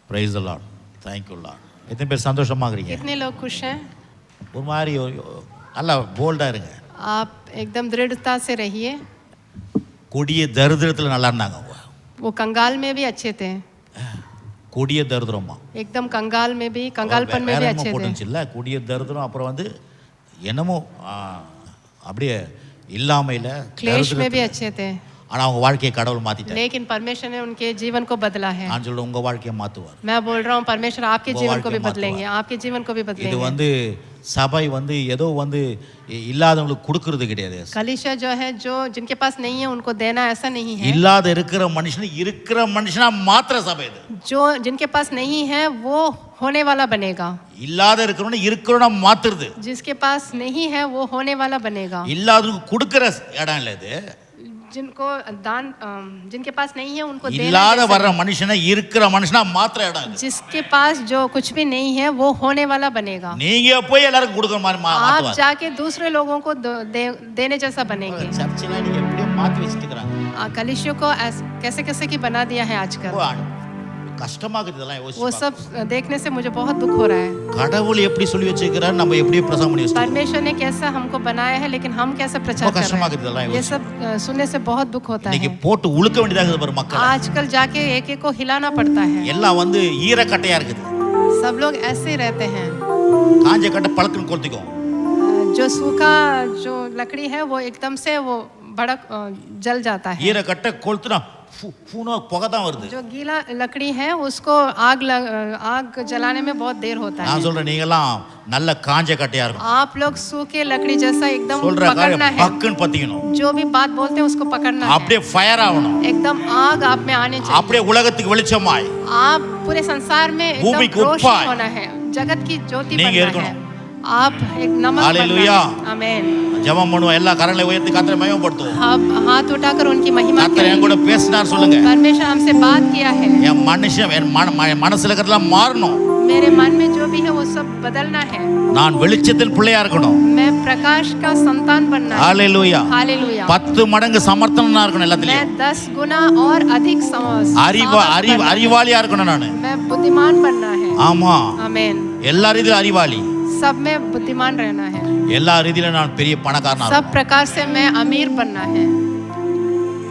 Praise the Lord. Thank you Lord. எத்தனை பேர் சந்தோஷமா இருக்கீங்க? कितने लोग खुश हैं? ஒரு மாதிரி நல்லா போல்டா இருங்க. आप एकदम दृढ़ता से रहिए। கொடிய தரித்திரத்துல நல்லா இருந்தாங்க. वो कंगाल में भी अच्छे थे। கொடிய தரித்திரமா एकदम कंगाल में भी, कंगालपन में भी अच्छे थे। போட்டுச்சுல்ல கொடிய தரித்திரம். அப்புறம் வந்து என்னமோ அப்படியே இல்லாமையில क्लेश में भी अच्छे थे, ஆனா அவங்க வாழ்க்கையை கடவுள் மாத்திட்டார். लेकिन परमेश्वर ने उनके जीवन को बदला है। நான் சொல்றேன் உங்க வாழ்க்கையை மாத்துவார். मैं बोल रहा हूँ परमेश्वर आपके जीवन को भी बदलेंगे, आपके जीवन को भी இது बदलेंगे। வந்து சபை வந்து ஏதோ வந்து இல்லாதவங்களுக்கு கொடுக்கிறது கிடையாது. कलीसिया जो है, जो जिनके पास नहीं है उनको देना, ऐसा नहीं है। இல்லாத இருக்கிற மனுஷனை இருக்கிற மனுஷனா மாத்திர சபை இது. जो जिनके पास नहीं है वो होने वाला बनेगा। இல்லாத இருக்கிறவனை இருக்கிறவனா மாத்துறது. जिसके पास नहीं है वो होने वाला बनेगा। இல்லாதவங்களுக்கு கொடுக்கிற இடம் இல்ல இது. जिनको दान, जिनके पास नहीं है उनको देना। இல்லாத வர்ற மனுஷனை இருக்கிற மனுஷனா மாத்திர இடம் இது. जिसके पास जो कुछ भी नहीं है वो होने वाला बनेगा। நீங்க போய் எல்லாருக்கும் கொடுக்கிற மாதிரி आप மாத்துவார். जाके दूसरे लोगों को देने जैसा बनेंगे। சர்ச்சில நீங்க எப்படியோ மாத்தி வச்சிருக்காங்க. कलीसिया को कैसे कैसे की बना दिया है आजकल। கஷ்டமா இருக்குது இதெல்லாம் वो யோசிச்சு. सब देखने से मुझे बहुत दुख हो रहा है। கடவுள் எப்படி சொல்லி வச்சிருக்காரு, நம்ம எப்படி பிரசங்கம் பண்ணி வச்சிருக்கோம். परमेश्वर ने कैसा हमको बनाया है, लेकिन हम कैसे प्रचार कर कष्टमा रहे இருக்குது हैं। ये सब सुनने से बहुत दुख होता இன்னைக்கு है। போட்டு உழுக்க வேண்டியதா இருக்குது பாரு மக்கள். आजकल जाके एक एक को हिलाना पड़ता है। எல்லாம் வந்து ஈரக்கட்டையா இருக்குது. सब लोग ऐसे रहते हैं। காஞ்ச கட்டை பழக்குன்னு கொளுத்திக்கும். जो सूखा जो लकड़ी है वो एकदम से वो भड़क जल जाता है। ஈரக்கட்டை கொளுத்துனா ஃபூனா புகை தான் வருது. जो गीला लकड़ी है उसको आग जलाने में बहुत देर होता है। நான் சொல்றேன் நீங்க எல்லாம் நல்ல காஞ்ச கட்டையா இருக்கும். आप लोग सूखे लकड़ी जैसा एकदम சொல்ற पकड़ना है। பக்குன்னு பத்திக்கணும். जो भी बात बोलते हैं उसको पकड़ना है। அப்படியே ஃபயர் ஆகணும். एकदम आग आप में आने चाहिए। அப்படியே உலகத்துக்கு வெளிச்சமாய் आप पूरे संसार में भूमि एकदम को रोशनी उपाय। होना है, जगत की ज्योति नहीं बनना இருக்கணும். है। आप एक नमक हालेलुया। बनना है। आमीन। ஜெபம் பண்ணுவோம். எல்லா கரங்களை உயர்த்தி கர்த்தரை மகிமைப்படுத்துவோம். आप हाथ उठाकर उनकी महिमा கர்த்தர் करें। என் கூட பேசினார் சொல்லுங்க. परमेश्वर हमसे बात किया है। என் மனுஷன் என் மனசுல இருக்கிறதெல்லாம் மாறணும். मेरे मन में जो भी है वो सब बदलना है। நான் வெளிச்சத்தின் பிள்ளையா இருக்கணும். मैं प्रकाश का संतान बनना है। ஹalleluya. हालेलुया। 10 மடங்கு சமர்த்தனா இருக்கணும் मैं எல்லாத்துலயும். 10 गुना और अधिक அறிவாளியா இருக்கணும் நானு. मैं बुद्धिमान बनना है। ஆமா. आमीन। எல்லா ரீதியிலும் அறிவாளி. सब में बुद्धिमान रहना है। எல்லா ரீதியிலும் நான் பெரிய பணக்காரனா सब प्रकार से मैं अमीर बनना है।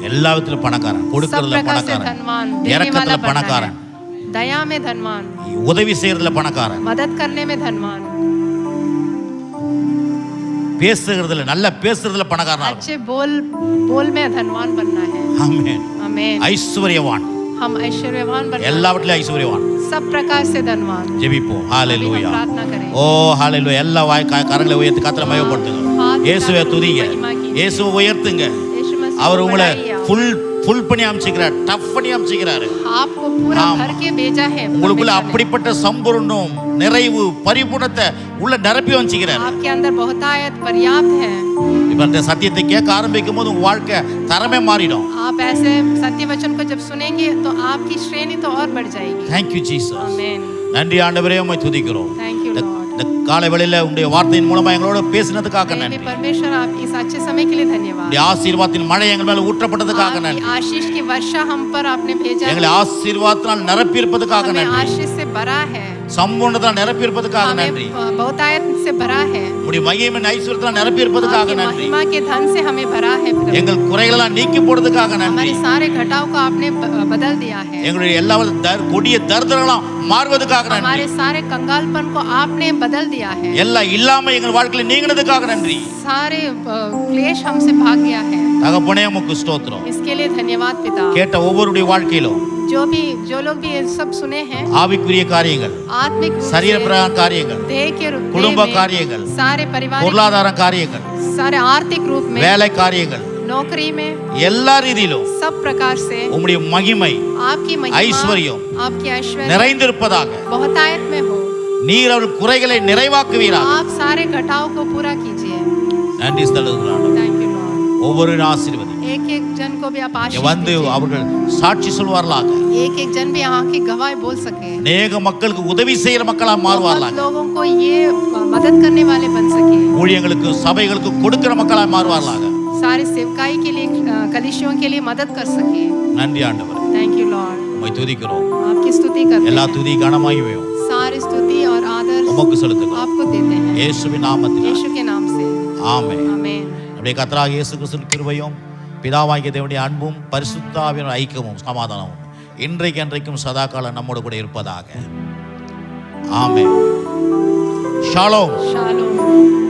எல்லா விதத்திலும் பணக்காரன். सब கொடுக்கிறதுல प्रकार से பணக்காரன். धनवान, देने वाला இரக்கத்துல बनना है। பணக்காரன். दया में धनवान, உதவி செய்யறதுல பணக்காரன். मदद करने में धनवान, பேசுறதுல நல்ல பேசுறதுல பணக்காரனா இருக்கணும். अच्छे बोल में धनवान बनना है। ஆமென். आमीन। ஐஸ்வர்யவான். हम ऐश्वर्यवान बनना है। எல்லாவற்றிலும் ஐஸ்வர்யவான். सब प्रकार से धनवान। ஜெபிப்போம். अभी हम ஹalleluya. प्रार्थना करें। ஓ ஹalleluya. எல்லா கரங்களை உயர்த்தி கர்த்தரை மகிமைப்படுத்துங்க. இயேசுவை துதிங்க. இயேசுவை உயர்த்துங்க. यीशु मसीह அவர் को உங்களை बढ़ाइए। ஃபுல் பண்ணி அமைச்சிக்கிறார். டஃப் பண்ணி அமைச்சிக்கிறாரு. आपको पूरा ஆமா. भर के भेजा है। உங்களுக்குள்ள परमेश्वर ने। அப்படிப்பட்ட சம்பூர்ணம் நிறைவு பரிபூர்ணத்தை உள்ள நிரப்பி வச்சிக்கிறார். आपके अंदर बहुतायत पर्याप्त है। இப்ப இந்த சத்தியத்தை கேட்க ஆரம்பிக்கும் போது உங்க வாழ்க்கை தரமே மாறிடும். आप ऐसे सत्य वचन को जब सुनेंगे तो आपकी श्रेणी तो और बढ़ जाएगी। Thank you Jesus. आमीन। நன்றி ஆண்டவரே, உம்மை துதிக்கிறோம். Thank you இந்த Lord। இந்த காலை வேளையில உங்களுடைய வார்த்தையின் மூலமா எங்களோட பேசினதுக்காக प्रेमी நன்றி. परमेश्वर, आप इस अच्छे समय के लिए धन्यवाद। உங்களுடைய ஆசீர்வாதத்தின் மழை எங்கள் மேல ஊற்றப்பட்டதுக்காக आपकी நன்றி. आशीष की वर्षा हम पर आपने भेजा எங்களை है। ஆசீர்வாதத்தினால் நிரப்பி இருப்பதுக்காக हमें நன்றி. आशीष से भरा है। சம்பூர்ணத்தால் நிரப்பி இருப்பதுக்காக हमें நன்றி. बहुतायत से भरा है। உங்களுடைய மகிமையின் ஐஸ்வர்யத்தால் நிரப்பி இருப்பதுக்காக आपकी நன்றி. महिमा के धन से हमें भरा है प्रभु। எங்கள் குறைகளெல்லாம் நீக்கி போடுறதுக்காக நன்றி. हमारे सारे घटाव को आपने बदल दिया है। எங்களுடைய எல்லா கொடிய தரித்திரங்களும் மாறுவதற்காக நன்றி. हमारे सारे कंगालपन को आपने बदल दिया है। எல்லாம் இல்லாம எங்கள் வாழ்க்கையில நீங்கினதுக்காக நன்றி. सारे क्लेश हमसे भाग गया है। தகப்பனே உமக்கு ஸ்தோத்திரம். इसके लिए धन्यवाद पिता। கேட்ட ஒவ்வொருடைய வாழ்க்கையிலும் जो लोग भी ये सब सुने हैं, ஆவிக்குரிய காரியங்கள், आत्मिक रूप சரீர से, பிரகார காரியங்கள், देह के रूप குடும்ப में, காரியங்கள், सारे परिवार, பொருளாதார காரியங்கள், सारे आर्थिक रूप में, வேலை காரியங்கள், नौकरी में, எல்லா ரீதியிலும் सब प्रकार से உம்முடைய மகிமை आपकी महिमा, ஐஸ்வர்யம் आपकी ऐश्वर्य நிறைந்திருப்பதாக. बहुतायत में हो। நீர் அவர்கள் குறைகளை நிறைவாக்குவீராக. आप सारे घटाव को पूरा कीजिए। நன்றி செலுத்துகிறோம். Thank you Lord. ஒவ்வொரு ஆசீர்வதி एक एक जन को भी आप आशीष வந்து दीजिए। அவர்கள் சாட்சி சொல்வார்களாக. एक एक जन भी यहाँ की गवाही बोल सके। அநேக மக்களுக்கு உதவி செய்யற மக்களா बहुत மாறுவார்களாக. लोगों को ये मदद करने वाले बन सके। ஊழியங்களுக்கு சபைகளுக்கு கொடுக்கிற மக்களா மாறுவார்களாக. सारे सेवकाई के लिए कलीसियों के लिए मदद कर सके। நன்றி ஆண்டவரே, थैंक यू लॉर्ड, உம்மை துதிக்கிறோம். आपकी स्तुति करते எல்லா हैं। துதி கனமகிமையும் सारी स्तुति और आदर உமக்கு செலுத்துகிறோம். आपको देते हैं இயேசுவின் நாமத்தில் यीशु के नाम से, ஆமென். आमीन। நம்முடைய கர்த்தராகிய இயேசு கிறிஸ்துவின் கிருபையும் பிதாவாகிய தேவனுடைய அன்பும் பரிசுத்த ஆவியின் ஐக்கியமும் சமாதானமும் இன்றைக்கு என்றைக்கும் சதாகாலம் நம்மோடு கூட இருப்பதாக. ஆமென். ஷாலோம். शालोम।